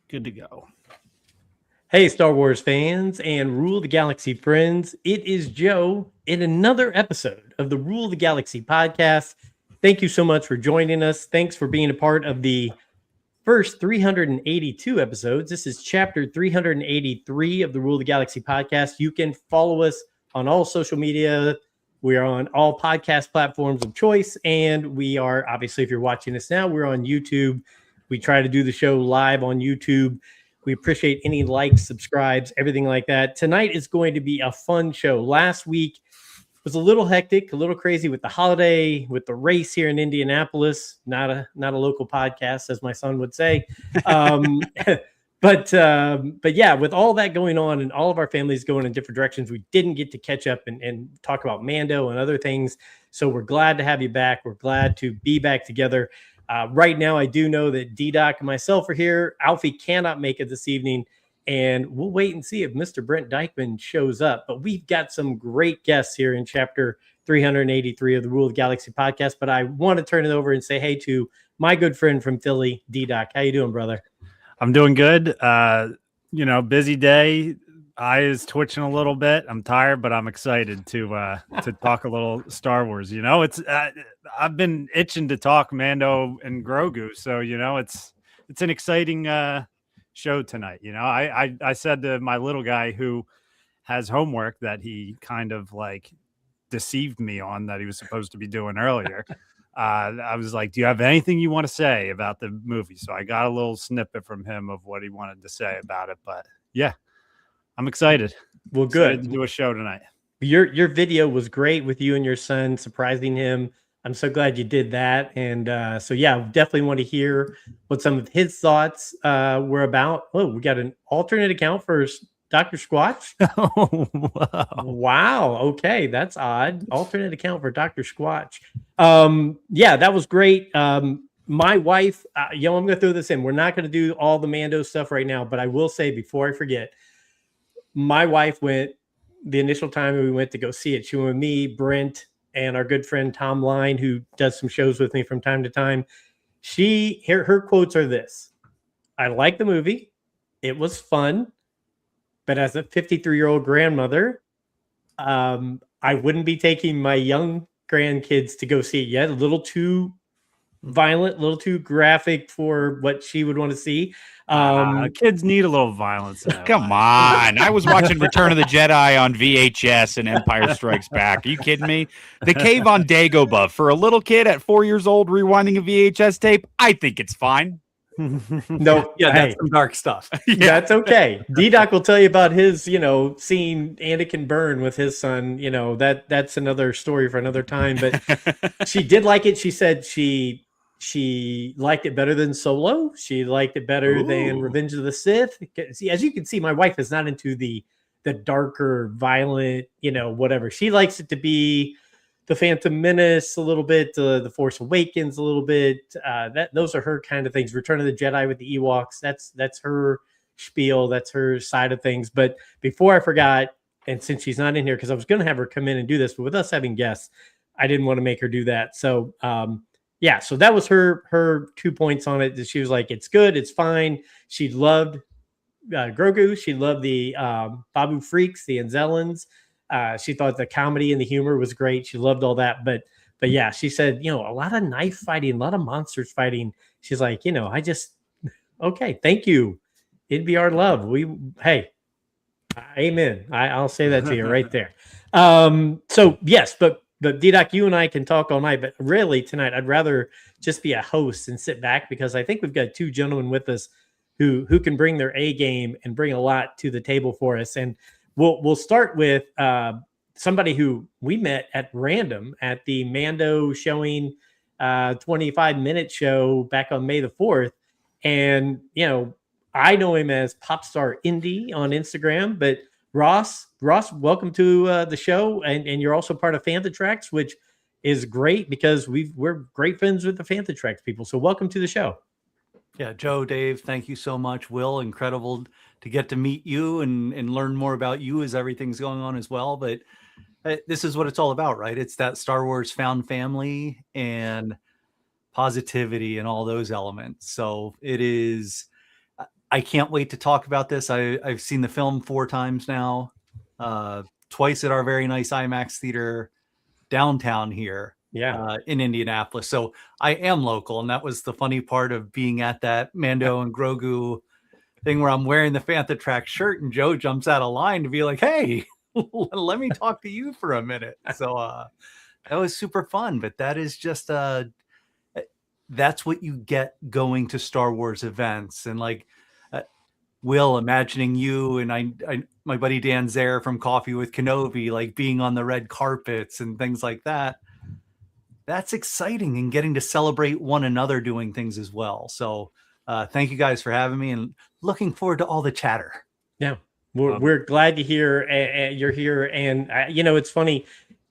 Good to go. Hey, Star Wars fans and Rule the Galaxy friends. It is Joe in another episode of the Rule the Galaxy podcast. Thank you so much for joining us. Thanks for being a part of the first 382 episodes. This is chapter 383 of the Rule the Galaxy podcast. You can follow us on all social media. We are on all podcast platforms of choice. And we are, obviously, if you're watching us now, we're on YouTube. We try to do the show live on YouTube. We appreciate any likes, subscribes, everything like that. Tonight is going to be a fun show. Last week was a little hectic, a little crazy with the holiday, with the race here in Indianapolis. Not a local podcast, as my son would say. But yeah, with all that going on and all of our families going in different directions, we didn't get to catch up and talk about Mando and other things. So we're glad to have you back. We're glad to be back together. Right now, I do know that D-Doc and myself are here. Alfie cannot make it this evening, and we'll wait and see if Mr. Brent Dykman shows up. But we've got some great guests here in chapter 383 of the Rule of the Galaxy podcast. But I want to turn it over and say hey to my good friend from Philly, D-Doc. How you doing, brother? I'm doing good. Busy day. Eyes twitching a little bit. I'm tired, but I'm excited to talk a little Star Wars. It's I've been itching to talk Mando and Grogu, so it's an exciting show tonight. I said to my little guy who has homework that he kind of like deceived me on that he was supposed to be doing earlier. I was like, do you have anything you want to say about the movie? So I got a little snippet from him of what he wanted to say about it. But yeah, I'm excited. Well, good. Excited to do a show tonight. Your video was great with you and your son surprising him. I'm so glad you did that. And so, yeah, definitely want to hear what some of his thoughts were about. Oh, we got an alternate account for Dr. Squatch. Oh, wow. Okay. That's odd. Alternate account for Dr. Squatch. Yeah, that was great. My wife, I'm going to throw this in. We're not going to do all the Mando stuff right now, but I will say before I forget, my wife went the initial time we went to go see it. She went with me, Brent, and our good friend Tom Line, who does some shows with me from time to time. Her quotes are this: I like the movie. It was fun. But as a 53-year-old grandmother, I wouldn't be taking my young grandkids to go see it yet. A little too violent, a little too graphic for what she would want to see. Kids need a little violence. Come on. I was watching Return of the Jedi on VHS and Empire Strikes Back. Are you kidding me? The Cave on Dagobah. For a little kid at 4 years old rewinding a VHS tape, I think it's fine. No, yeah, that's some dark stuff. Yeah. That's okay. D-Doc will tell you about his, seeing Anakin burn with his son. That's another story for another time. But she did like it. She said she liked it better than Solo. She liked it better than Revenge of the Sith. See, as you can see, my wife is not into the darker, violent, whatever. She likes it to be the Phantom Menace a little bit, the Force Awakens a little bit. Those are her kind of things. Return of the Jedi with the Ewoks. That's her spiel. That's her side of things. But before I forgot, and since she's not in here, because I was going to have her come in and do this, but with us having guests, I didn't want to make her do that. So yeah, so that was her 2 points on it. She was like, it's good, it's fine. She loved Grogu. She loved the Babu Freaks, the Anzellans. She thought the comedy and the humor was great. She loved all that. But yeah, she said, a lot of knife fighting, a lot of monsters fighting. She's like, okay, thank you. It'd be our love. Hey, amen. I'll say that to you right there. So yes, but D-Doc, you and I can talk all night, but really tonight, I'd rather just be a host and sit back, because I think we've got two gentlemen with us who can bring their A game and bring a lot to the table for us. And we'll start with somebody who we met at random at the Mando showing 25-minute show back on May the 4th. And, I know him as PopStarIndy on Instagram, but Ross, welcome to the show. And you're also part of Fantha Tracks, which is great because we're great friends with the Fantha Tracks people. So welcome to the show. Yeah, Joe, Dave, thank you so much. Will, incredible to get to meet you and learn more about you as everything's going on as well. But this is what it's all about, right? It's that Star Wars found family and positivity and all those elements. So it is, I can't wait to talk about this. I've seen the film 4 times now, twice at our very nice IMAX theater downtown here in Indianapolis. So I am local, and that was the funny part of being at that Mando and Grogu thing where I'm wearing the Fantha Track shirt, and Joe jumps out of line to be like, "Hey, let me talk to you for a minute." So that was super fun. But that is just that's what you get going to Star Wars events. And like Will, imagining you and I my buddy Dan Zare from Coffee with Kenobi, like being on the red carpets and things like that. That's exciting, and getting to celebrate one another doing things as well. So thank you guys for having me, and looking forward to all the chatter. Yeah, we're glad to hear you're here. And it's funny,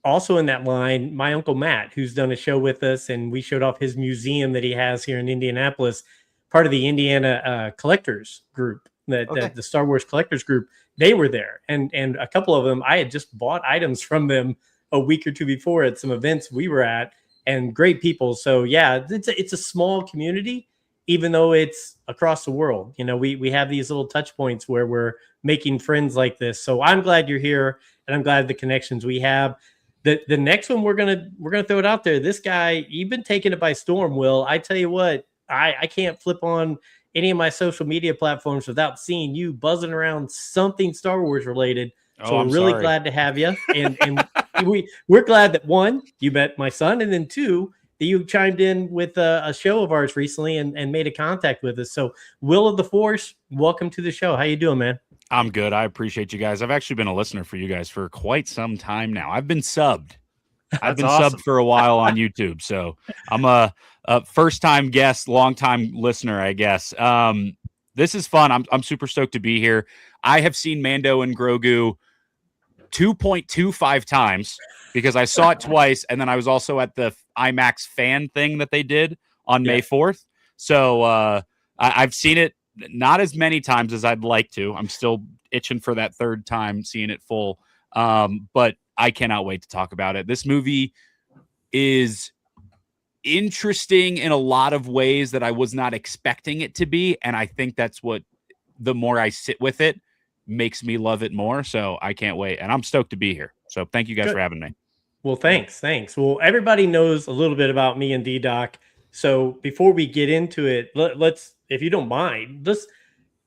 also in that line, my uncle Matt, who's done a show with us, and we showed off his museum that he has here in Indianapolis, part of the Indiana collectors group, the Star Wars collectors group. They were there, and a couple of them, I had just bought items from them a week or two before at some events we were at, and great people. So yeah, it's a small community, even though it's across the world. We have these little touch points where we're making friends like this. So I'm glad you're here, and I'm glad the connections we have. The next one, we're gonna throw it out there. This guy, you've been taking it by storm, Will. I tell you what, I can't flip on any of my social media platforms without seeing you buzzing around something Star Wars related. So we're really glad to have you. And we're glad that, one, you met my son, and then two, that you chimed in with a show of ours recently and made a contact with us. So Will of the Force, welcome to the show. How you doing, man? I'm good. I appreciate you guys. I've actually been a listener for you guys for quite some time now. I've been subbed. I've been subbed for a while on YouTube. So I'm a first-time guest, long-time listener, I guess. This is fun. I'm super stoked to be here. I have seen Mando and Grogu 2.25 times because I saw it twice, and then I was also at the IMAX fan thing that they did on May 4th. So I've seen it not as many times as I'd like to. I'm still itching for that third time seeing it full. But I cannot wait to talk about it. This movie is interesting in a lot of ways that I was not expecting it to be. And I think that's what, the more I sit with it, makes me love it more. So I can't wait. And I'm stoked to be here. So thank you guys for having me. Well, thanks. Well, everybody knows a little bit about me and D-Doc. So before we get into it, let's, if you don't mind, let's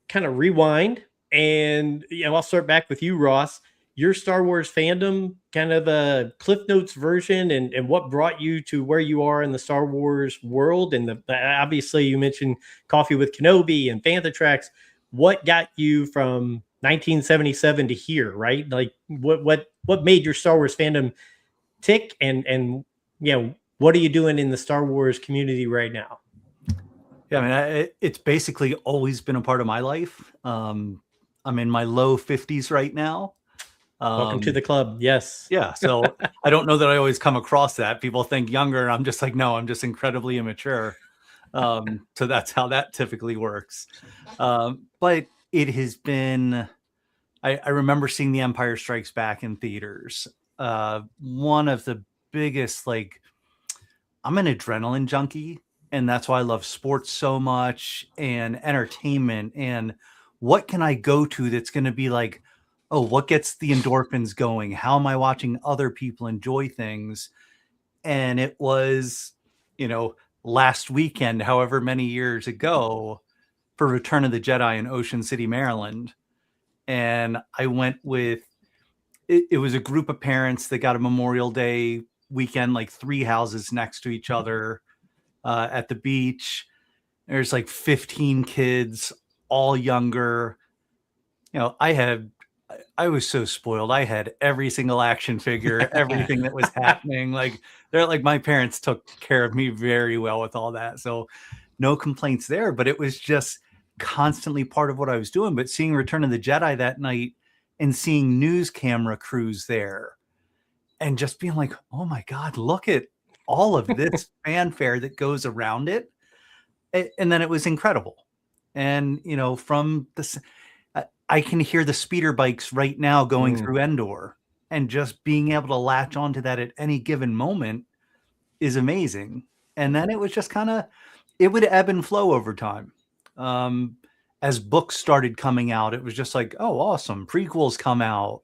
kind of rewind. And I'll start back with you, Ross. Your Star Wars fandom, kind of a Cliff Notes version, and what brought you to where you are in the Star Wars world. And obviously you mentioned Coffee with Kenobi and Fantha Tracks. What got you from 1977 to here, right? Like what made your Star Wars fandom tick, and what are you doing in the Star Wars community right now? Yeah, I mean, it's basically always been a part of my life. I'm in my low 50s right now. Welcome to the club. Yes. Yeah. So I don't know that I always come across that. People think younger. I'm just like, no, I'm just incredibly immature. So that's how that typically works. But it has been, I remember seeing The Empire Strikes Back in theaters. One of the biggest, I'm an adrenaline junkie, and that's why I love sports so much and entertainment. And what can I go to that's going to be like, oh, what gets the endorphins going? How am I watching other people enjoy things? And it was, last weekend, however many years ago, for Return of the Jedi in Ocean City, Maryland. And I went with, it was a group of parents that got a Memorial Day weekend, like 3 houses next to each other at the beach. There's like 15 kids, all younger. I was so spoiled. I had every single action figure, everything that was happening. My parents took care of me very well with all that. So no complaints there, but it was just constantly part of what I was doing. But seeing Return of the Jedi that night and seeing news camera crews there and just being like, oh my God, look at all of this fanfare that goes around it. And then it was incredible. And, from this, I can hear the speeder bikes right now going through Endor, and just being able to latch onto that at any given moment is amazing. And then it was just it would ebb and flow over time. as books started coming out, it was just like, oh, awesome. Prequels come out.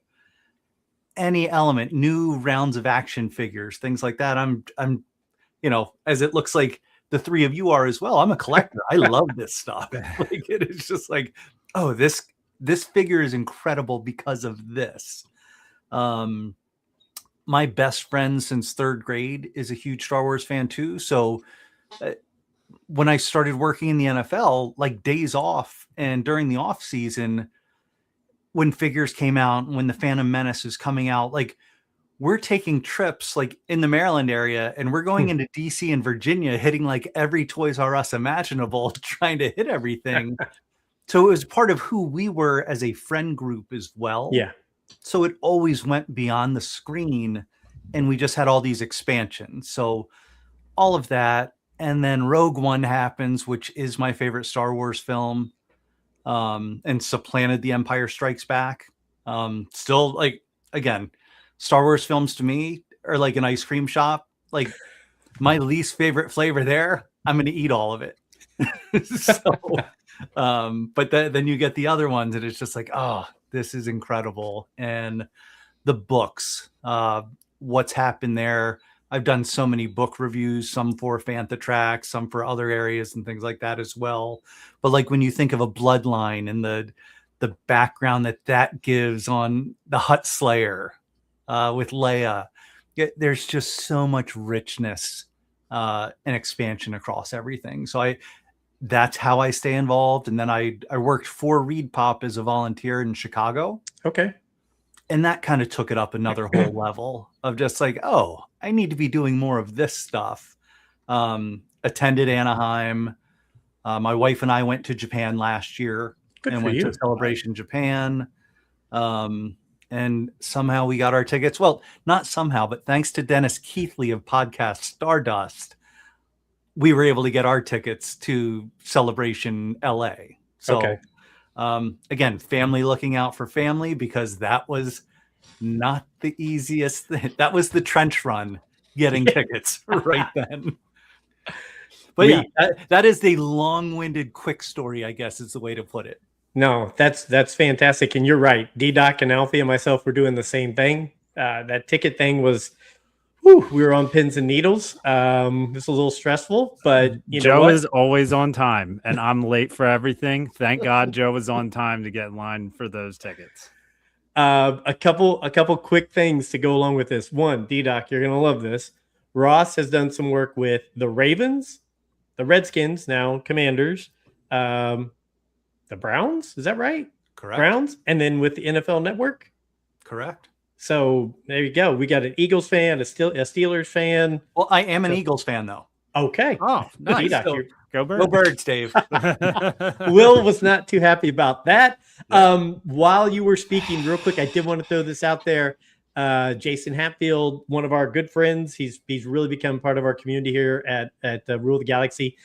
Any element, new rounds of action figures, things like that. I'm, as it looks like the three of you are as well. I'm a collector. I love this stuff. Like, it is just like, oh, this figure is incredible because of this. My best friend since third grade is a huge Star Wars fan too. So when I started working in the NFL, like days off and during the off season, when figures came out, when the Phantom Menace is coming out, like we're taking trips like in the Maryland area and we're going into DC and Virginia, hitting like every Toys R Us imaginable, trying to hit everything. So it was part of who we were as a friend group as well. Yeah. So it always went beyond the screen and we just had all these expansions. So all of that. And then Rogue One happens, which is my favorite Star Wars film. And supplanted The Empire Strikes Back. Still, like, again, Star Wars films to me are like an ice cream shop. Like, my least favorite flavor there, I'm going to eat all of it. But then you get the other ones and it's just like, oh, this is incredible. And the books, what's happened there. I've done so many book reviews, some for Fantha Tracks, some for other areas and things like that as well. But like when you think of a bloodline and the background that gives on the Hutt Slayer with Leia, there's just so much richness and expansion across everything. So that's how I stay involved. And then I worked for Reed Pop as a volunteer in Chicago. Okay. And that kind of took it up another whole level of just like, oh, I need to be doing more of this stuff. Attended Anaheim. My wife and I went to Japan last year. Good and for went you. to Celebration Japan. And somehow we got our tickets. Well, not somehow, but thanks to Dennis Keithley of Podcast Stardust, we were able to get our tickets to Celebration LA. So Okay. again, family looking out for family, because that was not the easiest thing. That was the trench run getting tickets right then. But yeah, that is the long-winded quick story, I guess is the way to put it. No, that's fantastic. And you're right. D-Doc and Alfie and myself were doing the same thing. That ticket thing was, we were on pins and needles. It was a little stressful, but Joe is always on time, and I'm late for everything. Thank God Joe was on time to get in line for those tickets. A couple quick things to go along with this. One, D-Doc, you're going to love this. Ross has done some work with the Ravens, the Redskins, now Commanders, the Browns. Is that right? Correct. Browns. And then with the NFL Network. Correct. So there you go. We got an Eagles fan, a Steelers fan. Well, I am an Eagles fan, though. Okay. Oh, nice. D-Doc, Go Birds. Go Birds, Dave. Will was not too happy about that. While you were speaking, real quick, I did want to throw this out there. Jason Hatfield, one of our good friends, he's really become part of our community here at Rule of the Galaxy.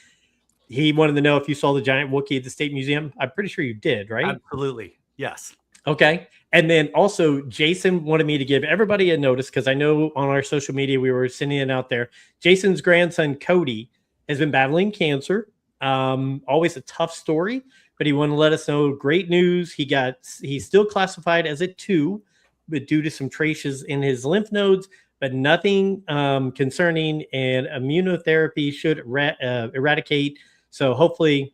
He wanted to know if you saw the giant Wookiee at the State Museum. I'm pretty sure you did, right? Absolutely. Yes. Okay. And then also Jason wanted me to give everybody a notice, because I know on our social media we were sending it out there. Jason's grandson, Cody, has been battling cancer. Always a tough story, but he wanted to let us know great news. He's still classified as a 2, but due to some traces in his lymph nodes, but nothing concerning, and immunotherapy should eradicate. So hopefully,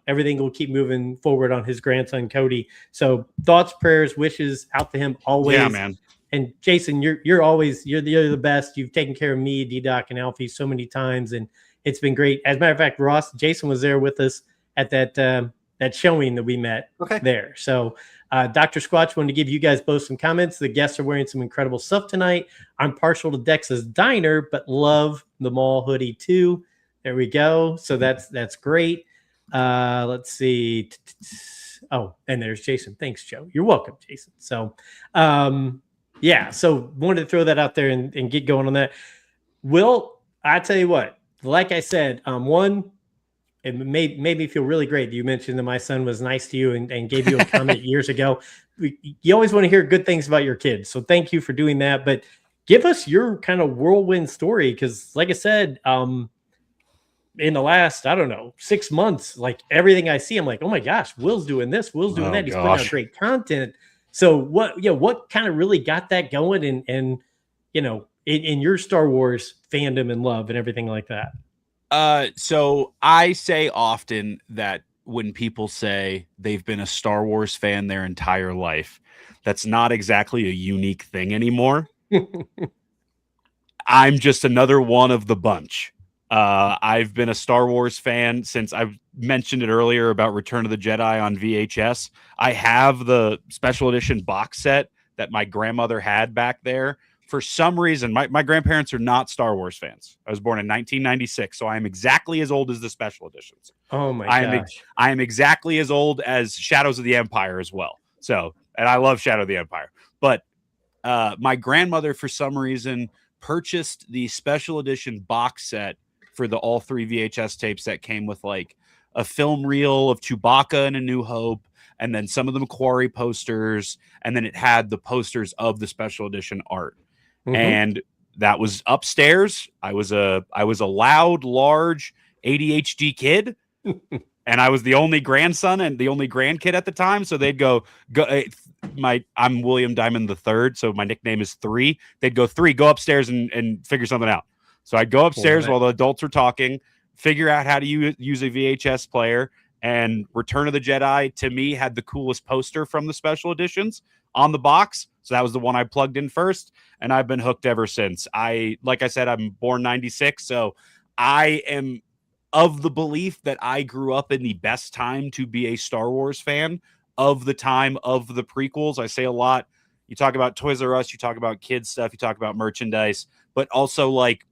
everything will keep moving forward on his grandson, Cody. So thoughts, prayers, wishes out to him always. Yeah, man. And Jason, you're the best. You've taken care of me, D-Doc, and Alfie so many times, and it's been great. As a matter of fact, Jason was there with us at that showing that we met there. So Dr. Squatch wanted to give you guys both some comments. The guests are wearing some incredible stuff tonight. I'm partial to Dex's Diner, but love the Maul hoodie too. There we go. So that's great. Let's see. Oh, and there's Jason. Thanks, Joe. You're welcome, Jason. So, so wanted to throw that out there and get going on that. Will, I tell you what, like I said, one, it made me feel really great. You mentioned that my son was nice to you and gave you a comment years ago. You always want to hear good things about your kids. So thank you for doing that. But give us your kind of whirlwind story. Because like I said, in the last, I don't know, 6 months, like everything I see, I'm like, oh my gosh, Will's doing this, Will's doing that. He's putting out great content. So what kind of really got that going and in your Star Wars fandom and love and everything like that? So I say often that when people say they've been a Star Wars fan their entire life, that's not exactly a unique thing anymore. I'm just another one of the bunch. I've been a Star Wars fan since I mentioned it earlier about Return of the Jedi on VHS. I have the special edition box set that my grandmother had back there. For some reason, my grandparents are not Star Wars fans. I was born in 1996, so I am exactly as old as the special editions. Oh my gosh. I am exactly as old as Shadows of the Empire as well. So, and I love Shadow of the Empire. But my grandmother, for some reason, purchased the special edition box set for all 3 VHS tapes that came with like a film reel of Chewbacca and A New Hope, and then some of the Macquarie posters, and then it had the posters of the special edition art. And that was upstairs. I was a loud, large ADHD kid, and I was the only grandson and the only grandkid at the time. So they'd go. I'm William Diamond III, so my nickname is 3. They'd go 3, go upstairs and figure something out. So I'd go upstairs while the adults were talking, figure out how to use a VHS player. And Return of the Jedi, to me, had the coolest poster from the special editions on the box. So that was the one I plugged in first, and I've been hooked ever since. Like I said, I'm born 96, so I am of the belief that I grew up in the best time to be a Star Wars fan, of the time of the prequels. I say a lot. You talk about Toys R Us, you talk about kids stuff, you talk about merchandise, but also like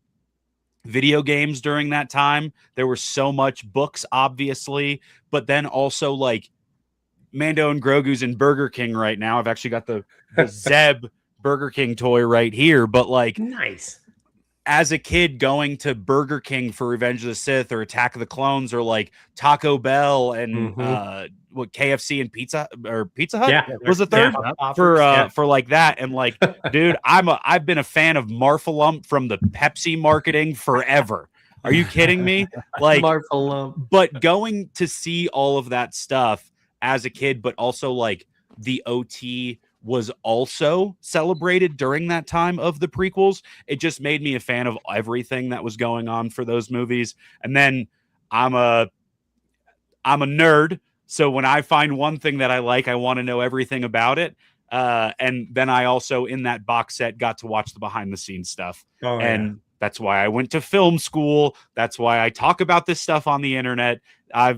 video games during that time. There were so much books, obviously, but then also like Mando and Grogu's in Burger King right now. I've actually got the Zeb Burger King toy right here, but like nice. As a kid going to Burger King for Revenge of the Sith or Attack of the Clones or like Taco Bell and KFC and Pizza Hut was the third for like that. And like, dude, I've been a fan of Marfalump from the Pepsi marketing forever. Are you kidding me? Like Marfalump. But going to see all of that stuff as a kid, but also like the OT was also celebrated during that time of the prequels. It just made me a fan of everything that was going on for those movies. And then I'm a nerd. So when I find one thing that I like, I want to know everything about it. And then I also, in that box set, got to watch the behind the scenes stuff. That's why I went to film school. That's why I talk about this stuff on the internet. I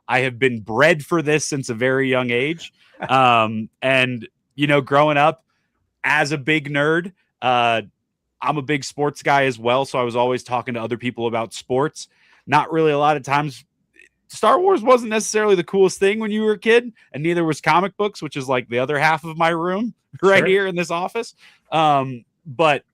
have been bred for this since a very young age. And growing up as a big nerd, I'm a big sports guy as well. So I was always talking to other people about sports. Not really a lot of times. Star Wars wasn't necessarily the coolest thing when you were a kid, and neither was comic books, which is like the other half of my room right here in this office. But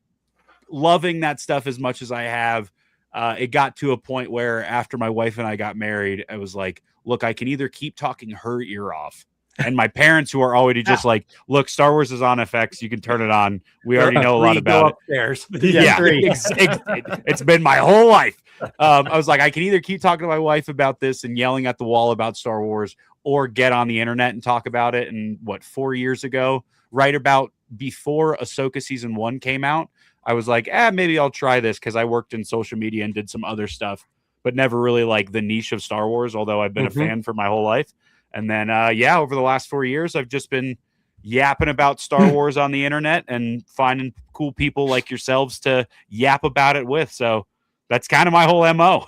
loving that stuff as much as I have, it got to a point where after my wife and I got married, I was like, look, I can either keep talking her ear off. And my parents, who are already just like, look, Star Wars is on FX. You can turn it on. We already know a lot about upstairs. it. It's been my whole life. I was like, I can either keep talking to my wife about this and yelling at the wall about Star Wars, or get on the internet and talk about it. And 4 years ago, right about before Ahsoka season 1 came out, I was like, maybe I'll try this, because I worked in social media and did some other stuff, but never really like the niche of Star Wars, although I've been a fan for my whole life. And then, over the last 4 years, I've just been yapping about Star Wars on the internet and finding cool people like yourselves to yap about it with. So that's kind of my whole MO.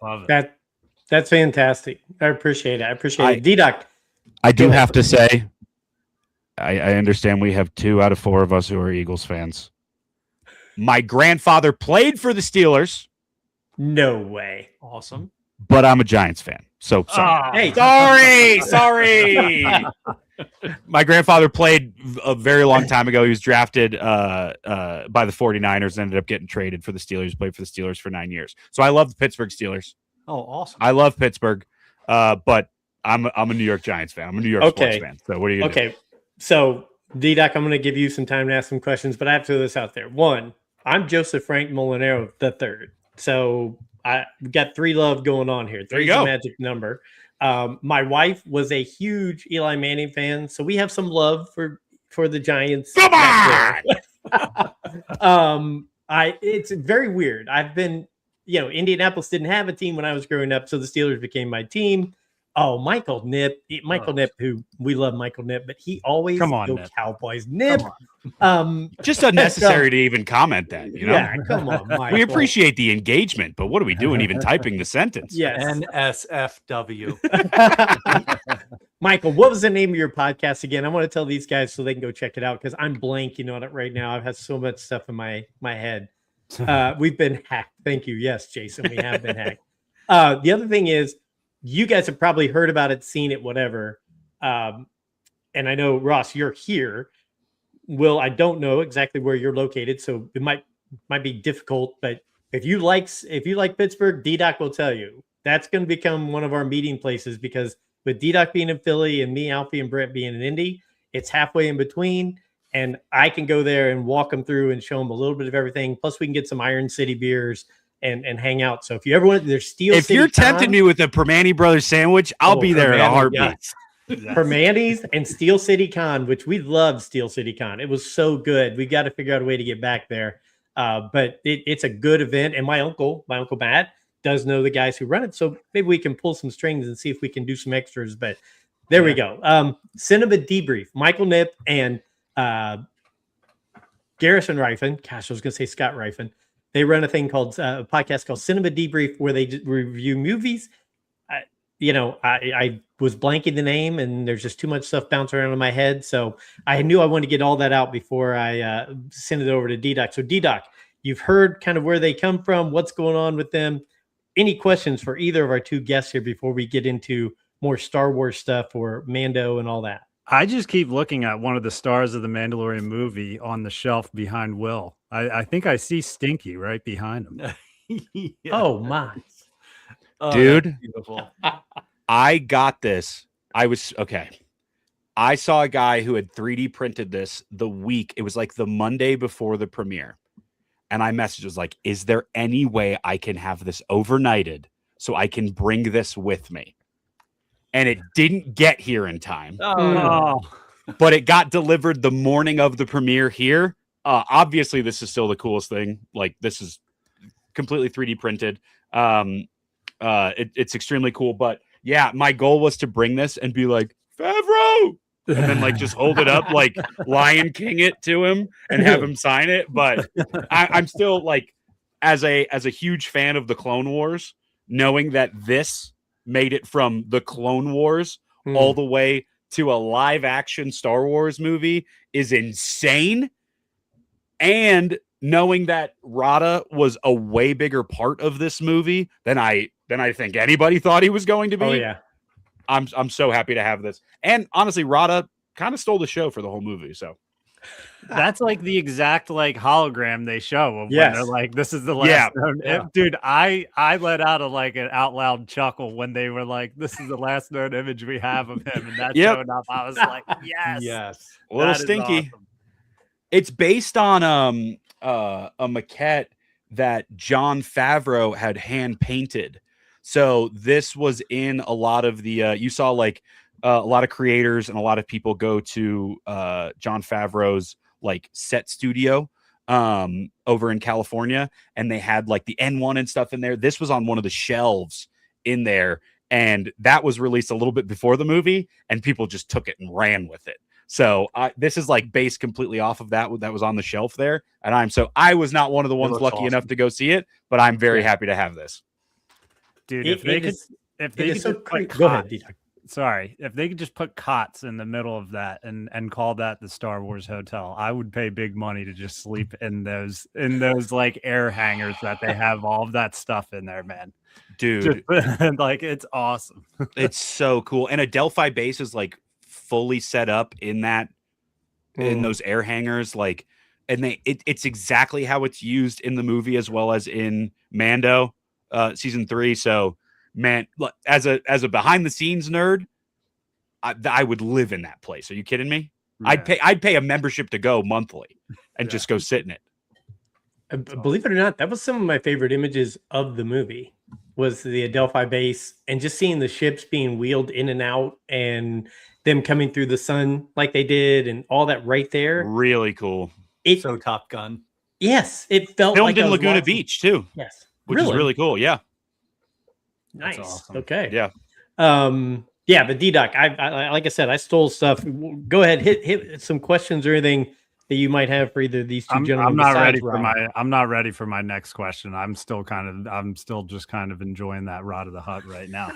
Love it. That's fantastic. I appreciate it. D-Doc. I do have to say, I understand we have 2 out of 4 of us who are Eagles fans. My grandfather played for the Steelers. No way. Awesome. But I'm a Giants fan. So sorry. Sorry. My grandfather played a very long time ago. He was drafted by the 49ers and ended up getting traded for the Steelers, played for the Steelers for 9 years. So I love the Pittsburgh Steelers. Oh, awesome. I love Pittsburgh. But I'm a New York Giants fan. I'm a New York sports fan. So what are you going to do? So D-Doc, I'm going to give you some time to ask some questions, but I have to throw this out there. One, I'm Joseph Frank Molinaro III. So we got 3 love going on here. There you 3's a go. magic number. My wife was a huge Eli Manning fan, so we have some love for the Giants. Come on! It's very weird. I've been, Indianapolis didn't have a team when I was growing up, so the Steelers became my team. Oh, Michael Nip, who we love Michael Nip, but he always Come on, go Nip. Cowboys. Nip. Just unnecessary to even comment that, you know? Yeah, come on, Michael. We appreciate the engagement, but what are we doing even typing the sentence? Yes. NSFW. Michael, what was the name of your podcast again? I want to tell these guys so they can go check it out because I'm blanking on it right now. I've had so much stuff in my head. We've been hacked. Thank you. Yes, Jason, we have been hacked. The other thing is, you guys have probably heard about it, seen it, whatever. And I know, Ross, you're here. Will, I don't know exactly where you're located, so it might be difficult. But if you like Pittsburgh, D-Doc will tell you that's going to become one of our meeting places because with D-Doc being in Philly and me, Alfie, and Brett being in Indy, it's halfway in between. And I can go there and walk them through and show them a little bit of everything. Plus, we can get some Iron City beers and hang out. So if you ever want, there's Steel If City you're Con. tempting me with a Permane Brothers sandwich, I'll be there in a Permane, heartbeat. yeah. Permane's and Steel City Con, which we loved Steel City Con. It was so good. We got to figure out a way to get back there. But it's a good event. And my uncle Matt, does know the guys who run it. So maybe we can pull some strings and see if we can do some extras. But there we go. Cinema Debrief, Michael Nip and Garrison Rifen. Gosh, I was going to say Scott Rifen. They run a thing called a podcast called Cinema Debrief where they review movies. I was blanking the name and there's just too much stuff bouncing around in my head. So I knew I wanted to get all that out before I send it over to D-Doc. So D-Doc, you've heard kind of where they come from, what's going on with them. Any questions for either of our two guests here before we get into more Star Wars stuff or Mando and all that? I just keep looking at one of the stars of the Mandalorian movie on the shelf behind Will. I think I see Stinky right behind him. Yeah. Oh, my. Oh, Dude. that's beautiful. I got this. I saw a guy who had 3D printed this the week. It was like the Monday before the premiere. And I messaged, was like, is there any way I can have this overnighted so I can bring this with me? And it didn't get here in time, Oh, but it got delivered the morning of the premiere here. Obviously, this is still the coolest thing. Like, this is completely 3D printed. It's extremely cool. But yeah, my goal was to bring this and be like, Favreau! And then like just hold it up, like Lion King it to him and have him sign it. But I'm still like, as a huge fan of the Clone Wars, knowing that this made it from the Clone Wars all the way to a live action Star Wars movie is insane. And knowing that Rada was a way bigger part of this movie than I think anybody thought he was going to be. Oh, yeah. I'm so happy to have this. And honestly, Rada kind of stole the show for the whole movie. So That's like the exact like hologram they show of when Yes. they're like, this is the last known Yeah. dude. I let out an out loud chuckle when they were like, this is the last known image we have of him, and that Yep. showed up. I was like, yes, yes. a little that is stinky. awesome. It's based on a maquette that Jon Favreau had hand painted. So this was in a lot of the you saw like a lot of creators and a lot of people go to Jon Favreau's like set studio over in California, and they had like the N1 and stuff in there. This was on one of the shelves in there, and that was released a little bit before the movie, and people just took it and ran with it. So this is like based completely off of that was on the shelf there. And I was not one of the ones looks lucky awesome. enough to go see it, but I'm very happy to have this. Dude. It- If they it could, is- if It they is could so just crazy. put Go ahead, cots, D-Doc. sorry, if they could just put cots in the middle of that and call that the Star Wars hotel, I would pay big money to just sleep in those like air hangers that they have all of that stuff in there, man. Dude, Just, like it's awesome. it's so cool. And a Delphi base is like fully set up in that in those air hangers, like, and it's exactly how it's used in the movie as well as in Mando season 3. So man, look, as a behind the scenes nerd, I would live in that place. Are you kidding me? Yeah. I'd pay a membership to go monthly and Yeah. just go sit in it. Believe it or not, that was some of my favorite images of the movie. Was the Adelphi base and just seeing the ships being wheeled in and out and them coming through the sun like they did and all that right there. Really cool. It So Top Gun. yes, it felt Filmed like I in was Laguna watching- Beach too, Yes, which is really cool. Yeah. nice. That's awesome. Okay. Yeah. Yeah, but D-Doc, I like I said, I stole stuff. Go ahead, hit some questions or anything that you might have for either of these two gentlemen. I'm not besides ready for Rob. I'm not ready for my next question. I'm still just kind of enjoying that Rod of the Hut right now.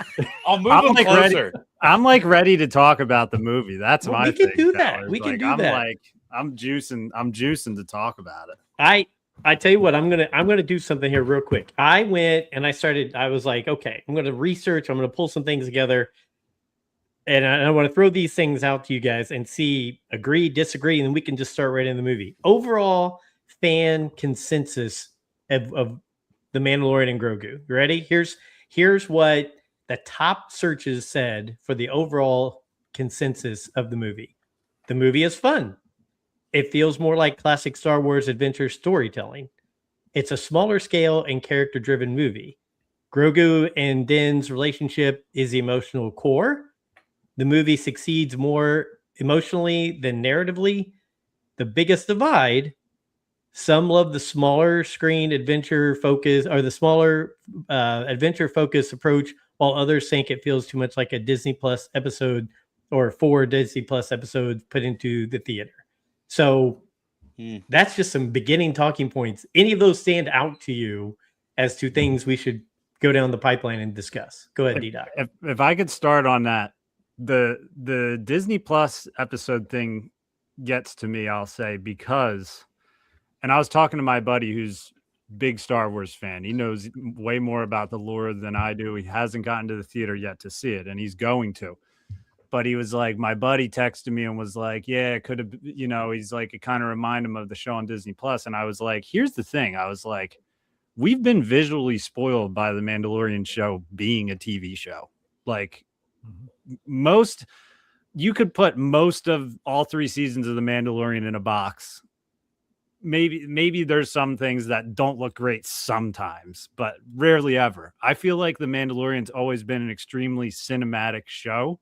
I'll move I'm them like closer. I'm like ready to talk about the movie. That's Well, my we can thing, do that. Tyler. We can Like, do I'm that. like I'm juicing to talk about it. I tell you what, I'm gonna do something here real quick. I went and I was like, okay, I'm gonna research, I'm gonna pull some things together, and I want to throw these things out to you guys and see, agree, disagree, and then we can just start right in the movie. Overall fan consensus of the Mandalorian and Grogu. You ready? Here's what the top searches said for the overall consensus of the movie. The movie is fun. It feels more like classic Star Wars adventure storytelling. It's a smaller scale and character-driven movie. Grogu and Din's relationship is the emotional core. The movie succeeds more emotionally than narratively. The biggest divide, some love the smaller screen adventure focus or the smaller adventure focus approach, while others think it feels too much like a Disney Plus episode or 4 Disney Plus episodes put into the theater. So that's just some beginning talking points. Any of those stand out to you as to things we should go down the pipeline and discuss? Go ahead, D-Doc. If I could start on that, the Disney Plus episode thing gets to me, I'll say, because, and I was talking to my buddy who's big Star Wars fan. He knows way more about the lore than I do. He hasn't gotten to the theater yet to see it, and he's going to. But he was like, my buddy texted me and was like, yeah, it could have, he's like, it kind of reminded him of the show on Disney Plus. And I was like, here's the thing. I was like, we've been visually spoiled by the Mandalorian show being a TV show. Like you could put most of all 3 seasons of the Mandalorian in a box. Maybe there's some things that don't look great sometimes, but rarely ever. I feel like the Mandalorian's always been an extremely cinematic show.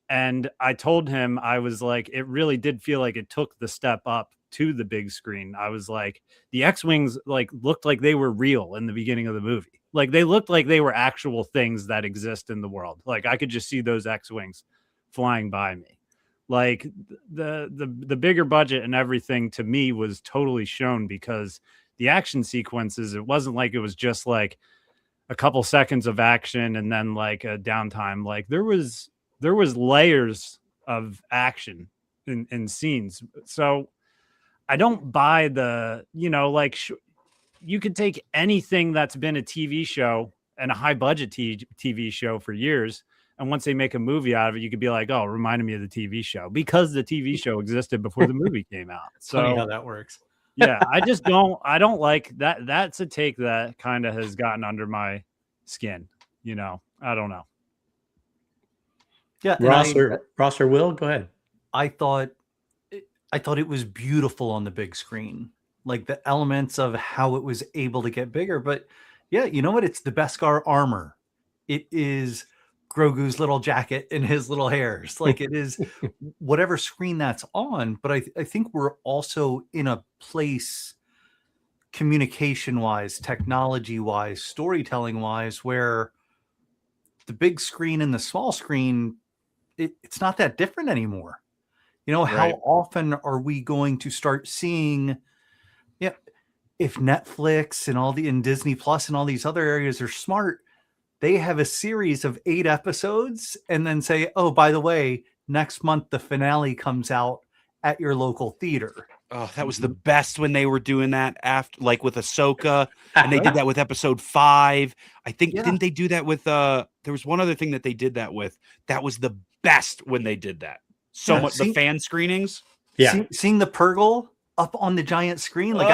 And I told him, I was like, it really did feel like it took the step up to the big screen. I was like, the X-Wings looked like they were real in the beginning of the movie. Like they looked like they were actual things that exist in the world. Like I could just see those X-Wings flying by me. Like the bigger budget and everything to me was totally shown because the action sequences, it wasn't like it was just like a couple seconds of action and then like a downtime. Like there was layers of action in scenes. So I don't buy the, you could take anything that's been a TV show and a high budget TV show for years. And once they make a movie out of it, you could be like, oh, it reminded me of the TV show because the TV show existed before the movie came out. So Funny how that works. yeah, I don't like that. That's a take that kind of has gotten under my skin. I don't know. Yeah, Ross or Will, go ahead. I thought it was beautiful on the big screen, like the elements of how it was able to get bigger. But yeah, you know what? It's the Beskar armor. It is Grogu's little jacket and his little hairs. Like it is whatever screen that's on. But I think we're also in a place communication wise, technology wise, storytelling wise, where the big screen and the small screen, it's not that different anymore. How Right. often are we going to start seeing, if Netflix and Disney Plus and all these other areas are smart, they have a series of 8 episodes and then say, oh, by the way, next month the finale comes out at your local theater. Oh, that was the best when they were doing that after, like with Ahsoka, and they did that with episode 5. I think didn't they do that with there was one other thing that they did that with. That was the best when they did that. So much the fan screenings. Yeah. Seeing the Purgle up on the giant screen. Like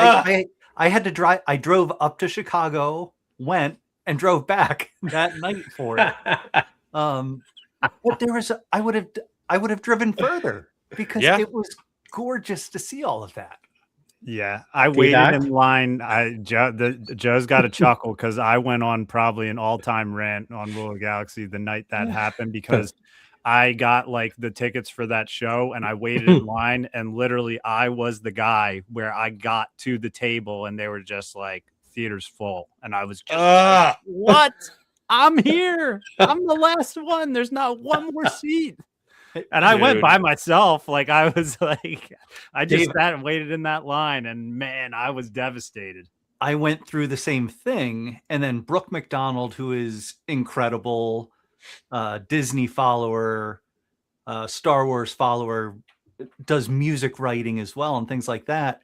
I had to drive. I drove up to Chicago, went and drove back that night for it. But I would have driven further because it was gorgeous to see all of that. Yeah, I waited D-Doc? in line. Joe's got a chuckle because I went on probably an all-time rant on Rule of Galaxy the night that happened because I got like the tickets for that show and I waited in line and literally I was the guy where I got to the table and they were just like theater's full and I was just like, what? I'm here. I'm the last one. There's not one more seat. And I went by myself. Like I was like, I just sat and waited in that line, and man, I was devastated. I went through the same thing, and then Brooke McDonald, who is incredible, Disney follower, Star Wars follower, does music writing as well and things like that.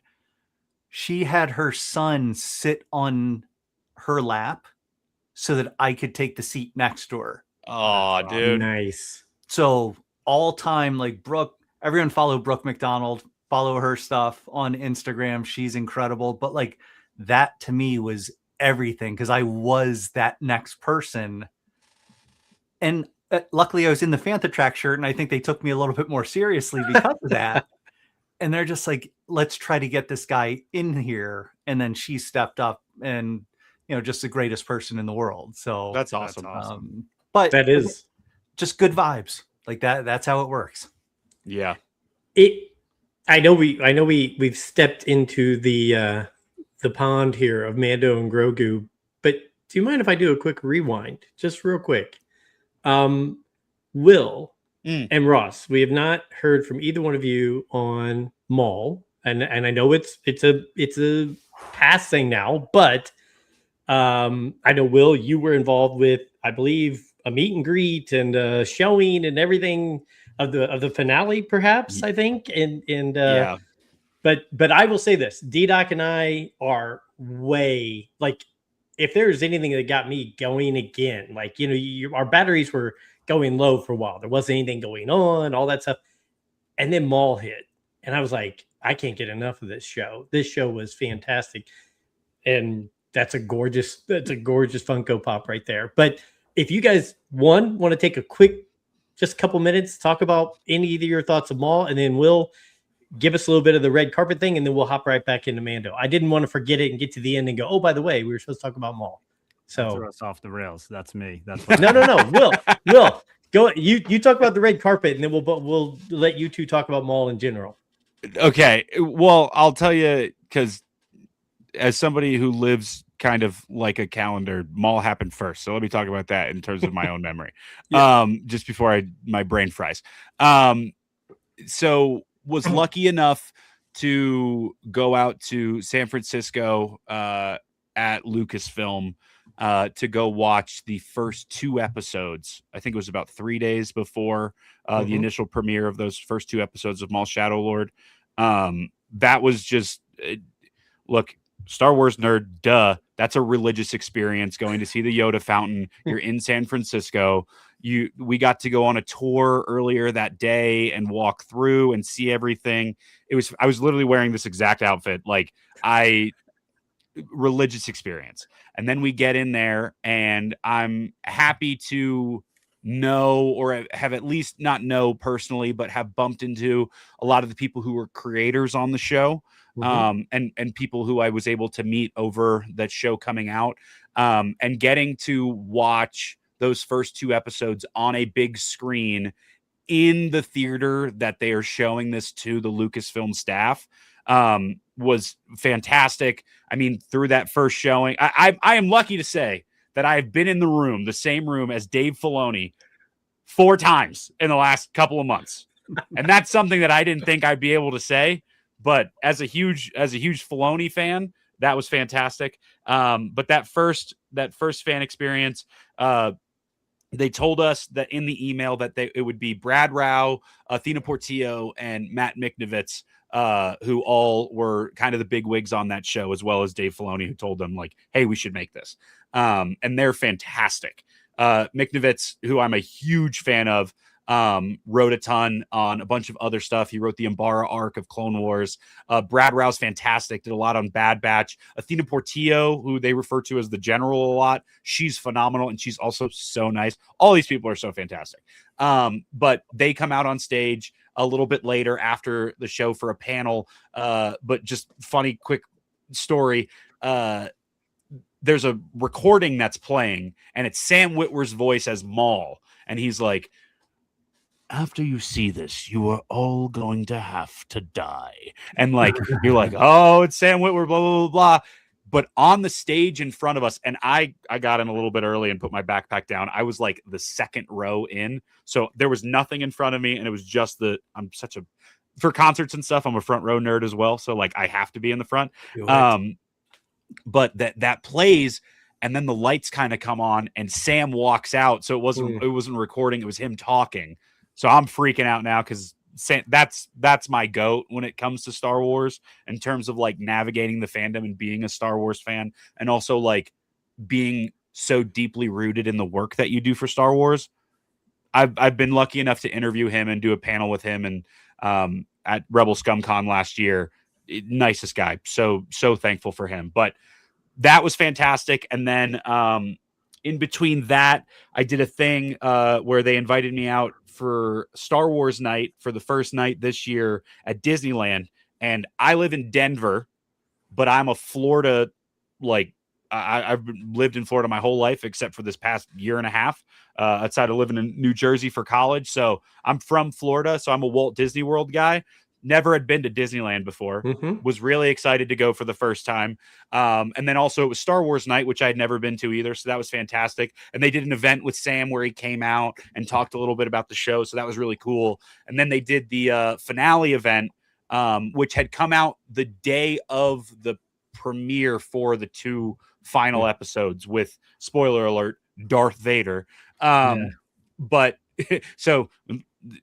She had her son sit on her lap so that I could take the seat next to her. Oh, dude. Nice. So all time, like Brooke, everyone follow Brooke McDonald, follow her stuff on Instagram. She's incredible. But like that to me was everything because I was that next person. And luckily I was in the Fantha Track shirt and I think they took me a little bit more seriously because of that. And they're just like, let's try to get this guy in here. And then she stepped up and, you know, just the greatest person in the world. So That's awesome. But that is just good vibes. Like that's how it works. Yeah. I know we've stepped into the pond here of Mando and Grogu, but do you mind if I do a quick rewind? Just real quick. Will and Ross, we have not heard from either one of you on Maul. And I know it's a past thing now, but I know Will, you were involved with, I believe, a meet and greet and a showing and everything of the finale, perhaps, I think. Yeah. But I will say this, D-Doc and I are way like, if there's anything that got me going again, like, you know, our batteries were going low for a while. There wasn't anything going on, all that stuff. And then Maul hit. And I was like, I can't get enough of this show. This show was fantastic. And that's a gorgeous Funko Pop right there. But if you guys want to take a quick, just a couple minutes, talk about any of your thoughts of Maul, and then we'll give us a little bit of the red carpet thing, and then we'll hop right back into Mando. I didn't want to forget it and get to the end and go, oh, by the way, we were supposed to talk about Maul. So throw us off the rails. That's me. That's no. Will, go. You talk about the red carpet, and then we'll let you two talk about Maul in general. Okay. Well, I'll tell you, because as somebody who lives kind of like a calendar, Maul happened first. So let me talk about that in terms of my own memory. Just before my brain fries. So was lucky enough to go out to San Francisco at Lucasfilm to go watch the first 2 episodes. I think it was about 3 days before the initial premiere of those first 2 episodes of Maul Shadow Lord. That was just look, Star Wars nerd, duh. That's a religious experience going to see the Yoda fountain. You're in San Francisco. We got to go on a tour earlier that day and walk through and see everything. I was literally wearing this exact outfit. Like religious experience. And then we get in there and I'm happy to know, or have at least not know personally, but have bumped into a lot of the people who were creators on the show. And people who I was able to meet over that show coming out, and getting to watch those first 2 episodes on a big screen in the theater that they are showing this to the Lucasfilm staff, was fantastic. I mean, through that first showing, I am lucky to say that I've been in the same room as Dave Filoni 4 times in the last couple of months. And that's something that I didn't think I'd be able to say. But as a huge Filoni fan, that was fantastic. But that first fan experience, they told us that in the email that it would be Brad Rao, Athena Portillo, and Matt Miknovitz, who all were kind of the big wigs on that show, as well as Dave Filoni, who told them like, hey, we should make this. And they're fantastic. Miknovitz, who I'm a huge fan of, wrote a ton on a bunch of other stuff. He wrote the Umbara arc of Clone Wars. Brad Rou's fantastic, did a lot on Bad Batch. Athena Portillo, who they refer to as the General a lot, she's phenomenal, and she's also so nice. All these people are so fantastic. But they come out on stage a little bit later after the show for a panel. But just funny, quick story. There's a recording that's playing, and it's Sam Witwer's voice as Maul. And he's like, after you see this, you are all going to have to die. And like, you're like, oh, it's Sam Witwer, blah, blah, blah, blah. But on the stage in front of us, and I got in a little bit early and put my backpack down. I was like the second row in. So there was nothing in front of me. And it was just for concerts and stuff, I'm a front row nerd as well. So like, I have to be in the front. But that plays, and then the lights kind of come on and Sam walks out. So it wasn't recording. It was him talking. So I'm freaking out now because that's my goat when it comes to Star Wars in terms of like navigating the fandom and being a Star Wars fan, and also like being so deeply rooted in the work that you do for Star Wars. I've been lucky enough to interview him and do a panel with him and at Rebel ScumCon last year. Nicest guy. So thankful for him. But that was fantastic. And then in between that, I did a thing where they invited me out for Star Wars night for the first night this year at Disneyland. And I live in Denver, but I'm a Florida, like I've lived in Florida my whole life, except for this past year and a half, outside of living in New Jersey for college. So I'm from Florida. So I'm a Walt Disney World guy. Never had been to Disneyland before. Was really excited to go for the first time. And then also it was Star Wars night, which I had never been to either. So that was fantastic. And they did an event with Sam where he came out and talked a little bit about the show. So that was really cool. And then they did the finale event, which had come out the day of the premiere for the 2 final episodes with, spoiler alert, Darth Vader. But so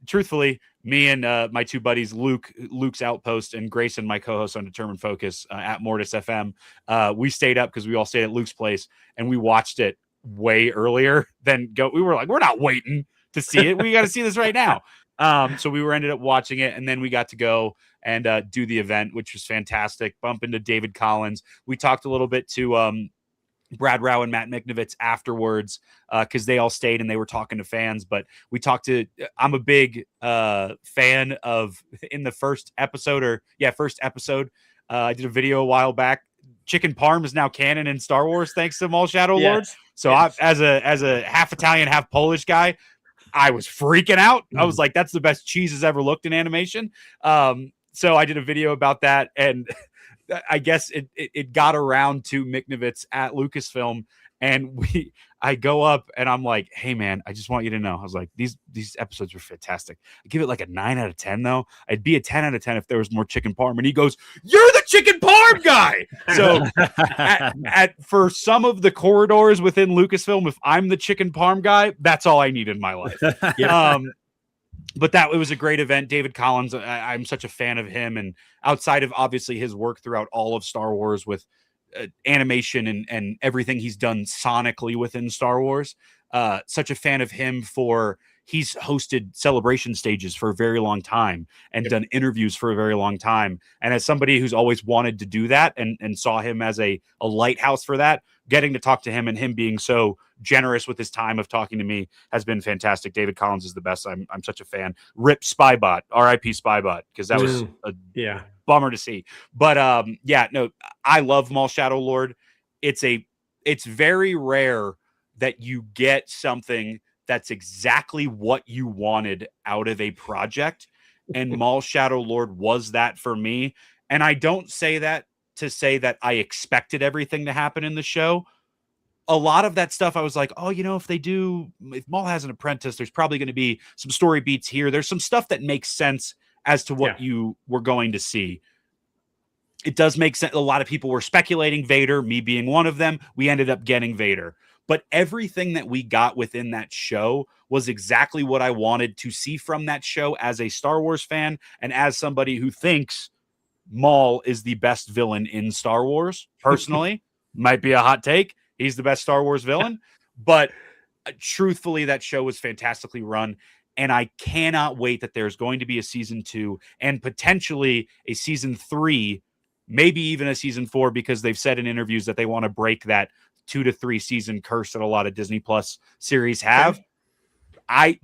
truthfully, me and my 2 buddies, Luke's Outpost, and Grayson, my co-host on Determined Focus at Mortis FM, we stayed up because we all stayed at Luke's place, and we watched it way earlier than go. We were like, we're not waiting to see it. We got to see this right now. So we ended up watching it, and then we got to go and do the event, which was fantastic. Bump into David Collins. We talked a little bit to Brad Rau and Matt Miknovitz afterwards because they all stayed and they were talking to fans. But we talked to, I'm a big fan of, in the first episode, I did a video a while back. Chicken Parm is now canon in Star Wars thanks to Maul Shadow Lord. So I, as a half Italian, half Polish guy, I was freaking out. I was like, that's the best cheese has ever looked in animation. So I did a video about that, and I guess it got around to Miknovitz at Lucasfilm, and I go up and I'm like, hey man, I just want you to know. I was like, these episodes were fantastic. I give it like a 9 out of 10 though. I'd be a 10 out of 10 if there was more chicken parm. And he goes, you're the chicken parm guy. So for some of the corridors within Lucasfilm, if I'm the chicken parm guy, that's all I need in my life. But it was a great event. David Collins, I'm such a fan of him. And outside of obviously his work throughout all of Star Wars with animation and everything he's done sonically within Star Wars, such a fan of him he's hosted celebration stages for a very long time and done interviews for a very long time. And as somebody who's always wanted to do that and saw him as a lighthouse for that, getting to talk to him and him being so generous with his time of talking to me has been fantastic. David Collins is the best. I'm such a fan. RIP Spybot, RIP Spybot, because that was a bummer to see. But I love Maul Shadow Lord. It's very rare that you get something that's exactly what you wanted out of a project. And Maul Shadow Lord was that for me. And I don't say that to say that I expected everything to happen in the show. A lot of that stuff I was like, oh, if Maul has an apprentice, there's probably going to be some story beats here. There's some stuff that makes sense as to what you were going to see. It does make sense. A lot of people were speculating Vader, me being one of them. We ended up getting Vader. But everything that we got within that show was exactly what I wanted to see from that show as a Star Wars fan and as somebody who thinks Maul is the best villain in Star Wars. Personally, might be a hot take. He's the best Star Wars villain. But truthfully, that show was fantastically run. And I cannot wait that there's going to be a season 2 and potentially a season 3, maybe even a season 4, because they've said in interviews that they want to break that 2 to 3 season curse that a lot of Disney Plus series have. Okay.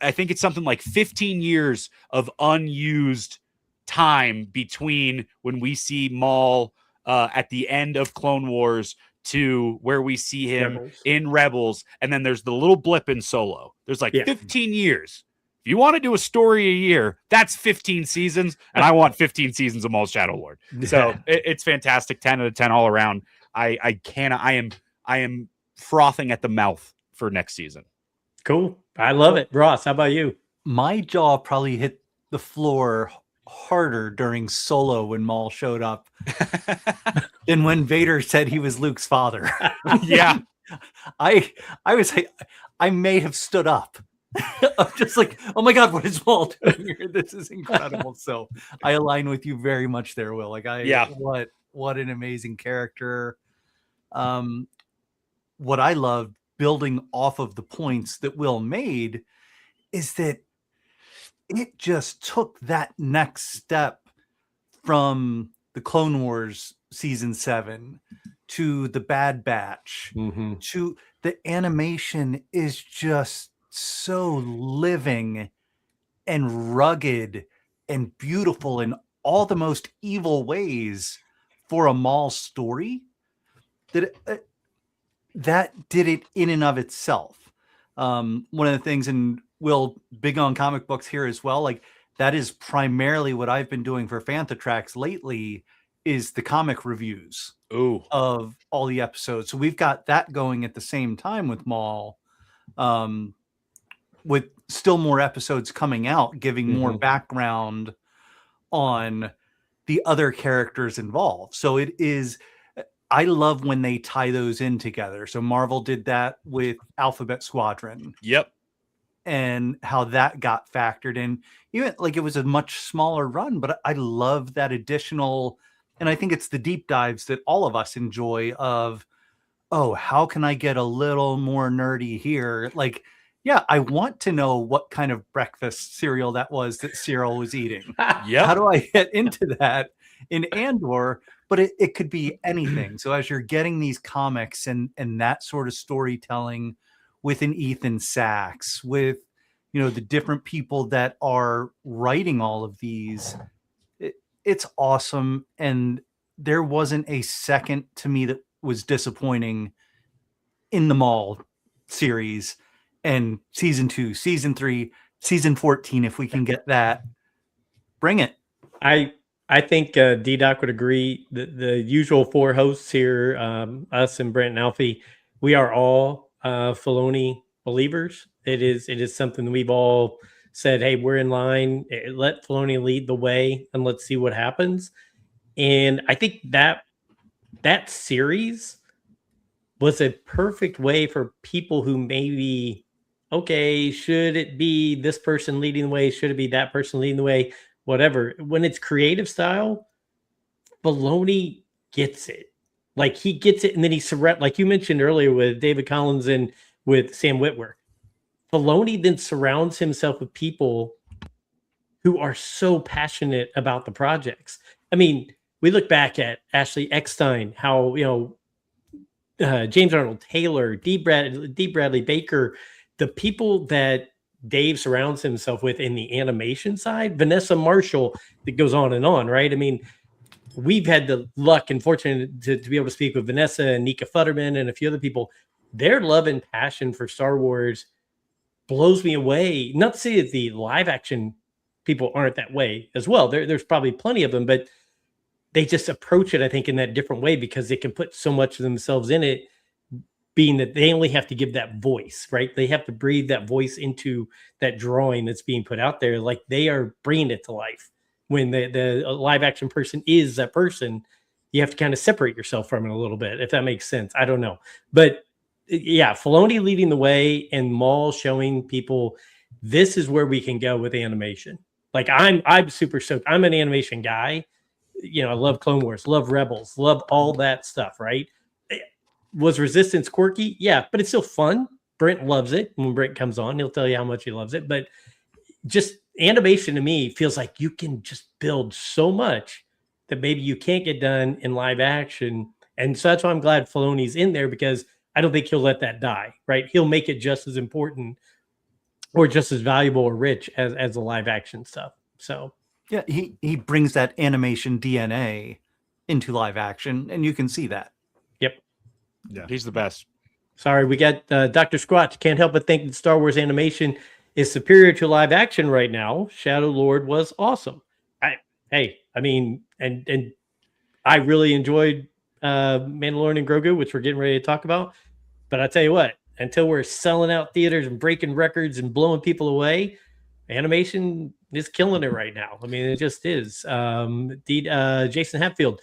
I think it's something like 15 years of unused time between when we see Maul at the end of Clone Wars to where we see him in Rebels, and then there's the little blip in Solo. There's like 15 years. If you want to do a story a year, that's 15 seasons, and I want 15 seasons of Maul's Shadow Lord. So it's fantastic. 10 out of 10 all around. I am frothing at the mouth for next season. Cool. I love it. Ross, how about you? My jaw probably hit the floor harder during Solo when Maul showed up than when Vader said he was Luke's father. Yeah. I was like, I may have stood up. I'm just like, oh my God, what is Maul doing here? This is incredible. So I align with you very much there, Will. Like, what an amazing character. What I love, building off of the points that Will made, is that it just took that next step from the Clone Wars season 7 to the Bad Batch to the animation is just so living and rugged and beautiful in all the most evil ways for a Maul story that that did it in and of itself. One of the things, and Will, big on comic books here as well, like that is primarily what I've been doing for Fantatrax lately, is the comic reviews of all the episodes. So we've got that going at the same time with Maul, with still more episodes coming out, giving more background on the other characters involved. So it is, I love when they tie those in together. So Marvel did that with Alphabet Squadron. Yep. And how that got factored in. Even like it was a much smaller run, but I love that additional, and I think it's the deep dives that all of us enjoy of, oh, how can I get a little more nerdy here? Like, yeah, I want to know what kind of breakfast cereal that was that Cyril was eating. Yeah. How do I get into that in Andor? But it could be anything. So as you're getting these comics and that sort of storytelling with an Ethan Sachs, with, you know, the different people that are writing all of these, it's awesome. And there wasn't a second to me that was disappointing in the Maul series. And season 2, season 3, season 14, if we can get that, bring it. I think D-Doc would agree. The usual 4 hosts here, us and Brent and Alfie, we are all Filoni believers. It is something that we've all said, hey, we're in line. Let Filoni lead the way and let's see what happens. And I think that series was a perfect way for people who maybe, okay, should it be this person leading the way? Should it be that person leading the way? Whatever. When it's creative style, Filoni gets it. Like he gets it, and then he like you mentioned earlier with David Collins and with Sam Witwer. Filoni then surrounds himself with people who are so passionate about the projects. I mean, we look back at Ashley Eckstein, how, you know, James Arnold Taylor, D. Bradley Baker, the people that Dave surrounds himself with in the animation side, Vanessa Marshall, that goes on and on, right? I mean, we've had the luck and fortune to be able to speak with Vanessa and Nika Futterman and a few other people. Their love and passion for Star Wars blows me away. Not to say that the live action people aren't that way as well. There's probably plenty of them, but they just approach it, I think, in that different way because they can put so much of themselves in it, being that they only have to give that voice, right? They have to breathe that voice into that drawing that's being put out there. Like they are bringing it to life. When the live action person is that person, you have to kind of separate yourself from it a little bit, if that makes sense. I don't know. But yeah, Filoni leading the way and Maul showing people this is where we can go with animation. Like I'm super stoked. I'm an animation guy. You know, I love Clone Wars, love Rebels, love all that stuff, right? Was Resistance quirky? Yeah, but it's still fun. Brent loves it. When Brent comes on, he'll tell you how much he loves it. But just animation to me feels like you can just build so much that maybe you can't get done in live action. And so that's why I'm glad Filoni's in there, because I don't think he'll let that die, right? He'll make it just as important or just as valuable or rich as the live action stuff. So Yeah, he brings that animation DNA into live action, and you can see that. yep. Yeah. He's the best. Sorry, we got Dr. Squatch. Can't help but think that Star Wars animation is superior to live action right now. Shadow Lord was awesome. I mean, and I really enjoyed Mandalorian and Grogu, which we're getting ready to talk about. But I tell you what, until we're selling out theaters and breaking records and blowing people away, animation is killing it right now. I mean, it just is. Jason Hatfield,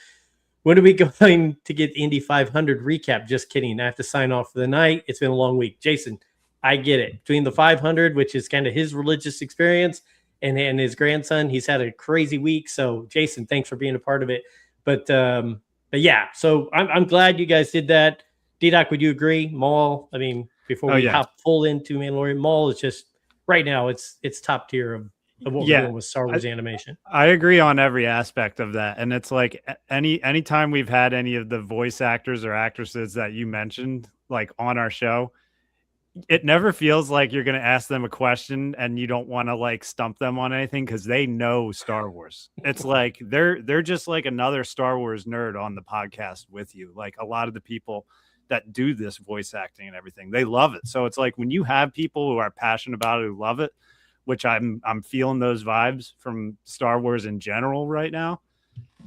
when are we going to get Indy 500 recap? Just kidding. I have to sign off for the night. It's been a long week. Jason, I get it. Between the 500, which is kind of his religious experience, and his grandson, he's had a crazy week. So, Jason, thanks for being a part of it. But yeah, so I'm glad you guys did that. D-Doc, would you agree? Maul, I mean, before we hop full into Mandalorian, Maul is just, right now, it's top tier of what we're doing with Star Wars animation. I agree on every aspect of that. And it's like anytime we've had any of the voice actors or actresses that you mentioned, like on our show, it never feels like you're going to ask them a question and you don't want to like stump them on anything, because they know Star Wars. It's like they're just like another Star Wars nerd on the podcast with you. Like a lot of the people that do this voice acting and everything, they love it. So it's like when you have people who are passionate about it, who love it, which I'm feeling those vibes from Star Wars in general right now,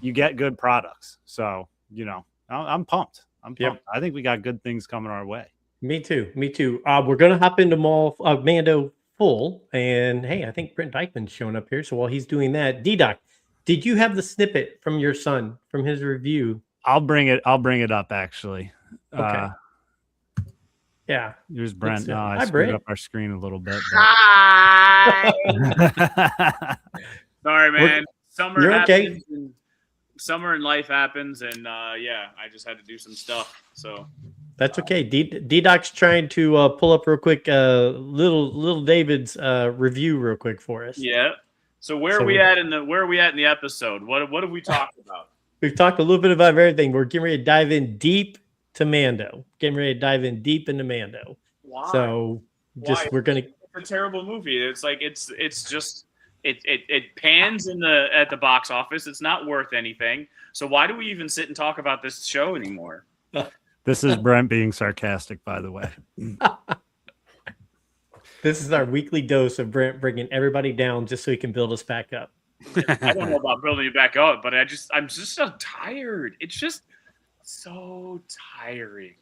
you get good products. So, you know, I'm pumped. I'm pumped. Yep. I think we got good things coming our way. Me too. We're going to hop into Mando full. And hey, I think Brent Dykman's showing up here. So while he's doing that, D-Doc, did you have the snippet from your son, from his review? I'll bring it up actually. Okay. Yeah. Here's Brent. Oh, I Hi, screwed Brent. up our screen a little bit. Hi. But... Sorry, man. Summer You're okay. happens. And summer and life happens, and yeah, I just had to do some stuff. So That's okay. D-Doc's trying to pull up real quick little David's review real quick for us. yeah. So where are we at in the episode? What have we talked about? We've talked a little bit about everything. We're getting ready to dive in deep to Mando. Getting ready to dive in deep into Mando. Why? So just Why? it's a terrible movie. It's like it's just it pans at the box office. It's not worth anything. So why do we even sit and talk about this show anymore? This is Brent being sarcastic, by the way. This is our weekly dose of Brent bringing everybody down just so he can build us back up. I don't know about building it back up, but I'm just so tired. It's just so tiring.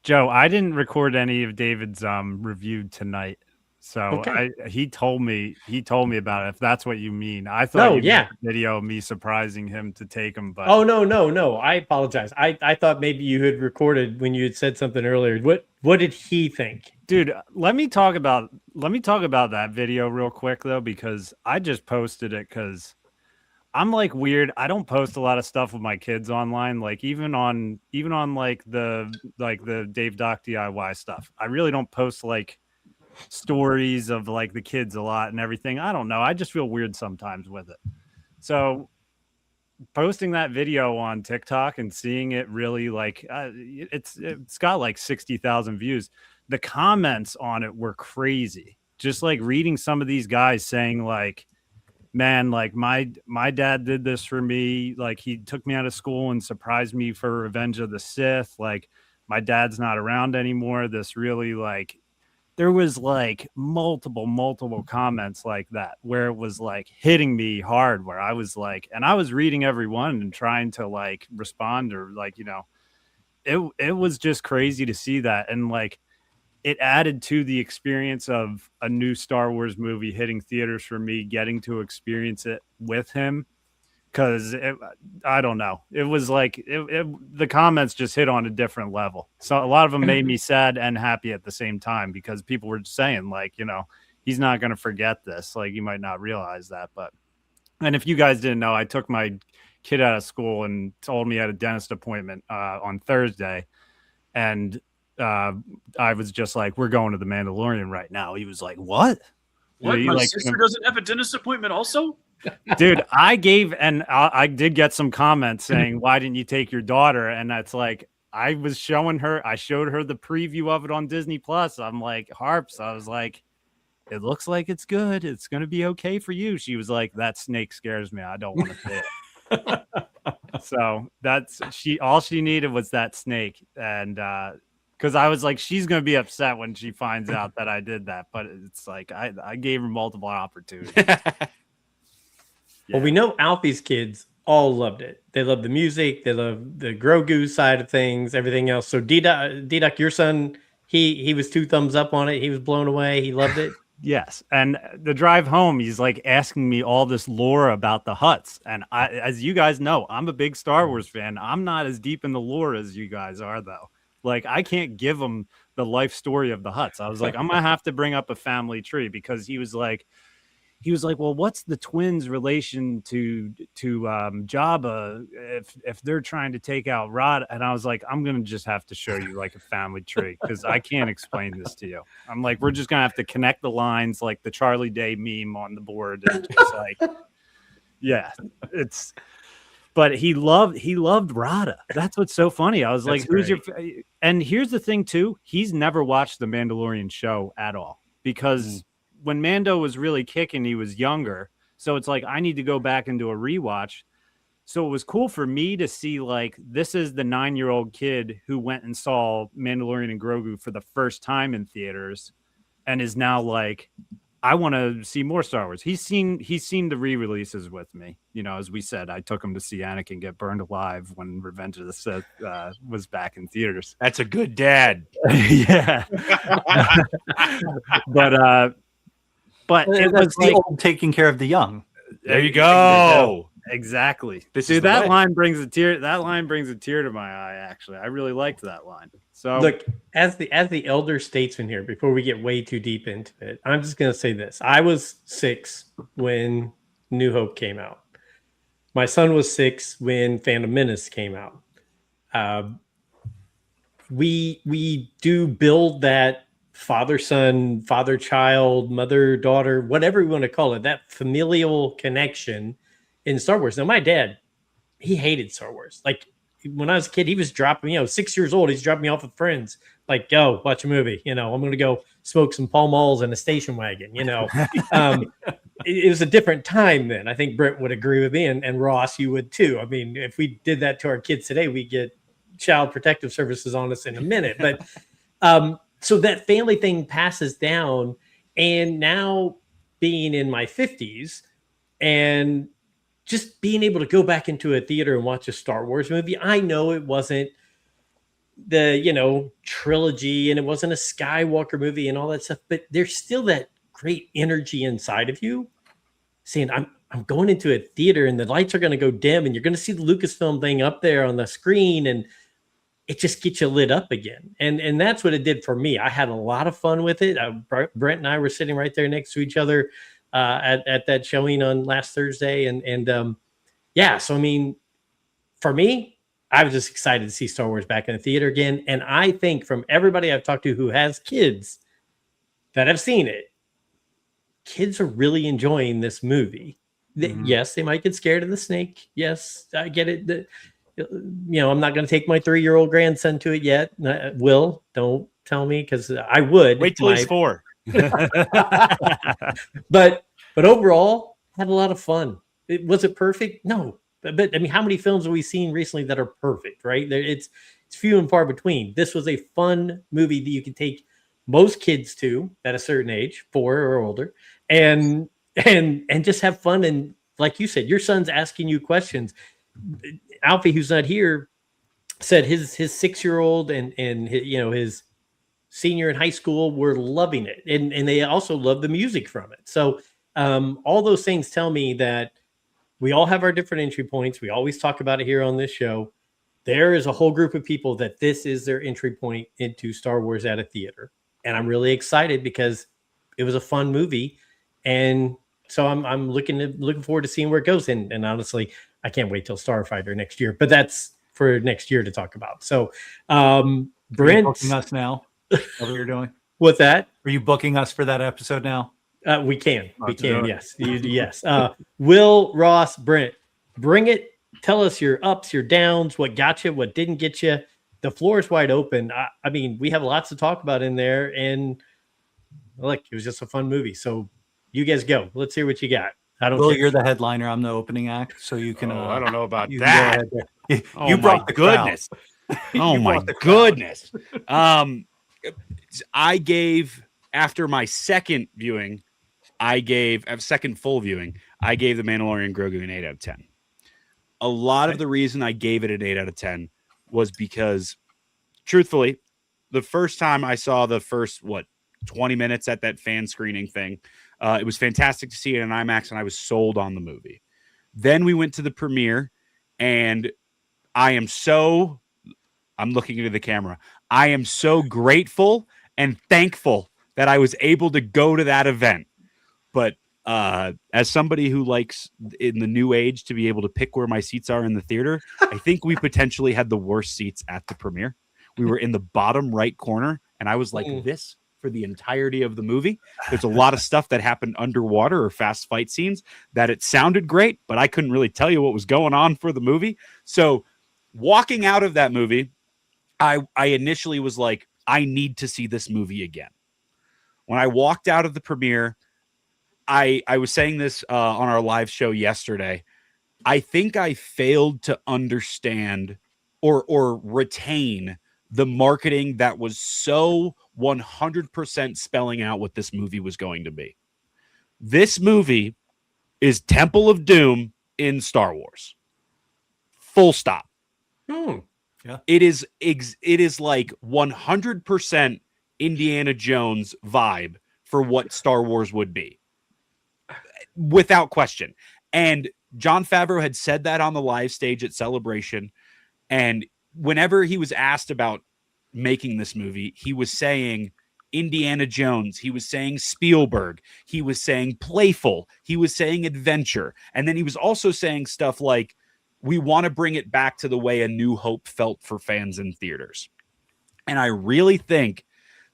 Joe, I didn't record any of David's review tonight. So Okay. he told me about it, if that's what you mean. I thought you yeah. meant the video of me surprising him to take him, but Oh no. I apologize. I thought maybe you had recorded when you had said something earlier. What did he think? dude, let me talk about that video real quick though, because I just posted it because I'm like weird. I don't post a lot of stuff with my kids online, like even on like the Dave Doc DIY stuff. I really don't post like stories of like the kids a lot and everything. I don't know. I just feel weird sometimes with it. So posting that video on TikTok and seeing it really like it's got like 60,000 views. The comments on it were crazy. Just like reading some of these guys saying like, man, like my dad did this for me. Like he took me out of school and surprised me for Revenge of the Sith. Like my dad's not around anymore. This really like, there was like multiple comments like that where it was like hitting me hard, where I was like, and I was reading every one and trying to like respond or like, you know, it was just crazy to see that. And like, it added to the experience of a new Star Wars movie hitting theaters for me, getting to experience it with him. Cause I don't know. It was like the comments just hit on a different level. So a lot of them made me sad and happy at the same time, because people were saying like, you know, he's not going to forget this. Like you might not realize that, but, and if you guys didn't know, I took my kid out of school and told me I had a dentist appointment on Thursday, and I was just like, we're going to the Mandalorian right now. He was like, what? What? You My like, sister doesn't have a dentist appointment also? dude, I did get some comments saying, why didn't you take your daughter? And that's like, I showed her the preview of it on Disney Plus. I'm like, Harps, I was like, it looks like it's good. It's going to be okay for you. She was like, that snake scares me. I don't want to see it. So all she needed was that snake. And, because I was like, she's going to be upset when she finds out that I did that. But it's like, I gave her multiple opportunities. Well, we know Alfie's kids all loved it. They love the music. They love the Grogu side of things, everything else. So D-Duck, your son, he was 2 thumbs up on it. He was blown away. He loved it. Yes. And the drive home, he's like asking me all this lore about the Hutts. And as you guys know, I'm a big Star Wars fan. I'm not as deep in the lore as you guys are, though. Like, I can't give him the life story of the Hutts. I was like, I'm going to have to bring up a family tree, because he was like, well, what's the twins' relation to Jabba if they're trying to take out Rod? And I was like, I'm gonna just have to show you like a family tree, because I can't explain this to you. I'm like, we're just gonna have to connect the lines like the Charlie Day meme on the board, and just like, yeah, it's. But he loved Rada. That's what's so funny. I was That's like, who's great. your? And here's the thing too. He's never watched the Mandalorian show at all, because when Mando was really kicking, he was younger. So it's like, I need to go back and do a rewatch. So it was cool for me to see, like, this is the 9-year-old kid who went and saw Mandalorian and Grogu for the first time in theaters, and is now like, I want to see more Star Wars. He's seen the re-releases with me. You know, as we said, I took him to see Anakin get burned alive when Revenge of the Sith was back in theaters. That's a good dad. Yeah. But it was the like, old taking care of the young. There you go. Exactly. This is Dude, the that way. line brings a tear. That line brings a tear to my eye. Actually, I really liked that line. So Look, as the elder statesman here, before we get way too deep into it, I'm just going to say this. I was 6 when New Hope came out. My son was 6 when Phantom Menace came out. We do build that father-son, father-child, mother-daughter, whatever we want to call it, that familial connection in Star Wars. Now, my dad, he hated Star Wars. Like, when I was a kid, he was dropping me, 6 years old, he's dropping me off with friends. Like, go watch a movie. I'm going to go smoke some Pall Malls in a station wagon. It was a different time then. I think Brent would agree with me, and Ross, you would too. I mean, if we did that to our kids today, we get Child Protective Services on us in a minute. But so that family thing passes down, and now being in my 50s and just being able to go back into a theater and watch a Star Wars movie. I know it wasn't the, trilogy, and it wasn't a Skywalker movie and all that stuff, but there's still that great energy inside of you saying, I'm going into a theater and the lights are going to go dim and you're going to see the Lucasfilm thing up there on the screen, and it just gets you lit up again. And that's what it did for me. I had a lot of fun with it. Brent and I were sitting right there next to each other at that showing on last Thursday. Yeah, so I mean, for me, I was just excited to see Star Wars back in the theater again. And I think from everybody I've talked to who has kids that have seen it, kids are really enjoying this movie. Yes, they might get scared of the snake. Yes, I get it. I'm not going to take my 3-year-old grandson to it yet. Will, don't tell me, because I would. Wait till he's 4. But overall, had a lot of fun. Was it perfect? No. But I mean, how many films have we seen recently that are perfect, right? It's few and far between. This was a fun movie that you can take most kids to at a certain age, 4 or older, and just have fun. And like you said, your son's asking you questions. Alfie, who's not here, said his 6-year-old and his senior in high school were loving it, and they also love the music from it. So all those things tell me that we all have our different entry points. We always talk about it here on this show. There is a whole group of people that this is their entry point into Star Wars at a theater, and I'm really excited because it was a fun movie, and so I'm looking forward to seeing where it goes. And honestly, I can't wait till Starfighter next year, but that's for next year to talk about. So Brent, booking us now? What you're doing? what's that? Are you booking us for that episode now? We can. We Let's do can. it. Yes. Yes. Will, Ross, Brent, bring it. Tell us your ups, your downs, what got you, what didn't get you. The floor is wide open. I mean, we have lots to talk about in there. And look, it was just a fun movie. So you guys go. Let's hear what you got. I don't Will, care. you're the headliner. I'm the opening act. So you can. I don't know about you can go that. ahead there. Oh, You my brought the crowd. goodness. Oh You my brought the crowd. goodness. I gave, after my second viewing, second full viewing, I gave The Mandalorian Grogu an 8 out of 10. A lot of the reason I gave it an 8 out of 10 was because, truthfully, the first time I saw the first, 20 minutes at that fan screening thing, it was fantastic to see it in IMAX, and I was sold on the movie. Then we went to the premiere, and I'm looking into the camera. I am so grateful and thankful that I was able to go to that event. But as somebody who likes in the new age to be able to pick where my seats are in the theater, I think we potentially had the worst seats at the premiere. We were in the bottom right corner, and I was like this for the entirety of the movie. There's a lot of stuff that happened underwater or fast fight scenes that it sounded great, but I couldn't really tell you what was going on for the movie. So walking out of that movie, I initially was like, I need to see this movie again. When I walked out of the premiere, I was saying this on our live show yesterday. I think I failed to understand or retain the marketing that was so 100% spelling out what this movie was going to be. This movie is Temple of Doom in Star Wars. Full stop. Yeah. It is like 100% Indiana Jones vibe for what Star Wars would be. Without question. And Jon Favreau had said that on the live stage at Celebration. And whenever he was asked about making this movie, he was saying Indiana Jones. He was saying Spielberg. He was saying playful. He was saying adventure. And then he was also saying stuff like, we want to bring it back to the way A New Hope felt for fans in theaters. And I really think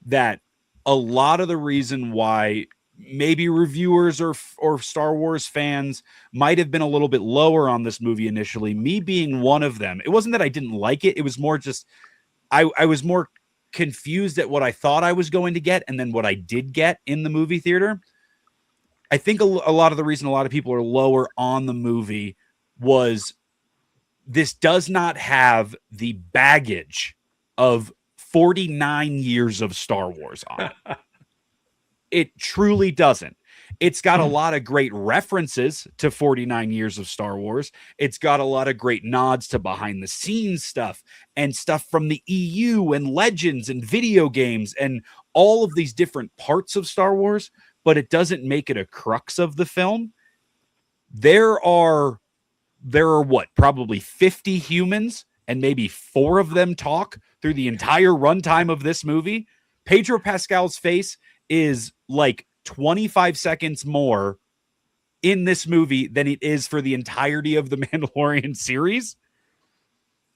that a lot of the reason why maybe reviewers or Star Wars fans might have been a little bit lower on this movie initially, me being one of them. It wasn't that I didn't like it. It was more just, I was more confused at what I thought I was going to get and then what I did get in the movie theater. I think a lot of the reason a lot of people are lower on the movie was this does not have the baggage of 49 years of Star Wars on it. It truly doesn't. It's got a lot of great references to 49 years of Star Wars. It's got a lot of great nods to behind the scenes stuff and stuff from the EU and Legends and video games and all of these different parts of Star Wars, but it doesn't make it a crux of the film. There are what, probably 50 humans, and maybe 4 of them talk through the entire runtime of this movie. Pedro Pascal's face is like 25 seconds more in this movie than it is for the entirety of the Mandalorian series.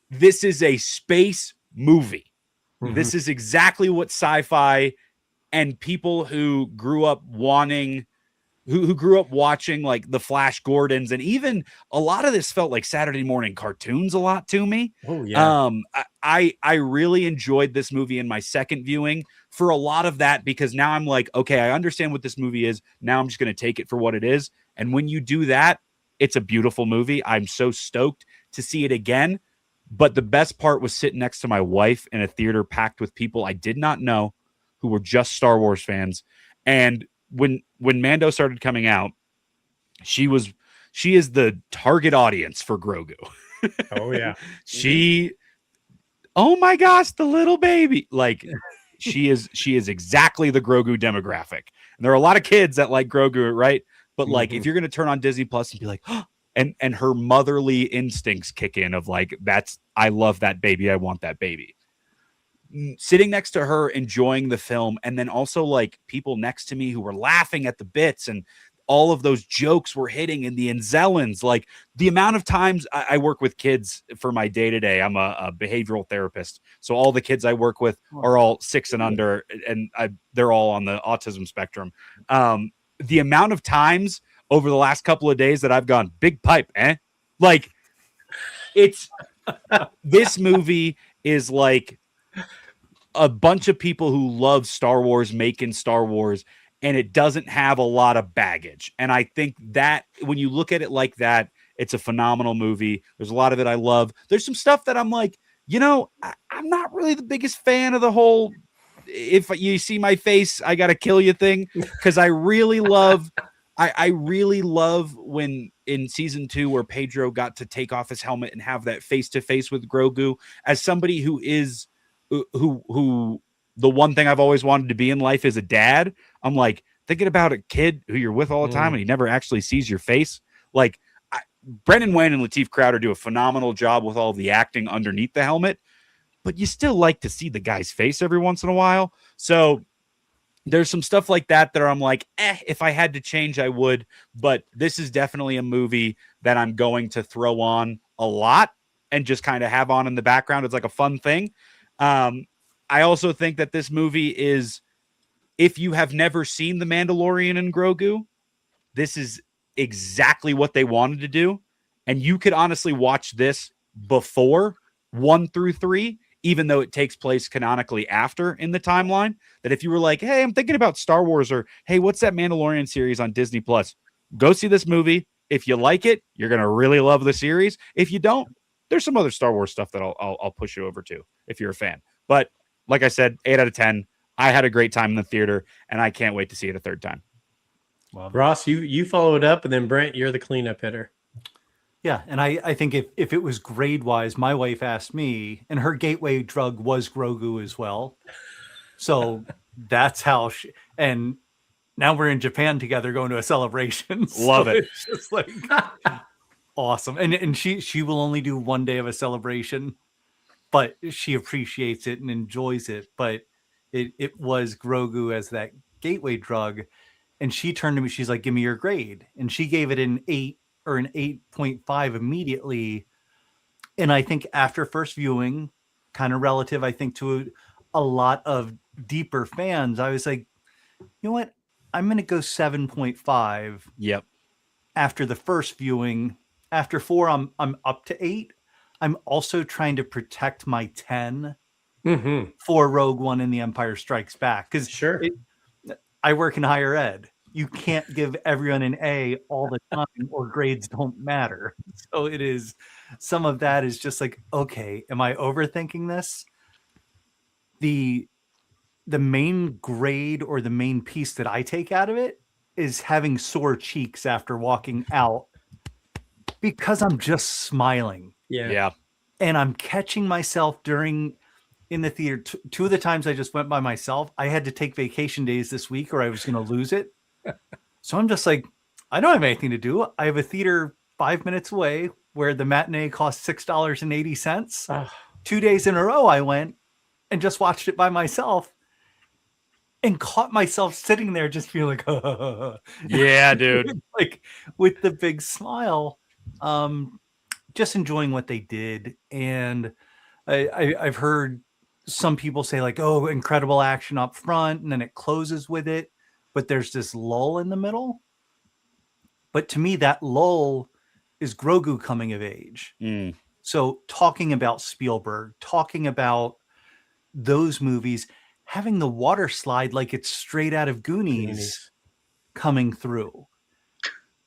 This is a space movie. Mm-hmm. This is exactly what sci-fi and people who grew up wanting, who grew up watching like the Flash Gordons, and even a lot of this felt like Saturday morning cartoons a lot to me. Oh yeah. I really enjoyed this movie in my second viewing for a lot of that, because now I'm like, okay, I understand what this movie is. Now I'm just going to take it for what it is. And when you do that, it's a beautiful movie. I'm so stoked to see it again. But the best part was sitting next to my wife in a theater packed with people I did not know who were just Star Wars fans. And when Mando started coming out, she is the target audience for Grogu. Oh yeah. Oh my gosh, the little baby. Like she is exactly the Grogu demographic. And there are a lot of kids that like Grogu, right? But like if you're going to turn on Disney Plus and be like, oh, and her motherly instincts kick in of like, I love that baby. I want that baby. Sitting next to her, enjoying the film, and then also like people next to me who were laughing at the bits and all of those jokes were hitting and the Anzellans, like the amount of times I work with kids for my day-to-day. I'm a behavioral therapist. So all the kids I work with are all 6 and under, and they're all on the autism spectrum. The amount of times over the last couple of days that I've gone, big pipe, like it's this movie is like a bunch of people who love Star Wars making Star Wars, and it doesn't have a lot of baggage. And I think that when you look at it like that, it's a phenomenal movie. There's a lot of it I love. There's some stuff that I'm like, I'm not really the biggest fan of the whole if you see my face, I gotta kill you thing, because I really love I really love when in season 2 where Pedro got to take off his helmet and have that face-to-face with Grogu. As somebody who is who the one thing I've always wanted to be in life is a dad, I'm like thinking about a kid who you're with all the time and he never actually sees your face. Like Brendan Wayne and Lateef Crowder do a phenomenal job with all the acting underneath the helmet, but you still like to see the guy's face every once in a while. So there's some stuff like that I'm like, if I had to change, I would. But this is definitely a movie that I'm going to throw on a lot and just kind of have on in the background. It's like a fun thing. I also think that this movie is, if you have never seen The Mandalorian and Grogu, this is exactly what they wanted to do. And you could honestly watch this before 1 through 3, even though it takes place canonically after in the timeline. That if you were like, hey, I'm thinking about Star Wars, or hey, what's that Mandalorian series on Disney Plus? Go see this movie. If you like it, you're going to really love the series. If you don't, there's some other Star Wars stuff that I'll push you over to if you're a fan. But like I said, 8 out of 10. I had a great time in the theater, and I can't wait to see it a third time. Well, Ross, you followed up, and then Brent, you're the cleanup hitter. Yeah, and I think if it was grade-wise, my wife asked me, and her gateway drug was Grogu as well. So that's how and now we're in Japan together going to a celebration. Love it. It's just like awesome. And she will only do 1 day of a celebration, but she appreciates it and enjoys it. But it was Grogu as that gateway drug. And she turned to me, she's like, give me your grade. And she gave it an 8 or an 8.5 immediately. And I think after first viewing, kind of relative, I think, to a lot of deeper fans, I was like, you know what? I'm going to go 7.5. Yep. After the first viewing. After 4, I'm up to 8. I'm also trying to protect my 10 for Rogue One and The Empire Strikes Back. Because I work in higher ed. You can't give everyone an A all the time, or grades don't matter. So it is, some of that is just like, okay, am I overthinking this? The main grade or the main piece that I take out of it is having sore cheeks after walking out, because I'm just smiling. Yeah. And I'm catching myself in the theater. 2 of the times I just went by myself, I had to take vacation days this week or I was going to lose it. So I'm just like, I don't have anything to do. I have a theater 5 minutes away where the matinee costs $6.80. 2 days in a row, I went and just watched it by myself and caught myself sitting there just feeling like, yeah, dude. Like with the big smile, just enjoying what they did. And I've heard some people say like, oh, incredible action up front, and then it closes with it, but there's this lull in the middle. But to me, that lull is Grogu coming of age. So talking about Spielberg, talking about those movies, having the water slide like it's straight out of Goonies coming through.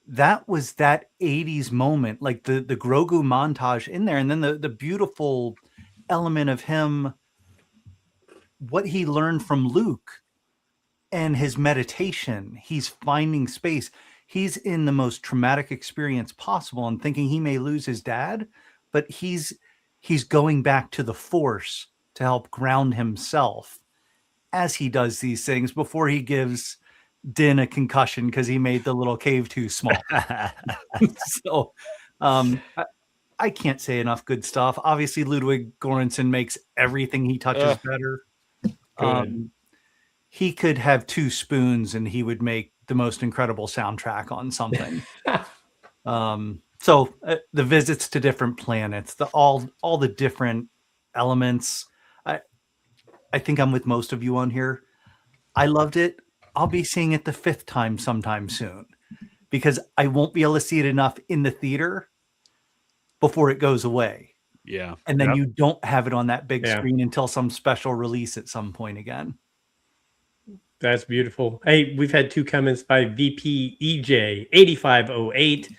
That was that 80s moment, like the Grogu montage in there. And then the beautiful element of him, what he learned from Luke and his meditation. He's finding space. He's in the most traumatic experience possible and thinking he may lose his dad, but he's going back to the Force to help ground himself as he does these things before he gives Din a concussion because he made the little cave too small. So I can't say enough good stuff. Obviously, Ludwig Göransson makes everything he touches better. He could have 2 spoons and he would make the most incredible soundtrack on something. So the visits to different planets, all the different elements. I think I'm with most of you on here. I loved it. I'll be seeing it the 5th time sometime soon because I won't be able to see it enough in the theater before it goes away. Yeah. And then Yep. you don't have it on that big Yeah. screen until some special release at some point again. That's beautiful. Hey, we've had 2 comments by VPEJ8508.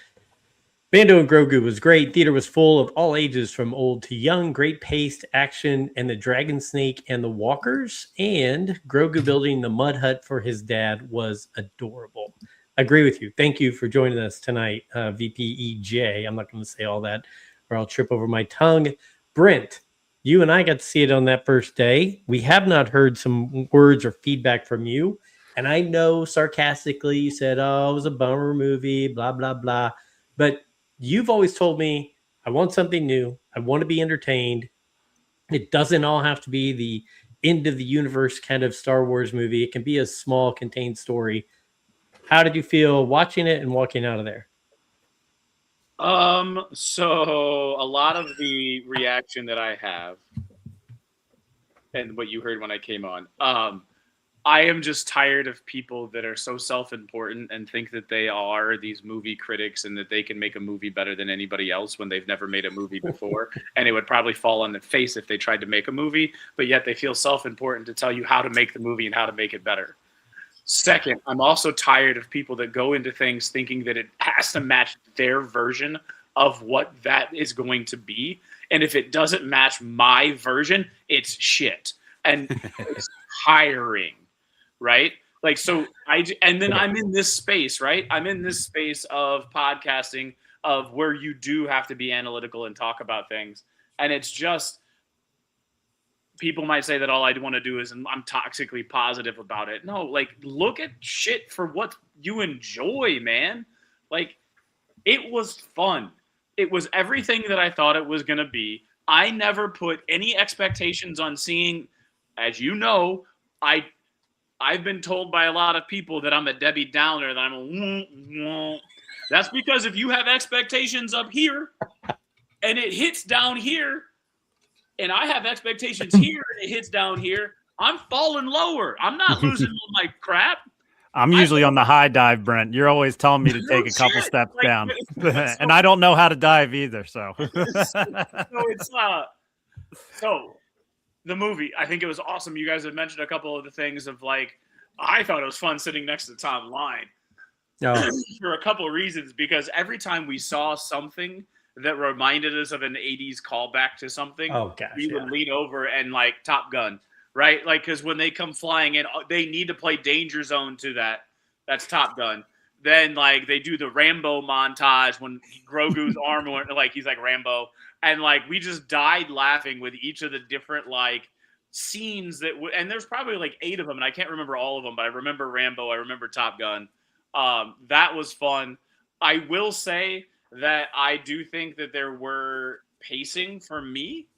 Mando and Grogu was great. Theater was full of all ages from old to young. Great paced action and the dragon snake and the walkers. And Grogu building the mud hut for his dad was adorable. I agree with you. Thank you for joining us tonight, VPEJ. I'm not going to say all that or I'll trip over my tongue. Brent, you and I got to see it on that first day. We have not heard some words or feedback from you. And I know sarcastically you said, oh, it was a bummer movie, blah, blah, blah. But you've always told me, I want something new. I want to be entertained. It doesn't all have to be the end of the universe kind of Star Wars movie. It can be a small, contained story. How did you feel watching it and walking out of there? So a lot of the reaction that I have and what you heard when I came on, I am just tired of people that are so self-important and think that they are these movie critics and that they can make a movie better than anybody else when they've never made a movie before. And it would probably fall on the face if they tried to make a movie, but yet they feel self-important to tell you how to make the movie and how to make it better. Second, I'm also tired of people that go into things thinking that it has to match their version of what that is going to be. And if it doesn't match my version, it's shit. And it's tiring. Right? Like, so I'm in this space, right? I'm in this space of podcasting of where you do have to be analytical and talk about things. And it's just, people might say that all I want to do is I'm toxically positive about it. No, like, look at shit for what you enjoy, man. Like, it was fun. It was everything that I thought it was going to be. I never put any expectations on seeing, as you know, I've been told by a lot of people that I'm a Debbie Downer, that I'm That's because if you have expectations up here and it hits down here, and I have expectations here and it hits down here, I'm falling lower. I'm not losing all my crap. I'm usually on the high dive, Brent. You're always telling me to take a couple steps down. And I don't know how to dive either, so. So the movie, I think it was awesome. You guys have mentioned a couple of the things of like, I thought it was fun sitting next to Tom Line for a couple of reasons, because every time we saw something that reminded us of an 80s callback to something, we would lean over and like Top Gun, right? Like, because when they come flying in, they need to play Danger Zone to that. That's Top Gun. Then like they do the Rambo montage when Grogu's arm went like he's like Rambo. And like we just died laughing with each of the different like scenes that and there's probably like 8 of them, and I can't remember all of them, but I remember Rambo, I remember Top Gun. That was fun. I will say that I do think that there were pacing for me.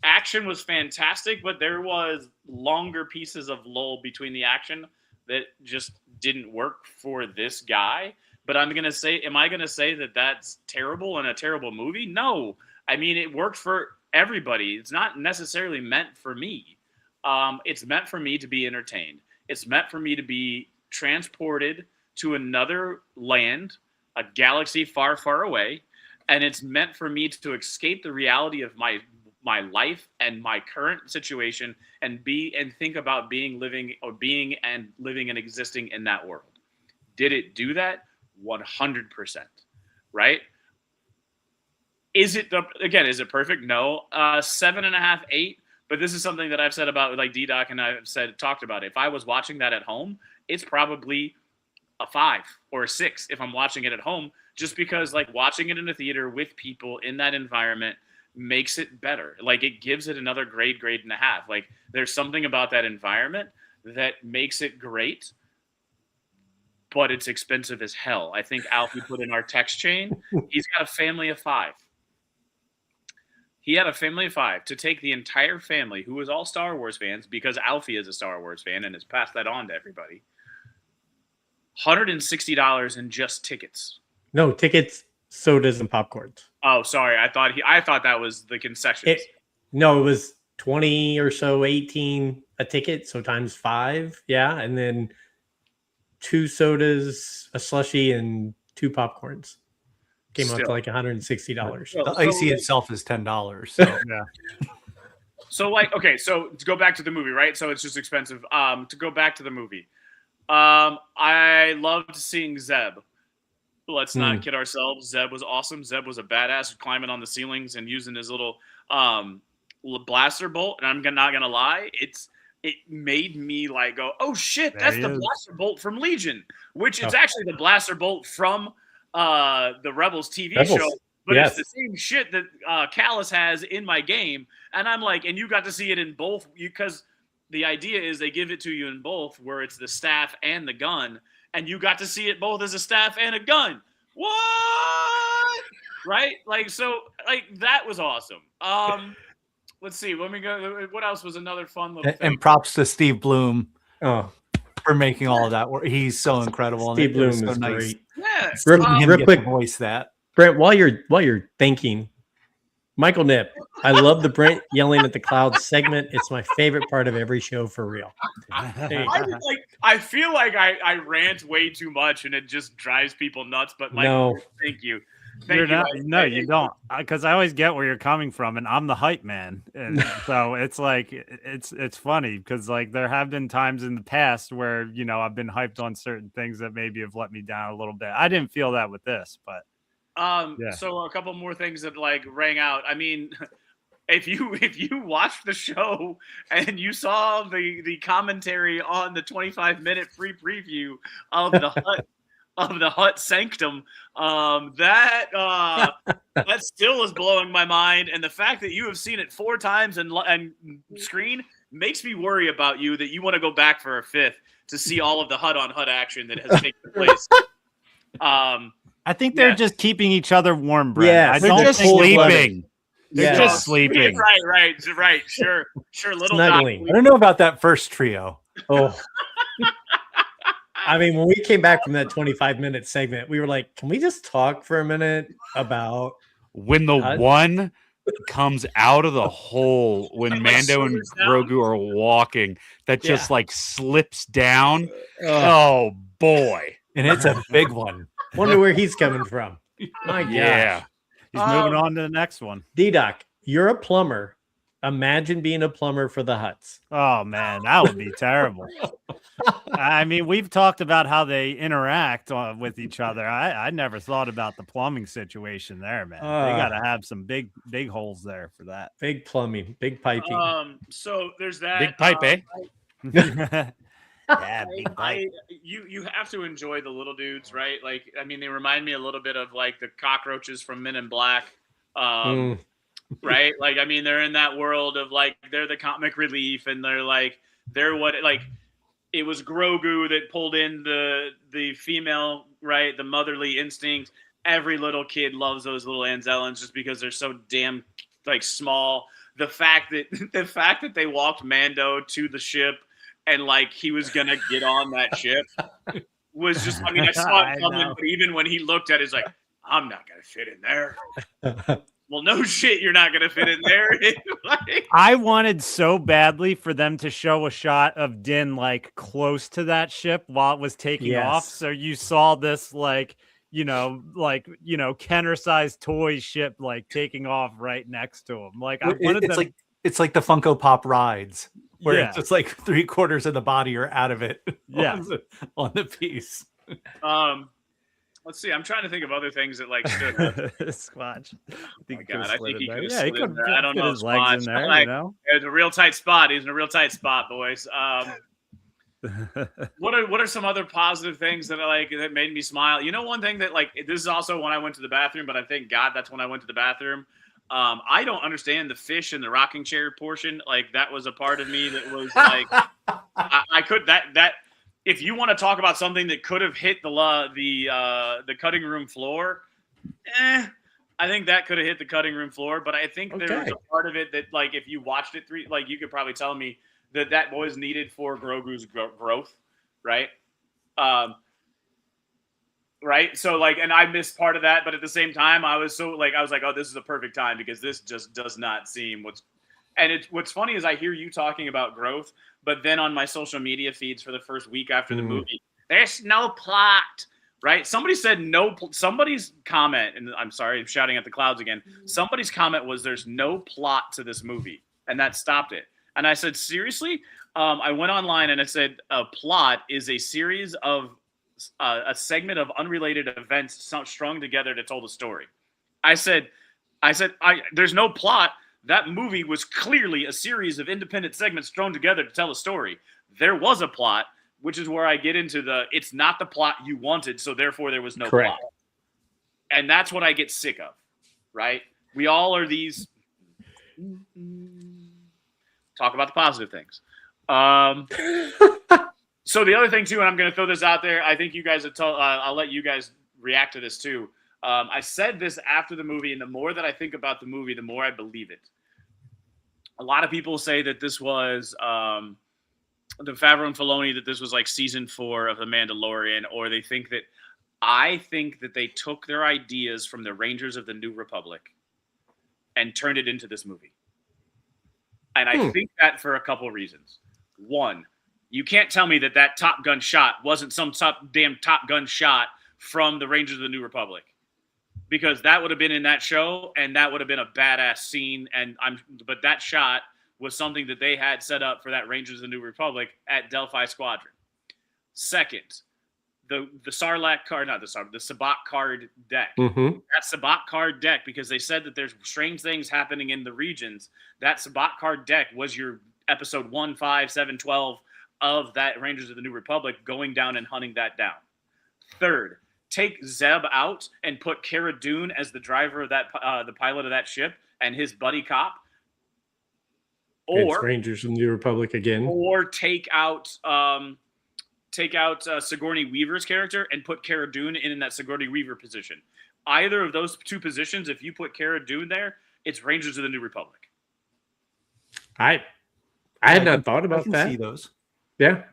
Action was fantastic, but there was longer pieces of lull between the action that just didn't work for this guy. But I'm going to say, am I going to say that that's terrible and a terrible movie? No. I mean, it worked for everybody. It's not necessarily meant for me. It's meant for me to be entertained. It's meant for me to be transported to another land, a galaxy far, far away. And it's meant for me to escape the reality of my life and my current situation and think about living and existing in that world. Did it do that? 100%. Right? Is it perfect? No. 7.5, 8. But this is something that I've said about like D-Doc and I've talked about it. If I was watching that at home, it's probably a 5 or a 6 if I'm watching it at home, just because like watching it in a theater with people in that environment makes it better. Like it gives it another grade and a half. Like there's something about that environment that makes it great, but it's expensive as hell. I think Alfie put in our text chain, he's got a family of 5. He had a family of 5 to take the entire family, who was all Star Wars fans, because Alfie is a Star Wars fan and has passed that on to everybody. $160 in just tickets. No, tickets, sodas, and popcorns. Oh, sorry. I thought that was the concessions. No, it was 20 or so, 18 a ticket, so times 5. Yeah, and then 2 sodas, a slushie, and 2 popcorns. Came out to like $160. The icy itself is $10. So Yeah. So like, okay, so to go back to the movie, right? So it's just expensive. To go back to the movie, I loved seeing Zeb. Let's not kid ourselves. Zeb was awesome. Zeb was a badass, climbing on the ceilings and using his little blaster bolt. And I'm not gonna lie, it made me like go, oh shit, that's the blaster bolt from Legion, which is actually the blaster bolt from the Rebels TV show. But it's the same shit that Callus has in my game. And I'm like, and you got to see it in both, because the idea is they give it to you in both, where it's the staff and the gun. And you got to see it both as a staff and a gun. What? Right? Like, so, like, that was awesome. Let's see. Let me go. What else was another fun little thing? And props to Steve Bloom Oh, for making all of that work. He's so incredible. Steve Bloom is so nice. great. Yeah. Real quick, voice that. Brent, while you're thinking, Michael Nip, I love the Brent yelling at the clouds segment. It's my favorite part of every show, for real. I feel like I rant way too much and it just drives people nuts. But No. Thank you. You don't, because I always get where you're coming from, and I'm the hype man, and so it's like it's funny because like there have been times in the past where I've been hyped on certain things that maybe have let me down a little bit. I didn't feel that with this, but so a couple more things that like rang out. I mean, if you watched the show and you saw the commentary on the 25-minute free preview of the Hut Sanctum, that still is blowing my mind. And the fact that you have seen it 4 times and screen makes me worry about you, that you want to go back for a 5th to see all of the Hut on Hut action that has taken place. I think they're just keeping each other warm, Brent. Yeah, they're just sleeping. They're just sleeping. Right. Sure. Little Snuggling. Doc. I don't know about that first trio. Oh. I mean, when we came back from that 25-minute segment, we were like, can we just talk for a minute about when the one comes out of the hole when Mando and Grogu are walking, that just like slips down. Oh boy. And it's a big one. Wonder where he's coming from. My gosh. Yeah. He's moving on to the next one. D-Doc, you're a plumber. Imagine being a plumber for the Huts. Oh man, that would be terrible. I mean, we've talked about how they interact with each other. I never thought about the plumbing situation there, man. They got to have some big holes there for that. Big plumbing, big piping. So there's that Big pipe, eh? Yeah, big pipe. You have to enjoy the little dudes, right? Like, I mean, they remind me a little bit of like the cockroaches from Men in Black. Right? Like, I mean, they're in that world of like, they're the comic relief, and they're what, like, it was Grogu that pulled in the female, right? The motherly instinct. Every little kid loves those little Anzellans just because they're so damn like small. The fact that they walked Mando to the ship and like he was gonna get on that ship was just, I mean, I saw it coming, but even when he looked at it, he's like, I'm not gonna fit in there. Well, no shit, you're not going to fit in there. I wanted so badly for them to show a shot of Din like close to that ship while it was taking off. So you saw this Kenner-sized toy ship like taking off right next to him. Like I wanted it's like the Funko Pop rides where it's just like 3/4 of the body are out of it. On the piece. Let's see. I'm trying to think of other things that like stood out. Squatch. Oh my God, I think he could have he slid in there. I don't fit know. his legs in there, It was a real tight spot. He's in a real tight spot, boys. What are some other positive things that that made me smile? You know, one thing that like, this is also when I went to the bathroom, but I thank God that's when I went to the bathroom. I don't understand the fish and the rocking chair portion. Like that was a part of me that was like, I could that. If you want to talk about something that could have hit the cutting room floor, I think that could have hit the cutting room floor. But I think there was a part of it that, like, if you watched it you could probably tell me that was needed for Grogu's growth, right? right? So like, and I missed part of that, but at the same time, I was like, oh, this is a perfect time because this just does not seem what's funny is I hear you talking about growth, but then on my social media feeds for the first week after the movie, there's no plot, right? Somebody said somebody's comment, and I'm sorry, I'm shouting at the clouds again. Somebody's comment was there's no plot to this movie, and that stopped it. And I said, seriously? I went online and it said a plot is a series of a segment of unrelated events strung together to tell the story. I said, there's no plot. That movie was clearly a series of independent segments thrown together to tell a story. There was a plot, which is where I get into it's not the plot you wanted, so therefore there was no plot. And that's what I get sick of, right? We all are these... Talk about the positive things. So the other thing, too, and I'm going to throw this out there, I think you guys have I'll let you guys react to this, too. I said this after the movie, and the more that I think about the movie, the more I believe it. A lot of people say that this was the Favreau and Filoni, that this was like season 4 of The Mandalorian, or I think that they took their ideas from the Rangers of the New Republic and turned it into this movie. And I think that for a couple of reasons. One, you can't tell me that Top Gun shot wasn't some damn Top Gun shot from the Rangers of the New Republic. Because that would have been in that show, and that would have been a badass scene. But that shot was something that they had set up for that Rangers of the New Republic at Delphi Squadron. Second, the Sarlacc card, not the Sabacc card deck. That Sabacc card deck, because they said that there's strange things happening in the regions. That Sabacc card deck was your episode 1, 5, 7, 12 of that Rangers of the New Republic going down and hunting that down. Third, take Zeb out and put Cara Dune as the driver of that, the pilot of that ship, and his buddy cop. Or it's Rangers of the New Republic again. Or take out Sigourney Weaver's character and put Cara Dune in that Sigourney Weaver position. Either of those two positions, if you put Cara Dune there, it's Rangers of the New Republic. I had not thought about that. See those. Yeah.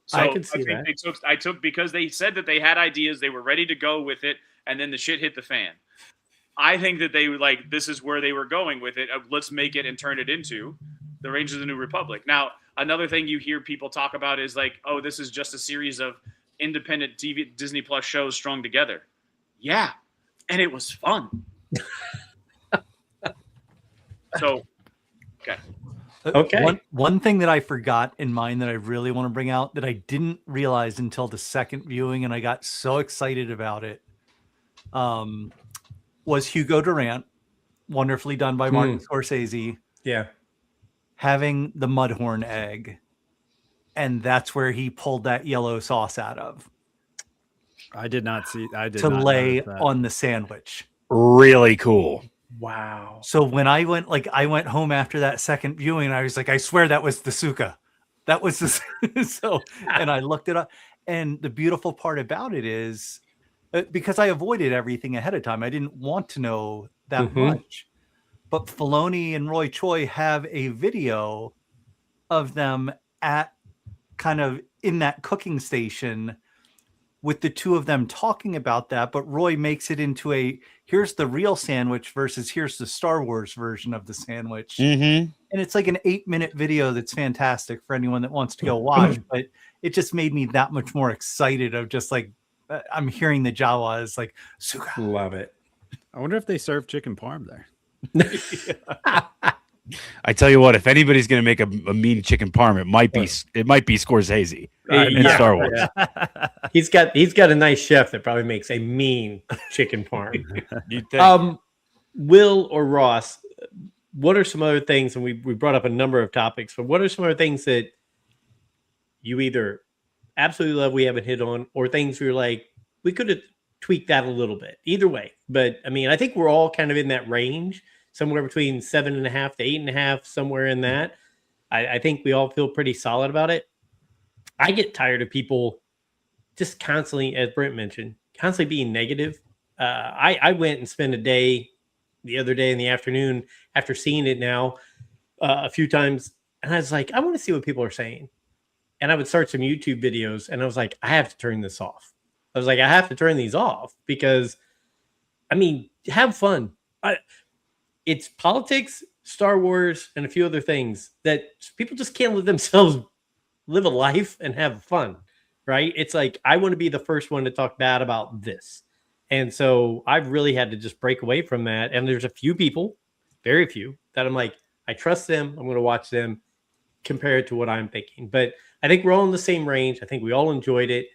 So I can see that. I took because they said that they had ideas, they were ready to go with it, and then the shit hit the fan. I think that they were like, this is where they were going with it. Let's make it and turn it into the Rangers of the New Republic. Now, another thing you hear people talk about is like, oh, this is just a series of independent TV Disney Plus shows strung together. Yeah, and it was fun. So, okay. Okay. One thing that I forgot in mind that I really want to bring out that I didn't realize until the second viewing, and I got so excited about it, was Hugo Durant, wonderfully done by Martin Scorsese. Yeah. Having the mudhorn egg, and that's where he pulled that yellow sauce out of. I did not see. I did to not lay that. on the sandwich. Really cool. Wow. So when I went home after that second viewing, and I was like, I swear that was the suka. That was the so. And I looked it up, and the beautiful part about it is because I avoided everything ahead of time. I didn't want to know that much. But Filoni and Roy Choi have a video of them at kind of in that cooking station with the two of them talking about that. But Roy makes it into here's the real sandwich versus here's the Star Wars version of the sandwich. And it's like an 8-minute video that's fantastic for anyone that wants to go watch. But it just made me that much more excited of just like, I'm hearing the Jawas like, suka. Love it. I wonder if they serve chicken parm there. I tell you what, if anybody's going to make a mean chicken parm, it might be Scorsese in Star Wars. Yeah. He's got a nice chef that probably makes a mean chicken parm. You'd think. Will or Ross, what are some other things? And we brought up a number of topics, but what are some other things that you either absolutely love we haven't hit on, or things where you're like, we could have tweaked that a little bit? Either way, but I mean, I think we're all kind of in that range. Somewhere between 7.5 to 8.5, somewhere in that. I think we all feel pretty solid about it. I get tired of people just constantly, as Brent mentioned, constantly being negative. I went and spent a day the other day in the afternoon after seeing it now a few times. And I was like, I want to see what people are saying. And I would start some YouTube videos and I was like, I have to turn this off. I was like, I have to turn these off because, I mean, have fun. It's politics, Star Wars, and a few other things that people just can't let themselves live a life and have fun, right? It's like, I want to be the first one to talk bad about this. And so I've really had to just break away from that. And there's a few people, very few, that I'm like, I trust them. I'm going to watch them, compare it to what I'm thinking. But I think we're all in the same range. I think we all enjoyed it.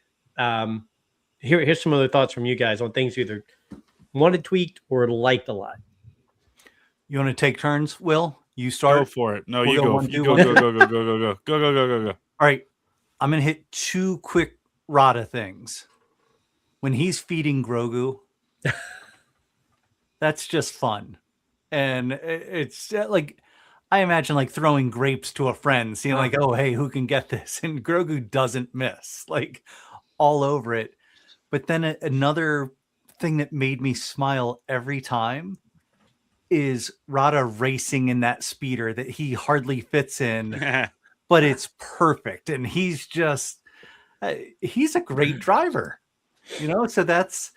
Here's some other thoughts from you guys on things you either wanted tweaked or liked a lot. You want to take turns, Will? You start. Go for it. No, We'll you go go. one, You two, go, one, go, two. go, go, go, go, go, go, go, go, go. All right. I'm going to hit 2 quick Rada things. When he's feeding Grogu, that's just fun. And it's like, I imagine like throwing grapes to a friend, seeing like, oh, hey, who can get this? And Grogu doesn't miss, like all over it. But then another thing that made me smile every time is Rada racing in that speeder that he hardly fits in, but it's perfect. And he's just, he's a great driver, you know? So that's,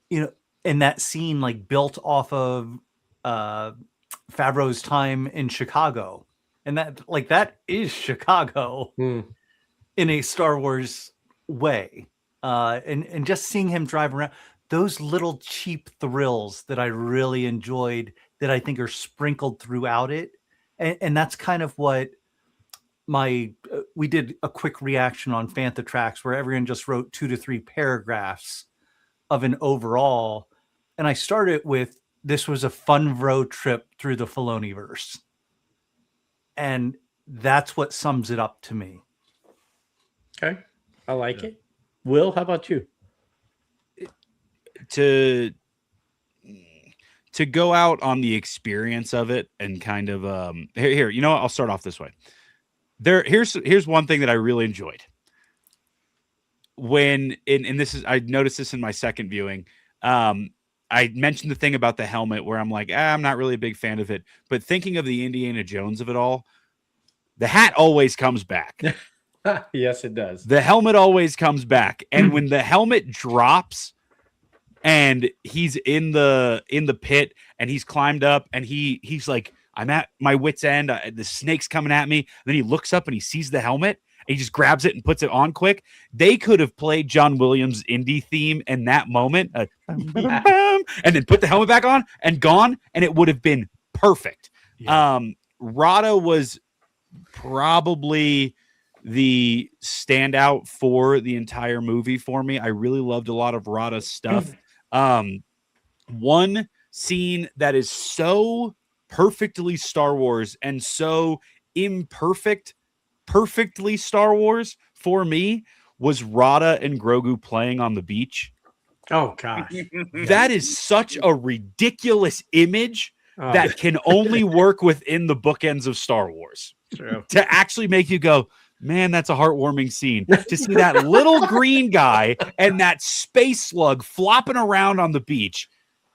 you know, and that scene like built off of Favreau's time in Chicago. And that, like, that is Chicago in a Star Wars way. And just seeing him drive around, those little cheap thrills that I really enjoyed that I think are sprinkled throughout it. And that's kind of what we did a quick reaction on Fantha Tracks where everyone just wrote 2 to 3 paragraphs of an overall. And I started with, this was a fun road trip through the Filoniverse. And that's what sums it up to me. Okay. I like it. Will, how about you? To go out on the experience of it and kind of here, you know what? I'll start off this way. Here's one thing that I really enjoyed. When and this is, I noticed this in my second viewing. I mentioned the thing about the helmet where I'm like, I'm not really a big fan of it. But thinking of the Indiana Jones of it all, the hat always comes back. Yes, it does. The helmet always comes back. And when the helmet drops and he's in the pit and he's climbed up and he's like, I'm at my wit's end. The snake's coming at me. And then he looks up and he sees the helmet. And he just grabs it and puts it on quick. They could have played John Williams' Indy theme in that moment, and then put the helmet back on and gone, and it would have been perfect. Yeah. Rada was probably the standout for the entire movie for me. I really loved a lot of Rada's stuff. One scene that is so perfectly Star Wars and so perfectly Star Wars for me was Rada and Grogu playing on the beach. Oh gosh. That is such a ridiculous image that can only work within the bookends of Star Wars. True. To actually make you go, man, that's a heartwarming scene. To see that little green guy and that space slug flopping around on the beach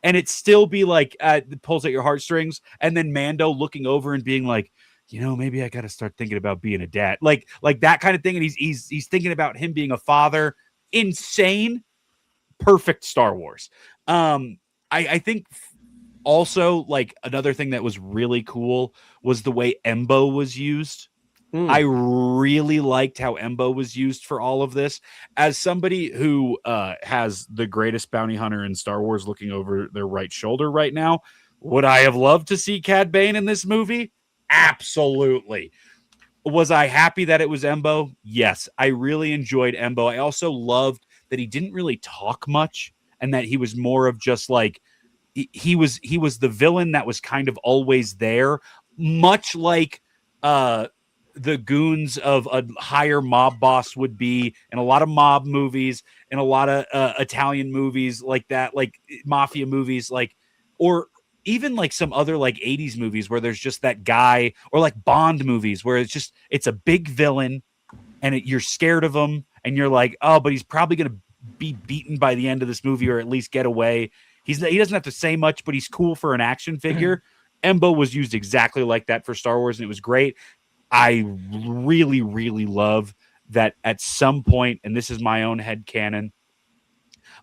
and it still be like, it pulls at your heartstrings, and then Mando looking over and being like, you know, maybe I got to start thinking about being a dad, like that kind of thing. And he's thinking about him being a father. Insane, perfect Star Wars. I think also, like, another thing that was really cool was the way Embo was used. I really liked how Embo was used for all of this. As somebody who has the greatest bounty hunter in Star Wars looking over their right shoulder right now, would I have loved to see Cad Bane in this movie? Absolutely. Was I happy that it was Embo? Yes, I really enjoyed Embo. I also loved that he didn't really talk much and that he was more of just like, he was the villain that was kind of always there, much like the goons of a higher mob boss would be in a lot of mob movies, in a lot of Italian movies like that, like mafia movies, like, or even like some other like 80s movies where there's just that guy, or like Bond movies where it's a big villain and you're scared of him and you're like, oh, but he's probably going to be beaten by the end of this movie or at least get away. He doesn't have to say much, but he's cool for an action figure. Embo was used exactly like that for Star Wars, and it was great. I really, really love that at some point, and this is my own headcanon,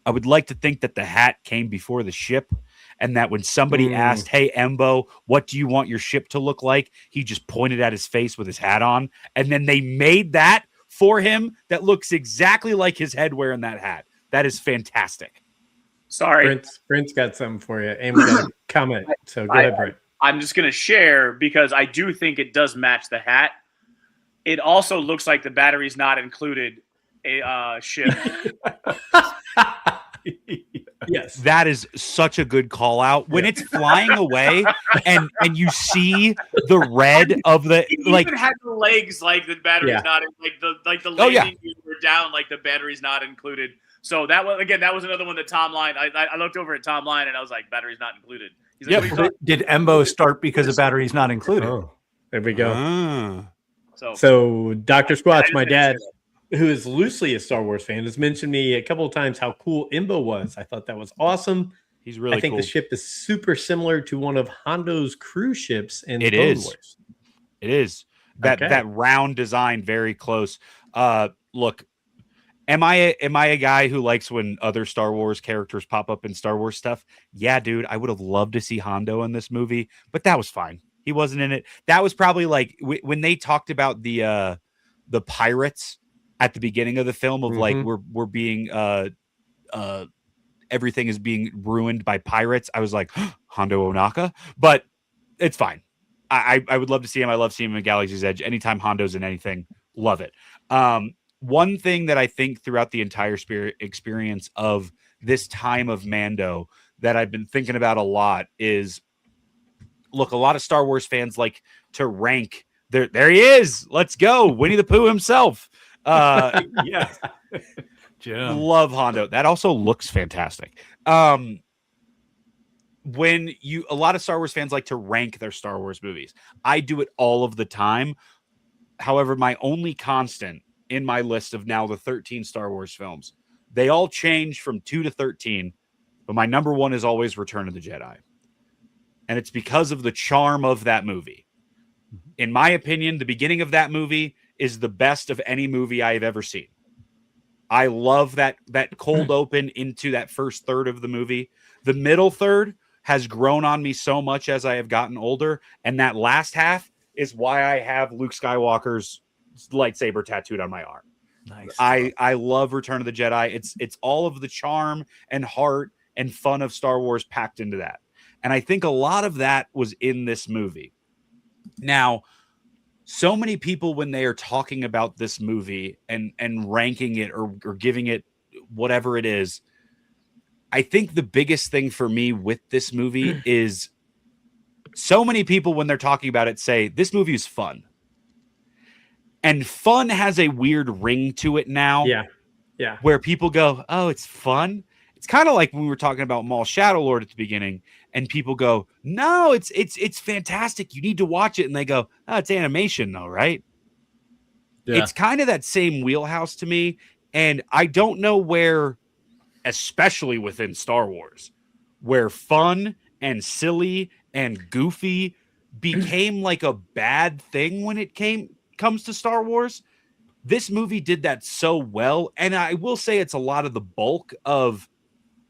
I would like to think that the hat came before the ship, and that when somebody asked, "Hey, Embo, what do you want your ship to look like?" he just pointed at his face with his hat on, and then they made that for him that looks exactly like his head wearing that hat. That is fantastic. Sorry. Brent's got something for you. And we got a comment. So go ahead, Brent. I'm just going to share because I do think it does match the hat. It also looks like the battery's not included a ship. Yes. That is such a good call out. When it's flying away and you see the red of the It like even had the legs like the battery's not like the Oh, yeah. landing gear were down like the battery's not included. So that was another one that Tom Line. I looked over at Tom Line and I was like, battery's not included. He's like, Yeah, what are you talking Did Embo start because the battery's not included? Oh, there we go. So Dr. Squatch, my dad, who is loosely a Star Wars fan, has mentioned me a couple of times how cool Imbo was. I thought that was awesome. He's really I think cool. the ship is super similar to one of Hondo's cruise ships in It Clone is. Wars. It is. That round design, very close. Look, am I a guy who likes when other Star Wars characters pop up in Star Wars stuff? Yeah, dude, I would have loved to see Hondo in this movie, but that was fine. He wasn't in it. That was probably like when they talked about the pirates at the beginning of the film of like we're being everything is being ruined by pirates. I was like, Hondo Onaka, but it's fine. I would love to see him. I love seeing him in Galaxy's Edge. Anytime Hondo's in anything, love it. One thing that I think throughout the entire experience of this time of Mando that I've been thinking about a lot is, look, a lot of Star Wars fans like to rank. There he is. Let's go. Winnie the Pooh himself. Yeah. Love Hondo. That also looks fantastic. A lot of Star Wars fans like to rank their Star Wars movies. I do it all of the time. However, my only constant in my list of now the 13 Star Wars films, they all change from 2 to 13, but my number one is always Return of the Jedi. And it's because of the charm of that movie. In my opinion, the beginning of that movie is the best of any movie I have ever seen. I love that cold open into that first third of the movie. The middle third has grown on me so much as I have gotten older, and that last half is why I have Luke Skywalker's lightsaber tattooed on my arm. Nice. I love Return of the Jedi. It's all of the charm and heart and fun of Star Wars packed into that. And I think a lot of that was in this movie. Now, so many people, when they are talking about this movie and ranking it or giving it whatever it is, I think the biggest thing for me with this movie is so many people, when they're talking about it, say this movie is fun. And fun has a weird ring to it now. Yeah. Where people go, oh, it's fun. It's kind of like when we were talking about Maul Shadow Lord at the beginning, and people go, no, it's fantastic. You need to watch it. And they go, oh, it's animation though, right? Yeah. It's kind of that same wheelhouse to me. And I don't know where, especially within Star Wars, where fun and silly and goofy became like a bad thing when it comes to Star Wars. This movie did that so well. And I will say it's a lot of the bulk of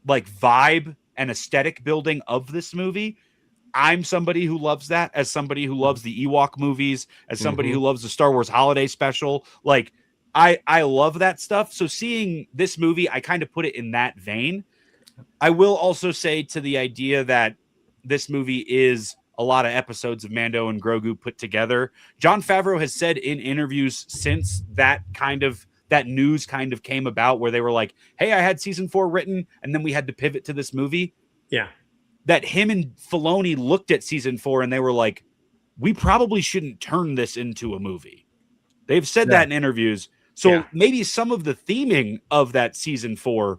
like vibe and aesthetic building of this movie. I'm somebody who loves that, as somebody who loves the Ewok movies, as somebody who loves the Star Wars holiday special. Like I love that stuff. So seeing this movie, I kind of put it in that vein. I will also say to the idea that this movie is a lot of episodes of Mando and Grogu put together. Jon Favreau has said in interviews since that news kind of came about, where they were like, hey, I had season 4 written and then we had to pivot to this movie. Yeah. That him and Filoni looked at season 4 and they were like, we probably shouldn't turn this into a movie. They've said that in interviews. So maybe some of the theming of that season 4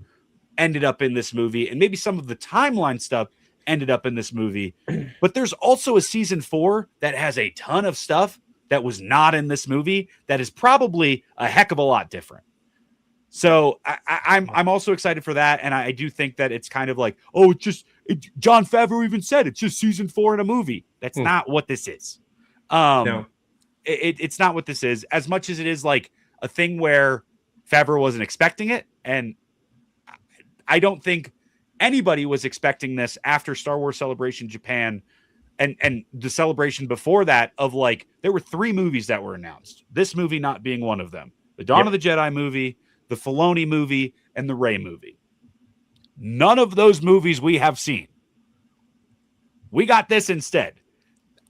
ended up in this movie, and maybe some of the timeline stuff ended up in this movie. But there's also a season 4 that has a ton of stuff that was not in this movie that is probably a heck of a lot different. So I'm also excited for that. And I do think that it's kind of like, oh, Jon Favreau even said it's just season 4 in a movie. That's not what this is. No. It's not what this is, as much as it is like a thing where Favreau wasn't expecting it. And I don't think anybody was expecting this after Star Wars Celebration Japan and the celebration before that of like, there were 3 movies that were announced. This movie not being one of them. The Dawn of the Jedi movie, the Filoni movie, and the Rey movie. None of those movies we have seen. We got this instead.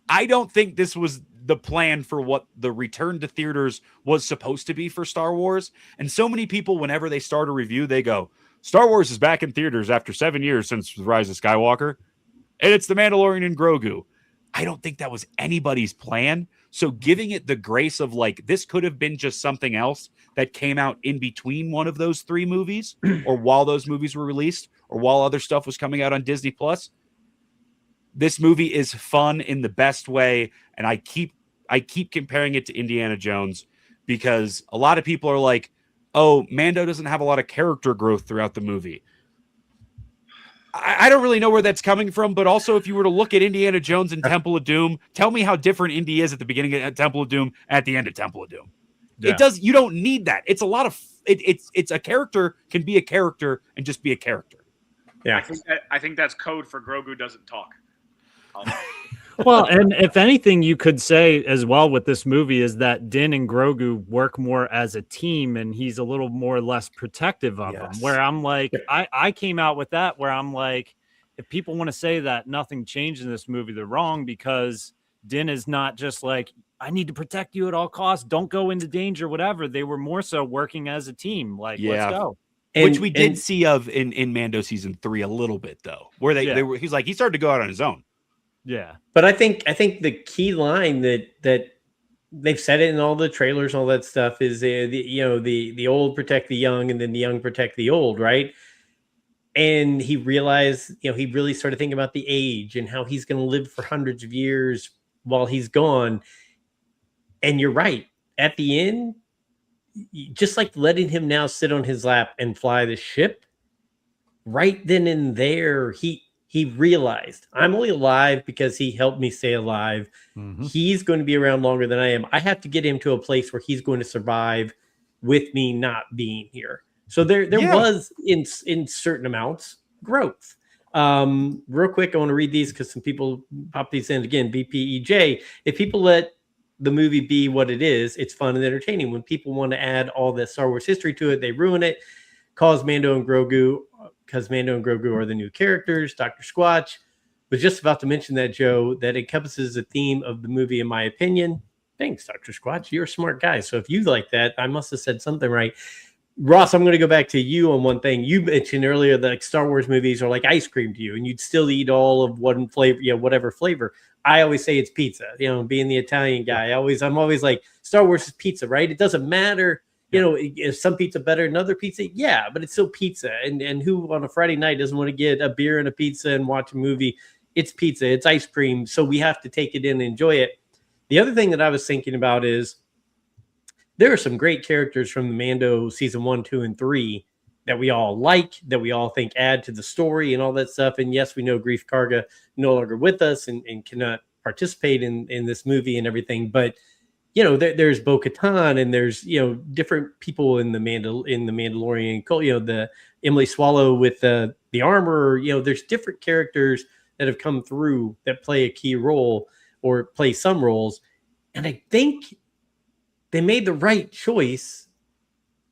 I don't think this was the plan for what the return to theaters was supposed to be for Star Wars. And so many people, whenever they start a review, they go, Star Wars is back in theaters after 7 years since The Rise of Skywalker. And it's The Mandalorian and Grogu. I don't think that was anybody's plan. So giving it the grace of like, this could have been just something else that came out in between one of those 3 movies or while those movies were released or while other stuff was coming out on Disney Plus. This movie is fun in the best way. And I keep comparing it to Indiana Jones because a lot of people are like, oh, Mando doesn't have a lot of character growth throughout the movie. I don't really know where that's coming from, but also if you were to look at Indiana Jones and Temple of Doom, tell me how different Indy is at the beginning of Temple of Doom, at the end of Temple of Doom. Yeah. You don't need that. It's a lot of, it's a character can be a character and just be a character. Yeah. I think that's code for Grogu doesn't talk. Well, and if anything you could say as well with this movie is that Din and Grogu work more as a team and he's a little more less protective of them, where I'm like, I came out with that where I'm like, if people want to say that nothing changed in this movie, they're wrong, because Din is not just like, I need to protect you at all costs, don't go into danger, whatever. They were more so working as a team, like, let's go. Which we did see of in Mando season 3 a little bit though, where they were, he's like, he started to go out on his own. Yeah, but I think the key line that they've said it in all the trailers, all that stuff is the old protect the young, and then the young protect the old, right? And he realized, he really started thinking about the age and how he's going to live for hundreds of years while he's gone. And you're right. At the end, just like letting him now sit on his lap and fly the ship, right then and there, he realized I'm only alive because he helped me stay alive. Mm-hmm. He's going to be around longer than I am. I have to get him to a place where he's going to survive with me not being here. So there was in certain amounts growth. Real quick, I want to read these because some people pop these in again. BPEJ, if people let the movie be what it is, it's fun and entertaining. When people want to add all the Star Wars history to it, they ruin it. Because Mando and Grogu are the new characters. Dr. Squatch was just about to mention that, Joe, that encompasses the theme of the movie, in my opinion. Thanks, Dr. Squatch. You're a smart guy. So if you like that, I must have said something right. Ross, I'm going to go back to you on one thing. You mentioned earlier that Star Wars movies are like ice cream to you, and you'd still eat all of one flavor, whatever flavor. I always say it's pizza. Being the Italian guy, I'm always like, Star Wars is pizza, right? It doesn't matter. Is some pizza better than other pizza? Yeah, but it's still pizza. And who on a Friday night doesn't want to get a beer and a pizza and watch a movie? It's pizza. It's ice cream. So we have to take it in and enjoy it. The other thing that I was thinking about is there are some great characters from the Mando season 1, 2, and 3 that we all like, that we all think add to the story and all that stuff. And yes, we know Grief Karga no longer with us and cannot participate in this movie and everything. But there's Bo-Katan and there's, different people in the Mandalorian, the Emily Swallow with the armor, there's different characters that have come through that play a key role or play some roles. And I think they made the right choice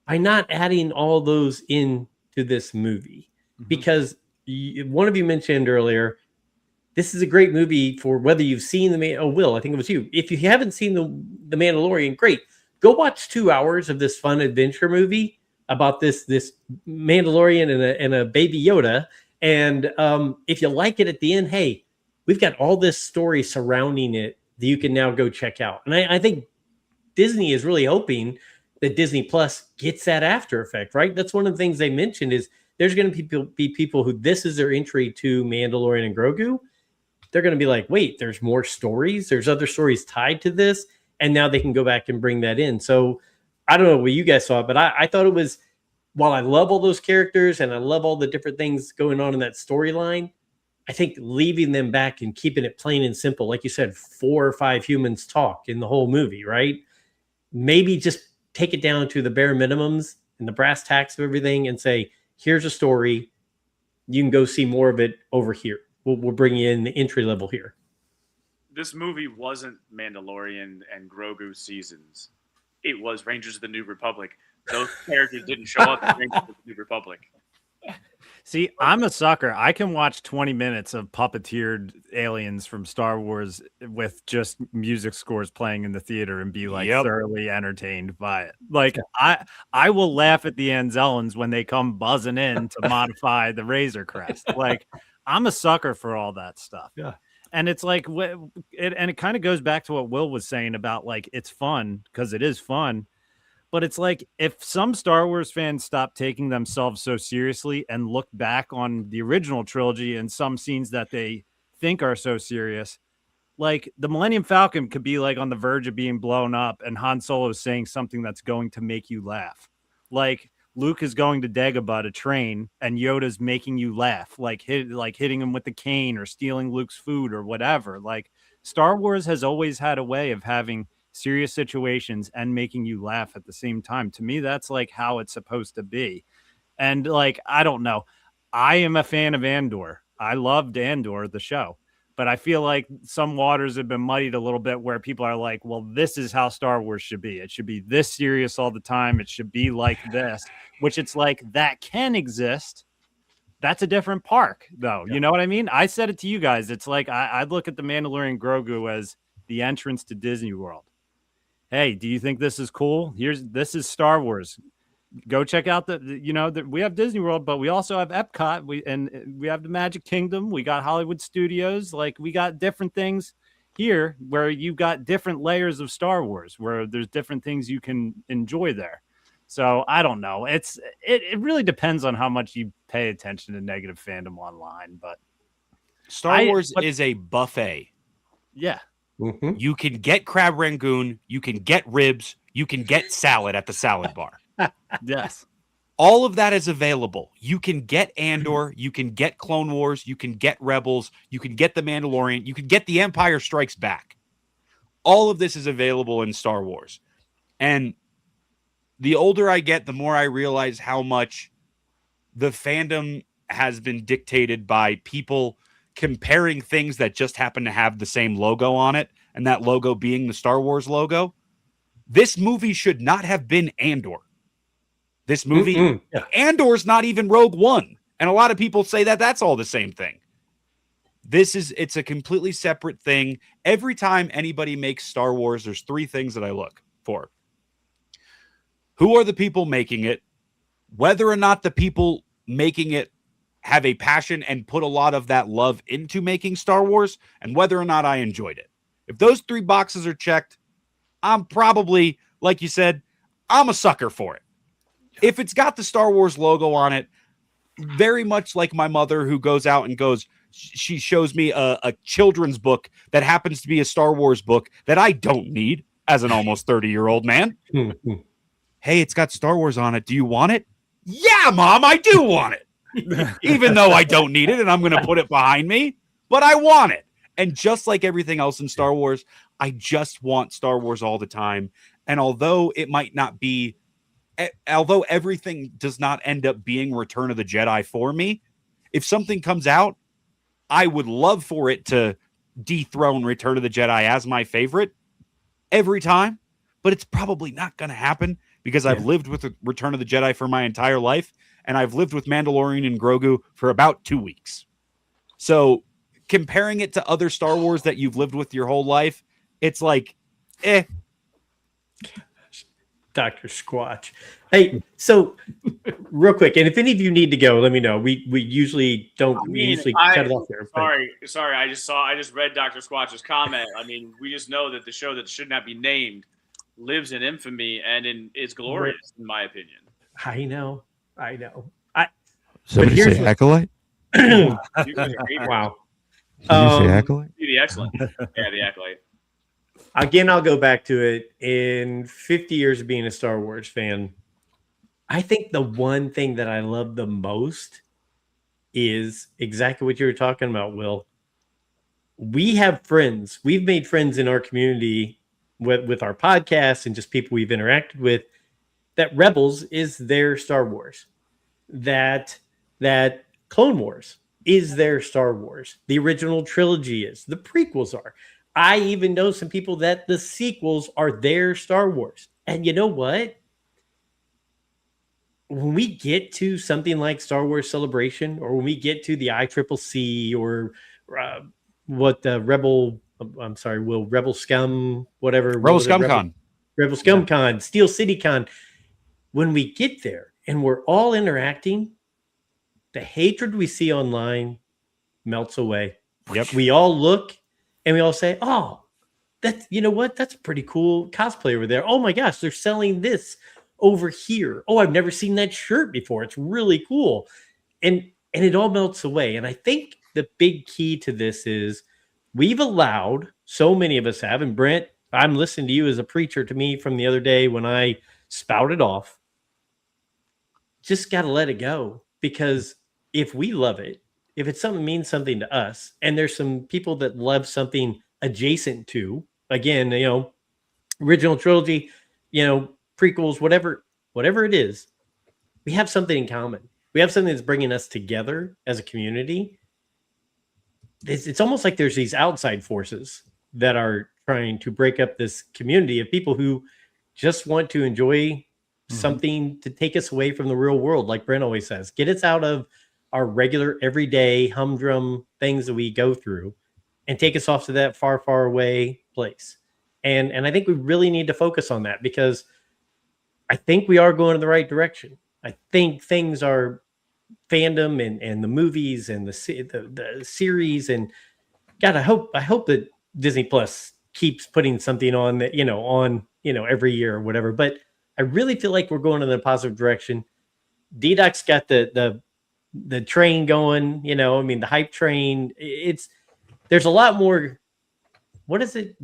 by not adding all those into this movie, because one of you mentioned earlier, this is a great movie for whether you've seen Will, I think it was you. If you haven't seen the Mandalorian, great. Go watch 2 hours of this fun adventure movie about this Mandalorian and a baby Yoda. And if you like it at the end, hey, we've got all this story surrounding it that you can now go check out. And I think Disney is really hoping that Disney Plus gets that after effect, right? That's one of the things they mentioned is there's going to be people who this is their entry to Mandalorian and Grogu. They're going to be like, wait, there's more stories. There's other stories tied to this. And now they can go back and bring that in. So I don't know what you guys saw, but I thought it was, while I love all those characters and I love all the different things going on in that storyline, I think leaving them back and keeping it plain and simple, like you said, 4 or 5 humans talk in the whole movie, right? Maybe just take it down to the bare minimums and the brass tacks of everything and say, here's a story. you can go see more of it over here. We'll bring you in the entry level here. This movie wasn't Mandalorian and Grogu seasons. It was Rangers of the New Republic. Those characters didn't show up in Rangers of the New Republic. See, I'm a sucker. I can watch 20 minutes of puppeteered aliens from Star Wars with just music scores playing in the theater and be like thoroughly entertained by it. Like I will laugh at the Anzellans when they come buzzing in to modify the Razor Crest. Like I'm a sucker for all that stuff. Yeah. And it's like it kind of goes back to what Will was saying about like it's fun because it is fun. But it's like if some Star Wars fans stop taking themselves so seriously and look back on the original trilogy and some scenes that they think are so serious, like the Millennium Falcon could be like on the verge of being blown up and Han Solo is saying something that's going to make you laugh. Like Luke is going to Dagobah to train and Yoda's making you laugh, like hitting him with the cane or stealing Luke's food or whatever. Like Star Wars has always had a way of having serious situations and making you laugh at the same time. To me, that's like how it's supposed to be. And like, I don't know. I am a fan of Andor. I loved Andor, the show. But I feel like some waters have been muddied a little bit where people are like, well, this is how Star Wars should be. It should be this serious all the time. It should be like this, which it's like that can exist. That's a different park, though. Yeah. You know what I mean? I said it to you guys. It's like I look at the Mandalorian Grogu as the entrance to Disney World. Hey, do you think this is cool? This is Star Wars. Go check out we have Disney World, but we also have Epcot. We have the Magic Kingdom. We got Hollywood Studios. Like we got different things here where you've got different layers of Star Wars, where there's different things you can enjoy there. So I don't know. It really depends on how much you pay attention to negative fandom online. But Star Wars is a buffet. Yeah. Mm-hmm. You can get crab rangoon, you can get ribs, you can get salad at the salad bar. Yes. All of that is available. You can get Andor, you can get Clone Wars, you can get Rebels, you can get The Mandalorian, you can get The Empire Strikes Back. All of this is available in Star Wars. And the older I get, the more I realize how much the fandom has been dictated by people comparing things that just happen to have the same logo on it, and that logo being the Star Wars logo. This movie should not have been Andor. This movie, Andor's not even Rogue One. And a lot of people say that that's all the same thing. It's a completely separate thing. Every time anybody makes Star Wars, there's three things that I look for. Who are the people making it? Whether or not the people making it have a passion and put a lot of that love into making Star Wars, and whether or not I enjoyed it. If those three boxes are checked, I'm probably, like you said, I'm a sucker for it. If it's got the Star Wars logo on it, very much like my mother who goes out and she shows me a children's book that happens to be a Star Wars book that I don't need as an almost 30-year-old man. Hey, it's got Star Wars on it. Do you want it? Yeah, Mom, I do want it. Even though I don't need it and I'm going to put it behind me, but I want it. And just like everything else in Star Wars, I just want Star Wars all the time. And although everything does not end up being Return of the Jedi for me, if something comes out, I would love for it to dethrone Return of the Jedi as my favorite every time, but it's probably not going to happen because I've lived with Return of the Jedi for my entire life. And I've lived with Mandalorian and Grogu for about 2 weeks. So comparing it to other Star Wars that you've lived with your whole life, it's like, Dr. Squatch. Hey, so real quick, and if any of you need to go, let me know. We usually don't. We usually cut it off there. Sorry. I just read Dr. Squatch's comment. I mean, we just know that the show that should not be named lives in infamy and is glorious, in my opinion. I know. Somebody say Acolyte? Wow. Did you say Acolyte? The Excellent. Yeah, the Acolyte. Again, I'll go back to it. In 50 years of being a Star Wars fan, I think the one thing that I love the most is exactly what you were talking about, Will. We have friends. We've made friends in our community with our podcast and just people we've interacted with, that Rebels is their Star Wars. That Clone Wars is their Star Wars. The original trilogy is. The prequels are. I even know some people that the sequels are their Star Wars. And you know what? When we get to something like Star Wars Celebration, or when we get to the ICCC, or what the Rebel Scum, whatever. Rebel Scum Con. Rebel Scum Con, Steel City Con. When we get there and we're all interacting, the hatred we see online melts away. Yep. We all look and we all say, oh, that's, you know what? That's a pretty cool cosplay over there. Oh my gosh, they're selling this over here. Oh, I've never seen that shirt before. It's really cool. And it all melts away. And I think the big key to this is we've allowed, so many of us have, and Brent, I'm listening to you as a preacher to me from the other day when I spouted off. Just got to let it go, because if we love it, if it's something means something to us, and there's some people that love something adjacent to, again, original trilogy, prequels, whatever it is, we have something in common. We have something that's bringing us together as a community. It's almost like there's these outside forces that are trying to break up this community of people who just want to enjoy something to take us away from the real world. Like Brent always says, get us out of our regular everyday humdrum things that we go through and take us off to that far, far away place. And I think we really need to focus on that, because I think we are going in the right direction. I think things are fandom and the movies and the series, and God, I hope that Disney Plus keeps putting something on that, every year or whatever. But I really feel like we're going in a positive direction. D-Doc's got the train going, the hype train. There's a lot more. What is it?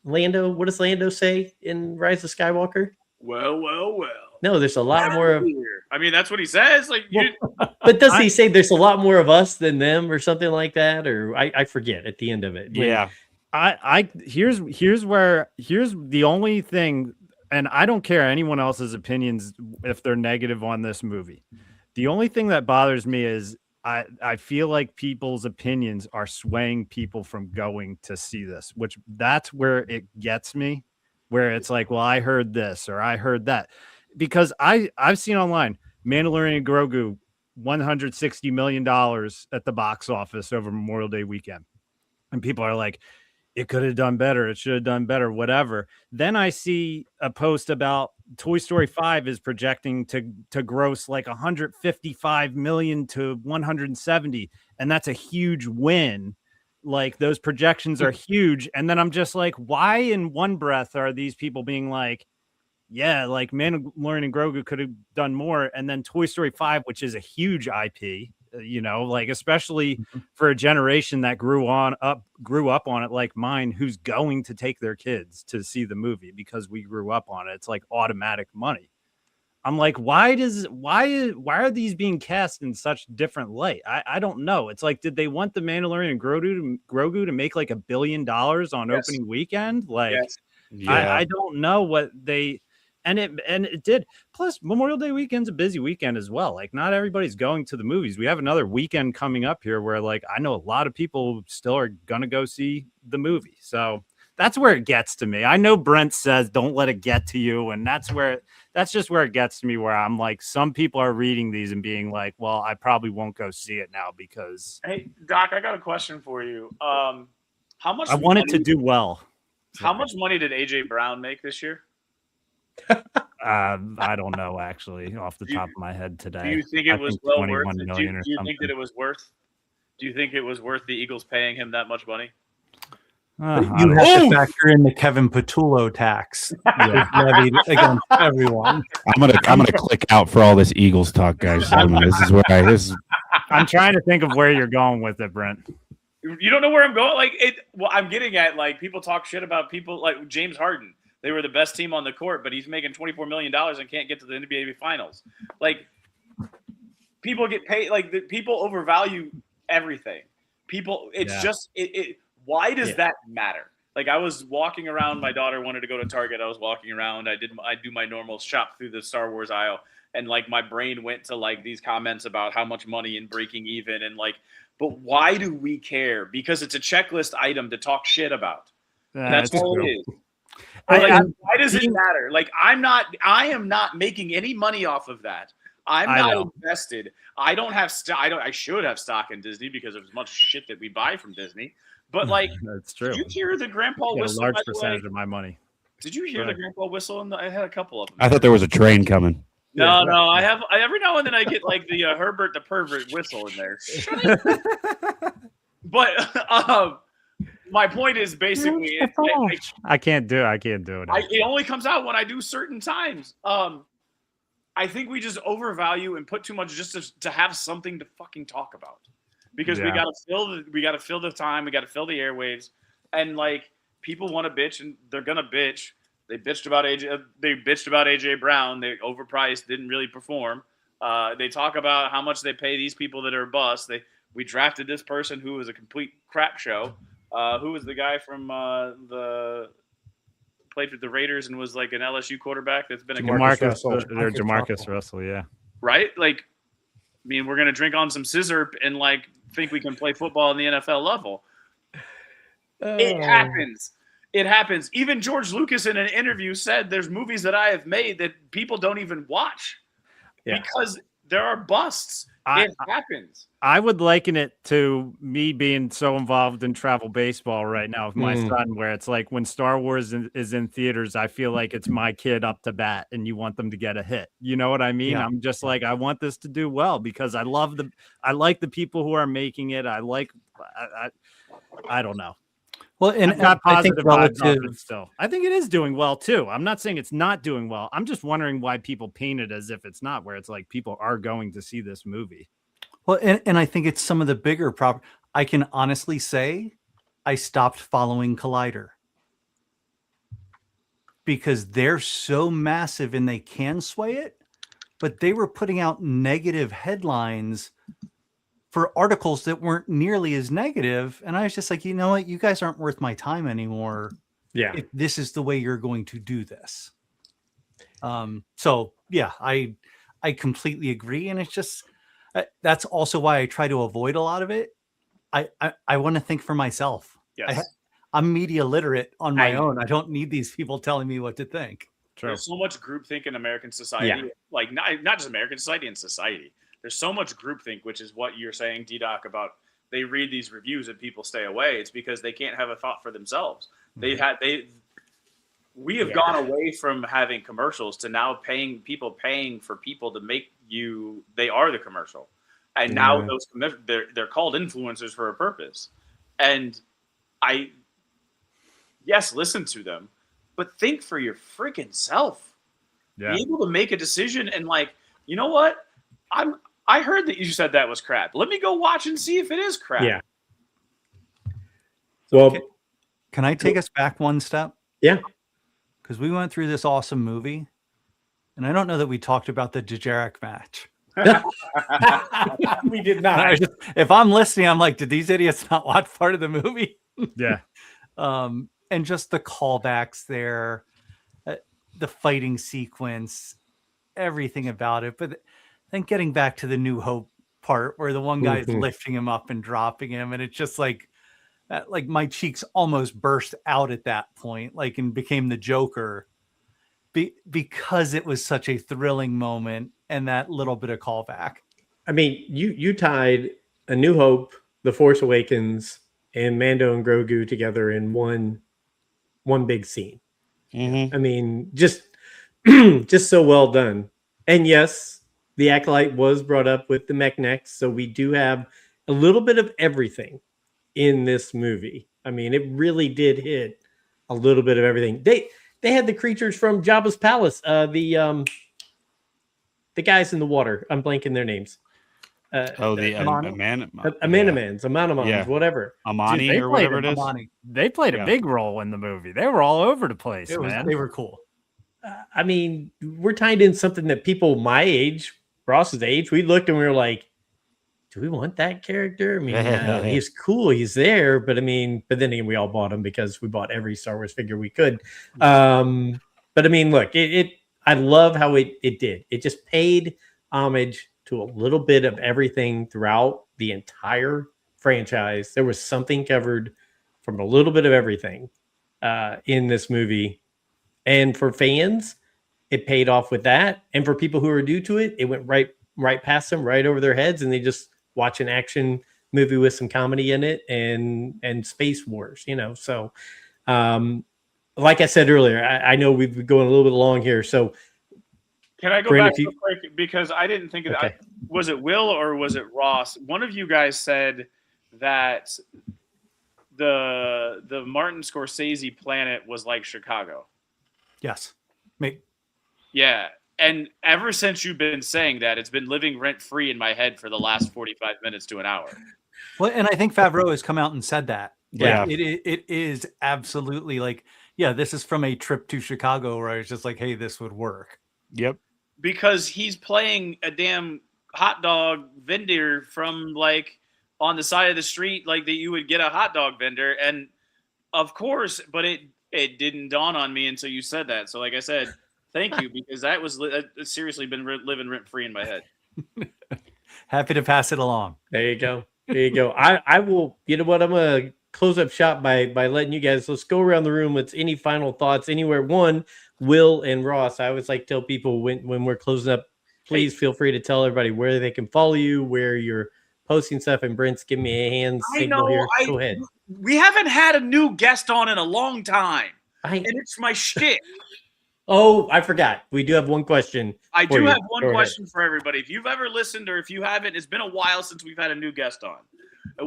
Lando, what does Lando say in Rise of Skywalker? Well. No, there's a lot more of. I mean, that's what he says. Like, but does he say there's a lot more of us than them, or something like that? Or I forget at the end of it. Yeah. Here's the only thing, and I don't care anyone else's opinions if they're negative on this movie. The only thing that bothers me is I feel like people's opinions are swaying people from going to see this, which that's where it gets me, where it's like, well, I heard this or I heard that, because I've seen online Mandalorian and Grogu $160 million at the box office over Memorial Day weekend. And people are like, it could have done better. It should have done better, whatever. Then I see a post about Toy Story 5 is projecting to gross like 155 million to 170. And that's a huge win. Like, those projections are huge. And then I'm just like, why in one breath are these people being like, yeah, like Mandalorian and Grogu could have done more. And then Toy Story 5, which is a huge IP, like, especially for a generation that grew up on it, like mine, who's going to take their kids to see the movie because we grew up on it. It's like automatic money. I'm like, why are these being cast in such different light? I don't know. It's like, did they want the Mandalorian and Grogu to make like $1 billion on opening weekend? Like, I don't know what they. And it did. Plus, Memorial Day weekend's a busy weekend as well. Like, not everybody's going to the movies. We have another weekend coming up here where, like, I know a lot of people still are going to go see the movie. So that's where it gets to me. I know Brent says don't let it get to you. And that's just where it gets to me, where I'm like, some people are reading these and being like, well, I probably won't go see it now because. Hey, Doc, I got a question for you. How much? I want it to do well. How much money did AJ Brown make this year? I don't know, actually, off the top of my head today. Do you think it was well worth it? Do you think that it was worth? Do you think it was worth the Eagles paying him that much money? You have to factor in the Kevin Patullo tax levied against everyone. I'm gonna click out for all this Eagles talk, guys. This is where I'm trying to think of where you're going with it, Brent. You don't know where I'm going? Like, well, I'm getting at, like, people talk shit about people like James Harden. They were the best team on the court, but he's making $24 million and can't get to the NBA Finals. Like, people get paid. Like, people overvalue everything. People, it's just why does that matter? Like, I was walking around. My daughter wanted to go to Target. I was walking around. I do my normal shop through the Star Wars aisle. and like my brain went to like these comments about how much money and breaking even and like, but why do we care? Because it's a checklist item to talk shit about. And that's all it is. Why does it matter? Like I am not making any money off of that. I'm not invested. I should have stock in Disney because of as much shit that we buy from Disney. But like, that's true. Did you hear the grandpa whistle? A large percentage of my money. Did you hear the grandpa whistle? I had a couple of them. I thought there was a train coming. No, I have. Every now and then I get like the Herbert the pervert whistle in there. But my point is basically, I can't do it. It only comes out when I do certain times. I think we just overvalue and put too much just to have something to fucking talk about. Because we gotta fill the time, we gotta fill the airwaves, and like people want to bitch and they're gonna bitch. They bitched about AJ Brown. They overpriced, didn't really perform. They talk about how much they pay these people that are bust. We drafted this person who was a complete crap show. Who was the guy from played for the Raiders and was like an LSU quarterback that's been Jamarcus Russell, yeah. Right? Like, I mean, we're gonna drink on some scissor and like think we can play football in the NFL level. It happens. It happens. Even George Lucas in an interview said there's movies that I have made that people don't even watch because there are busts. It happens. I would liken it to me being so involved in travel baseball right now with my son, where it's like when Star Wars is in theaters, I feel like it's my kid up to bat and you want them to get a hit. You know what I mean? Yeah. I'm just like, I want this to do well because I like the people who are making it. I don't know. Well, and I think I think it is doing well too. I'm not saying it's not doing well. I'm just wondering why people paint it as if it's not, where it's like people are going to see this movie. Well, and I think it's some of the bigger I can honestly say I stopped following Collider because they're so massive and they can sway it, but they were putting out negative headlines for articles that weren't nearly as negative. And I was just like, you know what? You guys aren't worth my time anymore. Yeah. If this is the way you're going to do this. So yeah, I completely agree. And it's just, that's also why I try to avoid a lot of it. I want to think for myself. Yes. I'm media literate on my own. I don't need these people telling me what to think. True. There's so much groupthink in American society, like not just American society, in society. There's so much groupthink, which is what you're saying, D-Doc, about they read these reviews and people stay away. It's because they can't have a thought for themselves. We have gone away from having commercials to now paying for people to make they are the commercial. And now they're called influencers for a purpose. And listen to them, but think for your freaking self. Yeah. Be able to make a decision and like, you know what? I heard that you said that was crap. Let me go watch and see if it is crap. Yeah. Well, can I take us back one step? Yeah. Because we went through this awesome movie, and I don't know that we talked about the Jajarek match. We did not. If I'm listening, I'm like, did these idiots not watch part of the movie? Yeah. And just the callbacks there, the fighting sequence, everything about it. But then getting back to the New Hope part where the one guy is lifting him up and dropping him. And it's just like my cheeks almost burst out at that point, like, and became the Joker because it was such a thrilling moment and that little bit of callback. I mean, you tied A New Hope, The Force Awakens, and Mando and Grogu together in one big scene. Mm-hmm. I mean, just so well done. And yes, the Acolyte was brought up with the mech necks, so we do have a little bit of everything in this movie. I mean, it really did hit a little bit of everything. They had the creatures from Jabba's palace, the guys in the water. I'm blanking their names. Amanamans, whatever. Amani or whatever it is. They played a big role in the movie. They were all over the place, man. They were cool. I mean, we're tied in something that people my age, Ross's age, we looked and we were like, do we want that character? I mean, he's cool. He's there. But I mean, but then again, we all bought him because we bought every Star Wars figure we could. But I mean, look, I love how it did. It just paid homage to a little bit of everything throughout the entire franchise. There was something covered from a little bit of everything in this movie. And for fans, it paid off with that. And for people who are new to it, it went right past them, right over their heads, and they just watch an action movie with some comedy in it and space wars, you know. So like I said earlier, I know we've been going a little bit long here. So can I go Brandon, back real quick, because I didn't think of okay. that. Was it Will or was it Ross? One of you guys said that the Martin Scorsese planet was like Chicago. Yes. Me. Yeah. And ever since you've been saying that, it's been living rent free in my head for the last 45 minutes to an hour. Well, and I think Favreau has come out and said that. Yeah. Like, it is absolutely like, yeah, this is from a trip to Chicago where I was just like, hey, this would work. Yep. Because he's playing a damn hot dog vendor from like on the side of the street, like that you would get a hot dog vendor. And of course, but it didn't dawn on me until you said that. So like I said, thank you, because that was it's seriously been living rent free in my head. Happy to pass it along. There you go. There you go. I will, you know what? I'm going to close up shop by letting you guys, let's go around the room with any final thoughts anywhere. One, Will and Ross. I always like to tell people when we're closing up, please feel free to tell everybody where they can follow you, where you're posting stuff. And Brent's give me a hand signal here. Go ahead. We haven't had a new guest on in a long time. And it's my shtick. Oh, I forgot. We do have one question. I do have one question for everybody. If you've ever listened or if you haven't, it's been a while since we've had a new guest on.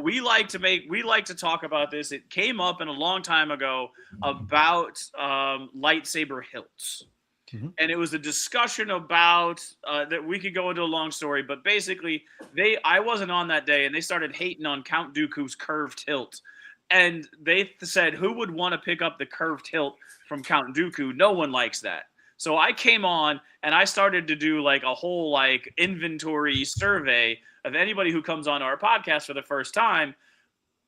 We like to talk about this. It came up in a long time ago about lightsaber hilts. Mm-hmm. And it was a discussion about that we could go into a long story, but basically I wasn't on that day and they started hating on Count Dooku's curved hilt. And they said, who would want to pick up the curved hilt from Count Dooku? No one likes that. So I came on and I started to do like a whole like inventory survey of anybody who comes on our podcast for the first time.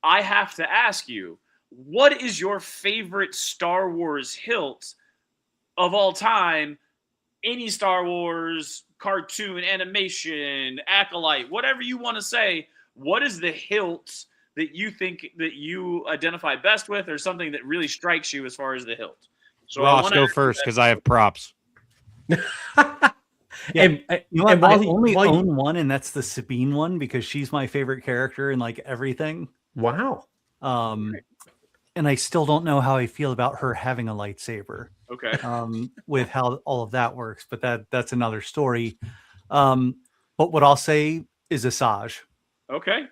I have to ask you, what is your favorite Star Wars hilt of all time? Any Star Wars cartoon, animation, acolyte, whatever you want to say. What is the hilt that you think that you identify best with, or something that really strikes you as far as the hilt? So Ross, go first because I have props. Yeah, I only own one, and that's the Sabine one because she's my favorite character in like everything. Wow. And I still don't know how I feel about her having a lightsaber. Okay. With how all of that works, but that's another story. But what I'll say is Asajj. Okay.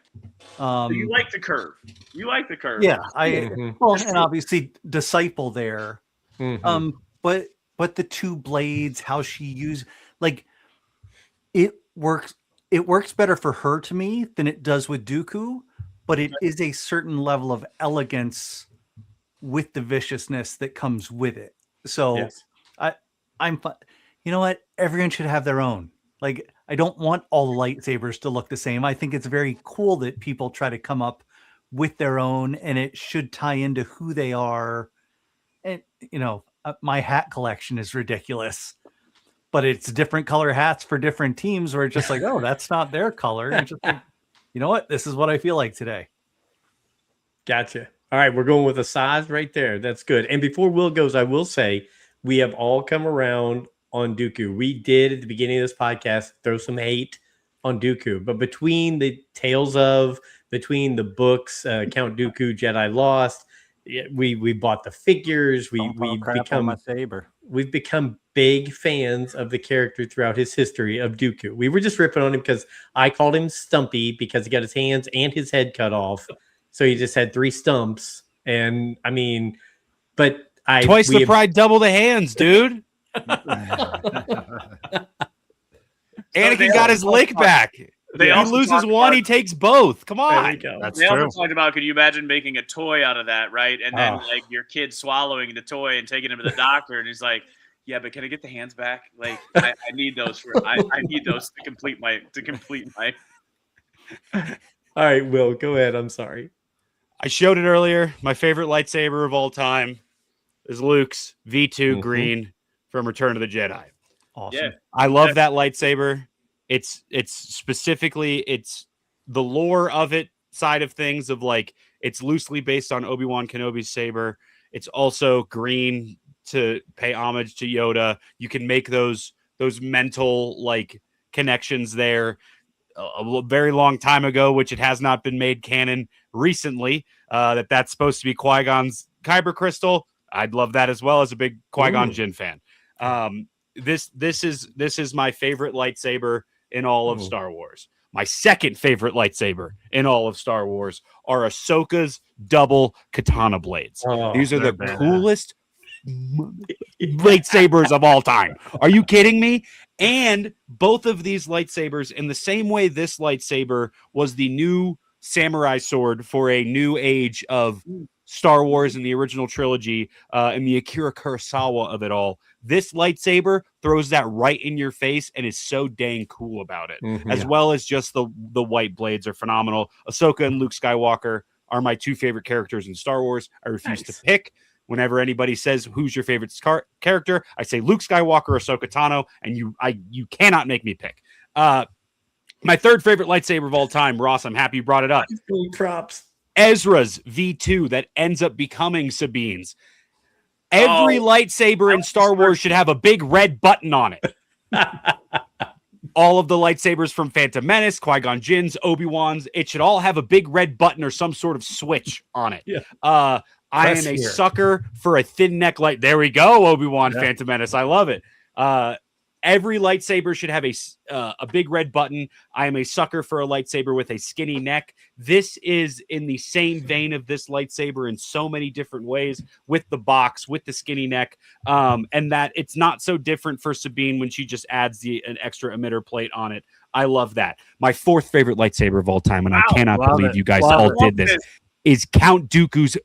So you like the curve. Yeah. Well, and obviously Disciple there. Mm-hmm. But the two blades, how she used, like, it works better for her to me than it does with Dooku, but it is a certain level of elegance with the viciousness that comes with it. So yes. I'm you know what? Everyone should have their own. Like, I don't want all the lightsabers to look the same. I think it's very cool that people try to come up with their own, and it should tie into who they are. And, you know, my hat collection is ridiculous, but it's different color hats for different teams where it's just like, oh, that's not their color. And just like, you know what? This is what I feel like today. Gotcha. All right. We're going with Asajj right there. That's good. And before Will goes, I will say we have all come around on Dooku. We did at the beginning of this podcast throw some hate on Dooku, but between the between the books, Count Dooku, Jedi Lost, we bought the figures. We've become big fans of the character throughout his history of Dooku. We were just ripping on him because I called him Stumpy because he got his hands and his head cut off, so he just had 3 stumps. And I mean, but twice the pride, double the hands, dude. Anakin got his lick back. He loses one, he takes both. Come on. That's true. Also talked about, could you imagine making a toy out of that, right? And then like your kid swallowing the toy and taking him to the doctor, and he's like, yeah, but can I get the hands back? Like, I need those I need those to complete my All right, Will, go ahead. I'm sorry. I showed it earlier. My favorite lightsaber of all time is Luke's V2 green from Return of the Jedi. Awesome. Yeah. I love that lightsaber. It's specifically the lore of it side of things of like it's loosely based on Obi-Wan Kenobi's saber. It's also green to pay homage to Yoda. You can make those mental like connections there. A very long time ago, which it has not been made canon recently, that's supposed to be Qui-Gon's Kyber crystal. I'd love that as well as a big Qui-Gon Jinn fan. This is my favorite lightsaber in all of Star Wars. My second favorite lightsaber in all of Star Wars are Ahsoka's double katana blades. These are the coolest lightsabers of all time. Are you kidding me? And both of these lightsabers, in the same way this lightsaber was the new samurai sword for a new age of Star Wars in the original trilogy, and the Akira Kurosawa of it all, this lightsaber throws that right in your face and is so dang cool about it. As well as just the white blades are phenomenal. Ahsoka and Luke Skywalker are my two favorite characters in Star Wars. I refuse to pick. Whenever anybody says who's your favorite character, I say Luke Skywalker or Ahsoka Tano, and you cannot make me pick. My third favorite lightsaber of all time, Ross, I'm happy you brought it up. Props. Ezra's V2 that ends up becoming Sabine's. Every lightsaber in Star Wars should have a big red button on it. All of the lightsabers from Phantom Menace, Qui-Gon Jinn's, Obi-Wan's, it should all have a big red button or some sort of switch on it. I am a sucker for a thin neck light. There we go, Obi-Wan Phantom Menace. I love it. Every lightsaber should have a big red button. I am a sucker for a lightsaber with a skinny neck. This is in the same vein of this lightsaber in so many different ways, with the box, with the skinny neck, and that it's not so different for Sabine when she just adds an extra emitter plate on it. I love that. My fourth favorite lightsaber of all time, and I cannot believe you guys all did this, is Count Dooku's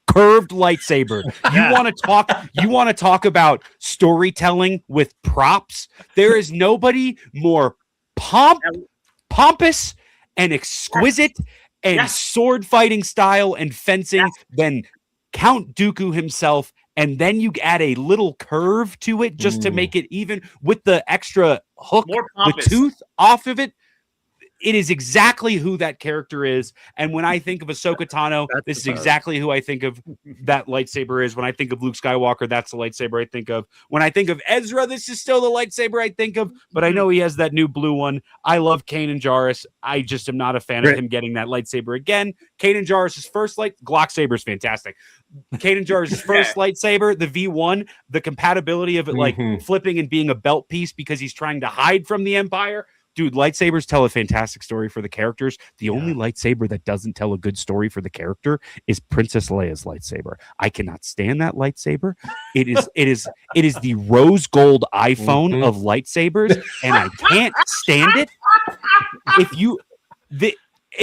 curved lightsaber. You want to talk about storytelling with props? There is nobody more pompous and exquisite and sword fighting style and fencing than Count Dooku himself. And then you add a little curve to it just to make it even with the extra hook, the tooth off of it. It is exactly who that character is. And when I think of Ahsoka Tano, this is exactly who I think of that lightsaber is. When I think of Luke Skywalker, that's the lightsaber I think of. When I think of Ezra, this is still the lightsaber I think of. But I know he has that new blue one. I love Kanan Jarrus. I just am not a fan of him getting that lightsaber again. Kanan Jarrus' first Glock saber is fantastic. Kanan Jarrus' first lightsaber, the V1, the compatibility of it like flipping and being a belt piece because he's trying to hide from the Empire. Dude, lightsabers tell a fantastic story for the characters. The only lightsaber that doesn't tell a good story for the character is Princess Leia's lightsaber. I cannot stand that lightsaber. It is the rose gold iPhone of lightsabers, and I can't stand it.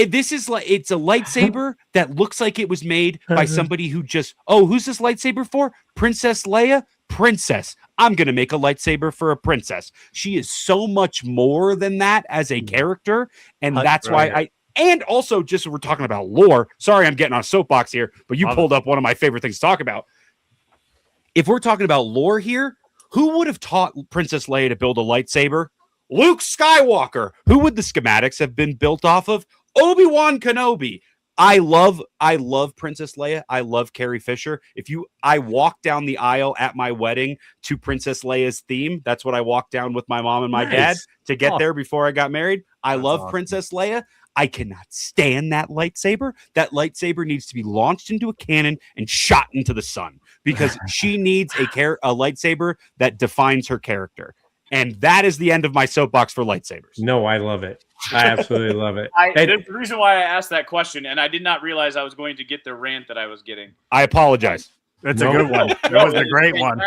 This is like, it's a lightsaber that looks like it was made by somebody who just, who's this lightsaber for? Princess Leia? Princess. I'm going to make a lightsaber for a princess. She is so much more than that as a character. And that's why and also just we're talking about lore. Sorry, I'm getting on a soapbox here, but you pulled up one of my favorite things to talk about. If we're talking about lore here, who would have taught Princess Leia to build a lightsaber? Luke Skywalker. Who would the schematics have been built off of? Obi-Wan Kenobi. I love Princess Leia. I love Carrie Fisher. I walked down the aisle at my wedding to Princess Leia's theme. That's what I walked down with my mom and my dad to get there before I got married. That's love awesome. Princess Leia. I cannot stand that lightsaber. That lightsaber needs to be launched into a cannon and shot into the sun because she needs a lightsaber that defines her character. And that is the end of my soapbox for lightsabers. No, I love it. I absolutely love it. The reason why I asked that question, and I did not realize I was going to get the rant that I was getting. I apologize. That's a good one. That was a great one.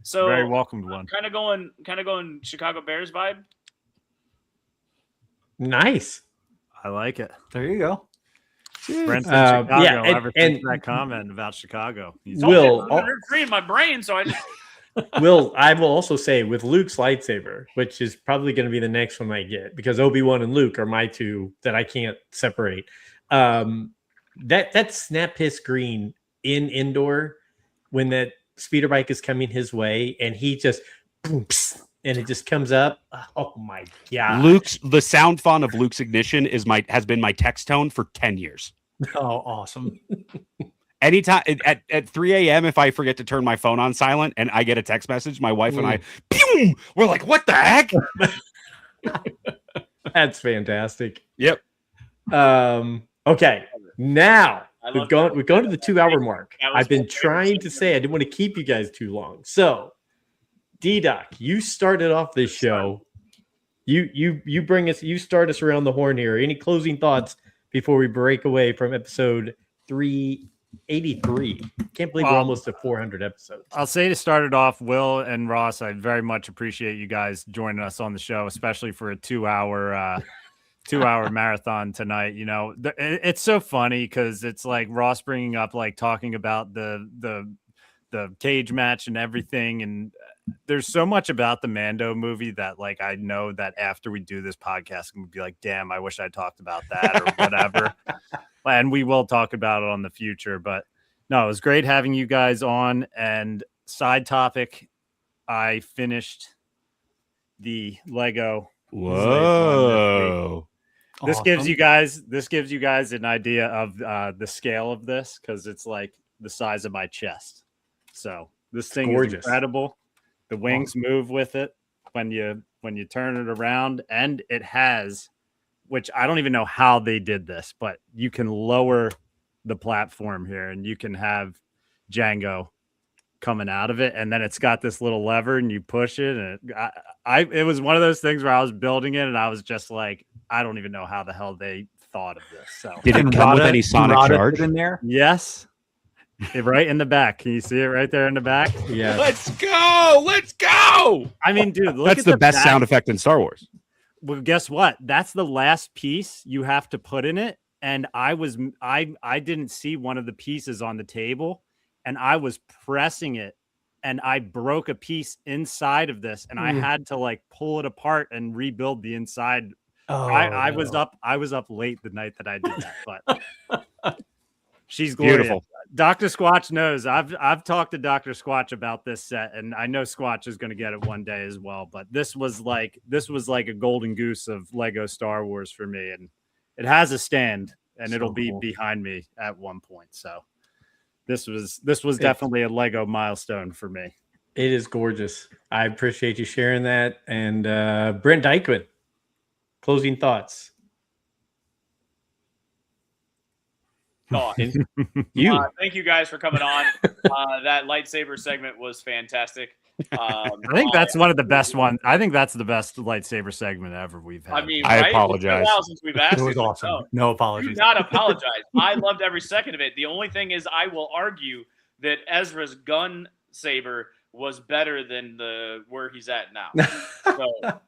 So very welcomed one. Kind of going Chicago Bears vibe. Nice. I like it. There you go. Brent's in Chicago. Ever since that comment about Chicago, Will free in my brain, so I just. I will also say with Luke's lightsaber, which is probably going to be the next one I get because Obi-Wan and Luke are my two that I can't separate. That snap hiss green in indoor when that speeder bike is coming his way and he just booms and it just comes up. Oh my god! The sound font of Luke's ignition has been my text tone for 10 years. Oh, awesome. Anytime at 3 a.m., if I forget to turn my phone on silent and I get a text message, my wife and I, pew, we're like, what the heck? That's fantastic. Yep. Okay. Now we've gone to the 2-hour mark. That was I've been my favorite trying to say I didn't want to keep you guys too long. So, D-Doc, you started off this show. You bring us. You start us around the horn here. Any closing thoughts before we break away from episode 383? Can't believe we're almost at 400 episodes. I'll say to start it off, Will and Ross, I very much appreciate you guys joining us on the show, especially for a 2-hour 2-hour marathon tonight. You know, it's so funny because it's like Ross bringing up, like, talking about the cage match and everything, and there's so much about the Mando movie that, like, I know that after we do this podcast, I'm gonna be like, damn, I wish I talked about that or whatever. And we will talk about it on the future. But no, it was great having you guys on. And side topic, I finished the Lego. Whoa. This gives you guys an idea of the scale of this, because it's like the size of my chest. So this thing is incredible. The wings move with it when you turn it around, and it has, which I don't even know how they did this, but you can lower the platform here and you can have Django coming out of it, and then it's got this little lever and you push it, and it was one of those things where I was building it and I was just like, I don't even know how the hell they thought of this. So did it come with any sonic charge in there? Yes. Right in the back. Can you see it right there in the back? Yeah. Let's go. I mean, dude, look that's at the best back. sound effect in Star Wars. Well, guess what? That's the last piece you have to put in it. And I didn't see one of the pieces on the table, and I was pressing it, and I broke a piece inside of this, and I had to, like, pull it apart and rebuild the inside. I was up late the night that I did that, but she's glorious. Beautiful. Dr. Squatch knows. I've talked to Dr. Squatch about this set, and I know Squatch is going to get it one day as well. But this was like a golden goose of Lego Star Wars for me, and it has a stand, and it'll be behind me at one point. So this was definitely a Lego milestone for me. It is gorgeous. I appreciate you sharing that. And Brent Dykeman, closing thoughts. Thank you guys for coming on. That lightsaber segment was fantastic. I think that's one of the best ones. I think that's the best lightsaber segment ever we've had. I mean, I apologize. It's been a while since we've asked. It was awesome. No apologies. Do not apologize. I loved every second of it. The only thing is, I will argue that Ezra's gun saber was better than where he's at now. So,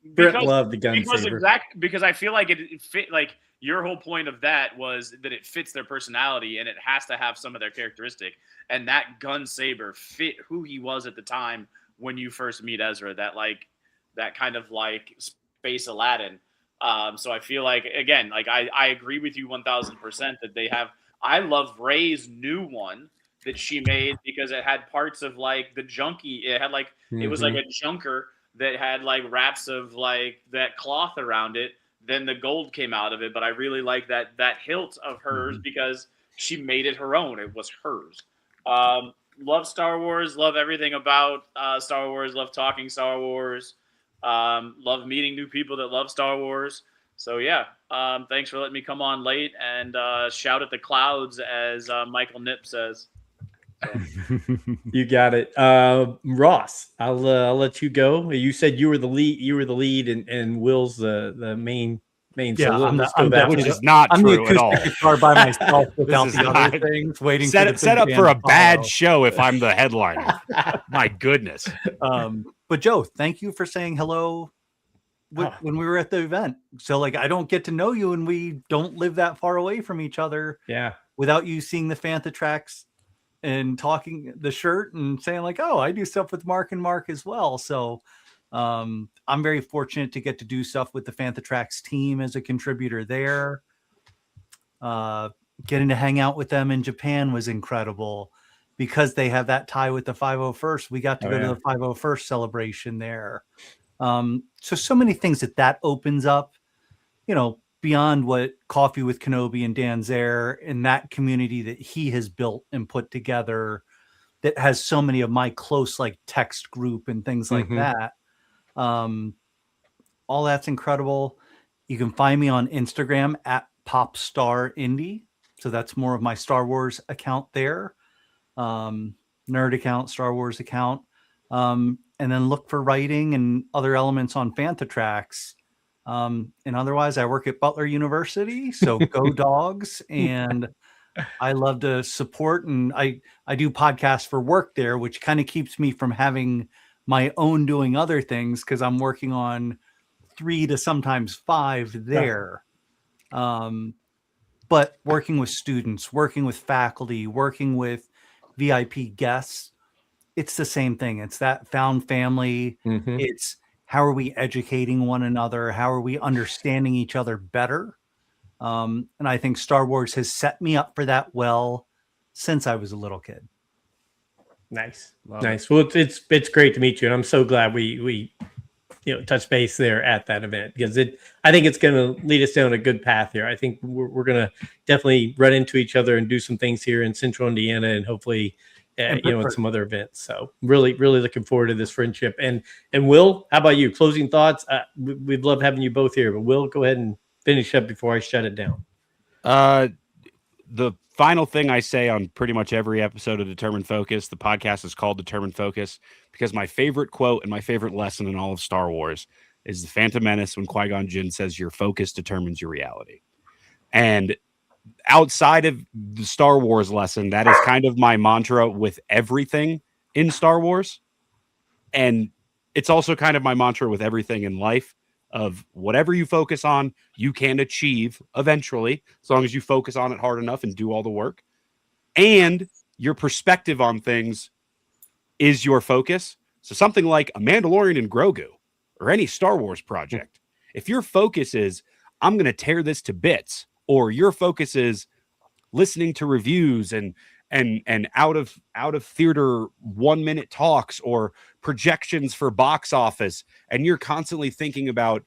Brent loved the gun saber. Because I feel like it fit, like, your whole point of that was that it fits their personality and it has to have some of their characteristic. And that gun saber fit who he was at the time when you first meet Ezra, that kind of like space Aladdin. So I feel like, again, like I agree with you 1000% that they have. I love Rey's new one that she made because it had parts of like the junkie. It had like, it was like a junker that had like wraps of like that cloth around it. Then the gold came out of it, but I really like that hilt of hers because she made it her own. It was hers. Love Star Wars. Love everything about Star Wars. Love talking Star Wars. Love meeting new people that love Star Wars. So yeah, thanks for letting me come on late and shout at the clouds, as Michael Nip says. So. You got it, Ross. I'll let you go. You said you were the lead, and Will's the main. Yeah, so which is not true at all. Guitar by myself without the other things. Waiting set up for a bad show if I'm the headliner. My goodness. But Joe, thank you for saying hello when we were at the event. So like, I don't get to know you, and we don't live that far away from each other. Yeah. Without you seeing the Fantha tracks and talking the shirt and saying like, oh, I do stuff with Mark and Mark as well. So I'm very fortunate to get to do stuff with the Fantha Tracks team as a contributor there. Getting to hang out with them in Japan was incredible. because they have that tie with the 501st, we got to go to yeah. the 501st celebration there. So many things that opens up, beyond what Coffee with Kenobi and Dan Zare and that community that he has built and put together that has so many of my close like text group and things like that. All that's incredible. You can find me on Instagram at PopStarIndy. So that's more of my Star Wars account there. Nerd account, Star Wars account. And then look for writing and other elements on Fantatrax. And otherwise I work at Butler University. So go dogs. And I love to support, and I do podcasts for work there, which kind of keeps me from having my own doing other things because I'm working on 3 to sometimes 5 there. But working with students, working with faculty, working with VIP guests, it's the same thing. It's that found family. It's how are we educating one another? How are we understanding each other better? And I think Star Wars has set me up for that well since I was a little kid. Nice. Well, it's great to meet you, and I'm so glad we touch base there at that event, because I think it's going to lead us down a good path here. I think we're going to definitely run into each other and do some things here in Central Indiana, and hopefully at some other events. So really looking forward to this friendship. And Will, how about you? Closing thoughts? We'd love having you both here, but Will, go ahead and finish up before I shut it down. The final thing I say on pretty much every episode of Determined Focus, the podcast is called Determined Focus, because my favorite quote and my favorite lesson in all of Star Wars is the Phantom Menace when Qui-Gon Jinn says, "Your focus determines your reality." And outside of the Star Wars lesson, that is kind of my mantra with everything in Star Wars. And it's also kind of my mantra with everything in life. Of whatever you focus on, you can achieve eventually, as long as you focus on it hard enough and do all the work. And your perspective on things is your focus. So something like a Mandalorian and Grogu or any Star Wars project, if your focus is, I'm going to tear this to bits, or your focus is listening to reviews and out of theater 1 minute talks or projections for box office, and you're constantly thinking about,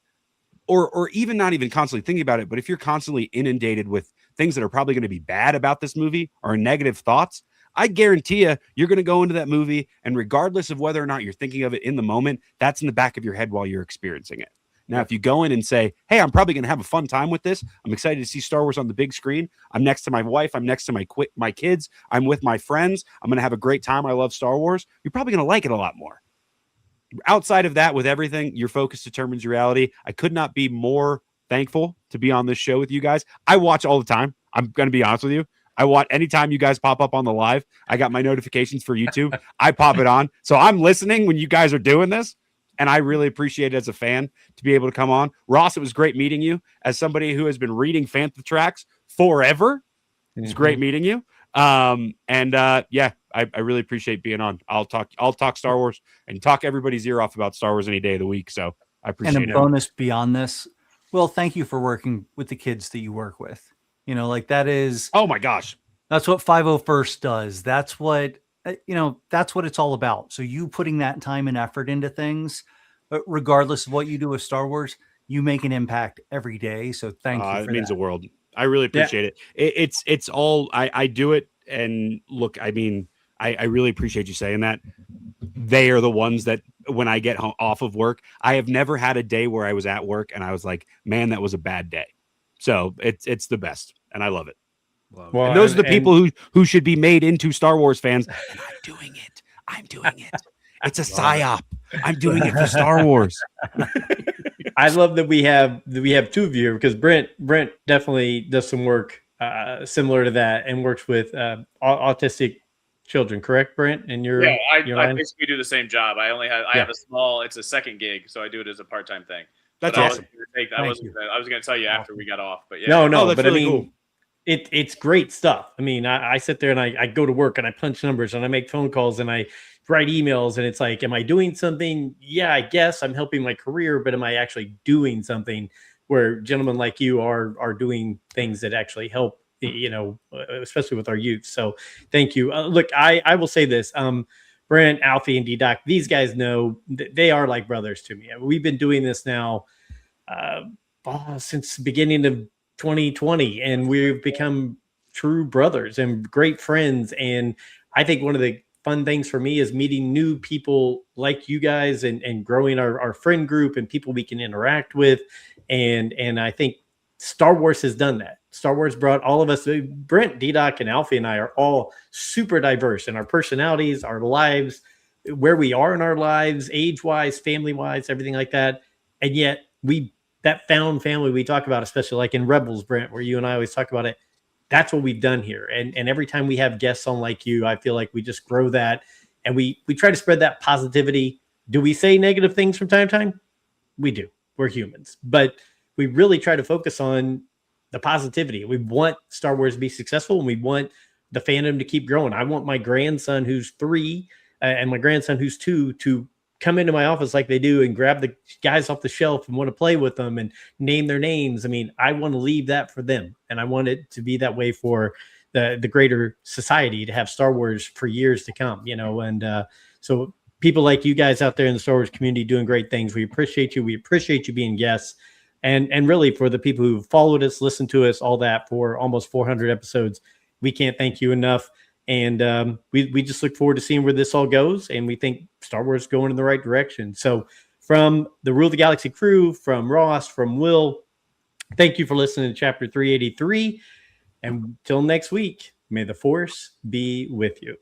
or even not even constantly thinking about it, but if you're constantly inundated with things that are probably going to be bad about this movie or negative thoughts, I guarantee you're going to go into that movie, and regardless of whether or not you're thinking of it in the moment, that's in the back of your head while you're experiencing it. Now, if you go in and say, hey, I'm probably going to have a fun time with this. I'm excited to see Star Wars on the big screen. I'm next to my wife. I'm next to my kids. I'm with my friends. I'm going to have a great time. I love Star Wars. You're probably going to like it a lot more. Outside of that, with everything, your focus determines your reality. I could not be more thankful to be on this show with you guys. I watch all the time. I'm going to be honest with you. I watch anytime you guys pop up on the live. I got my notifications for YouTube. I pop it on. So I'm listening when you guys are doing this. And I really appreciate it as a fan to be able to come on. Ross, it was great meeting you as somebody who has been reading Fantatrax forever. It's great meeting you. Yeah, I really appreciate being on. I'll talk Star Wars and talk everybody's ear off about Star Wars any day of the week. So I appreciate it. And a bonus beyond this, well, thank you for working with the kids that you work with. That is, oh my gosh, that's what 501st does. That's what, that's what it's all about. So you putting that time and effort into things, regardless of what you do with Star Wars, you make an impact every day. So thank you. It means the world. I really appreciate it. It's all, I do it. And look, I mean, I really appreciate you saying that. They are the ones that when I get off of work, I have never had a day where I was at work and I was like, man, that was a bad day. So it's the best. And I love it. Well, and those are the people who should be made into Star Wars fans. And I'm doing it. It's a psyop. I'm doing it for Star Wars. I love that we have two of you, because Brent definitely does some work similar to that and works with autistic children, correct, Brent? And I basically do the same job. I have a small, it's a second gig, so I do it as a part-time thing. That's awesome. I was going to tell you after we got off, but yeah. No, that's but really I mean, cool. It's great stuff. I mean, I sit there and I go to work and I punch numbers and I make phone calls and I write emails, and it's like, am I doing something? Yeah, I guess I'm helping my career, but am I actually doing something where gentlemen like you are doing things that actually help especially with our youth. So thank you. Look, I will say this. Brent, Alfie, and D-Doc, these guys know they are like brothers to me. We've been doing this now since the beginning of 2020, and we've become true brothers and great friends. And I think one of the fun things for me is meeting new people like you guys and growing our friend group and people we can interact with. And I think Star Wars has done that. Star Wars brought all of us, Brent, D-Doc, and Alfie and I are all super diverse in our personalities, our lives, where we are in our lives, age-wise, family-wise, everything like that. And yet that found family we talk about, especially like in Rebels, Brent, where you and I always talk about it, that's what we've done here. And every time we have guests on like you, I feel like we just grow that. And we try to spread that positivity. Do we say negative things from time to time? We do. We're humans. But we really try to focus on the positivity. We want Star Wars to be successful, and we want the fandom to keep growing. I want my grandson who's 3 and my grandson who's 2 to come into my office like they do and grab the guys off the shelf and want to play with them and name their names. I mean, I want to leave that for them, and I want it to be that way for the greater society to have Star Wars for years to come, and so people like you guys out there in the Star Wars community doing great things. We appreciate you. We appreciate you being guests. And really for the people who followed us, listened to us, all that for almost 400 episodes, we can't thank you enough. And we just look forward to seeing where this all goes. And we think Star Wars is going in the right direction. So from the Rule of the Galaxy crew, from Ross, from Will, thank you for listening to Chapter 383. And until next week, may the Force be with you.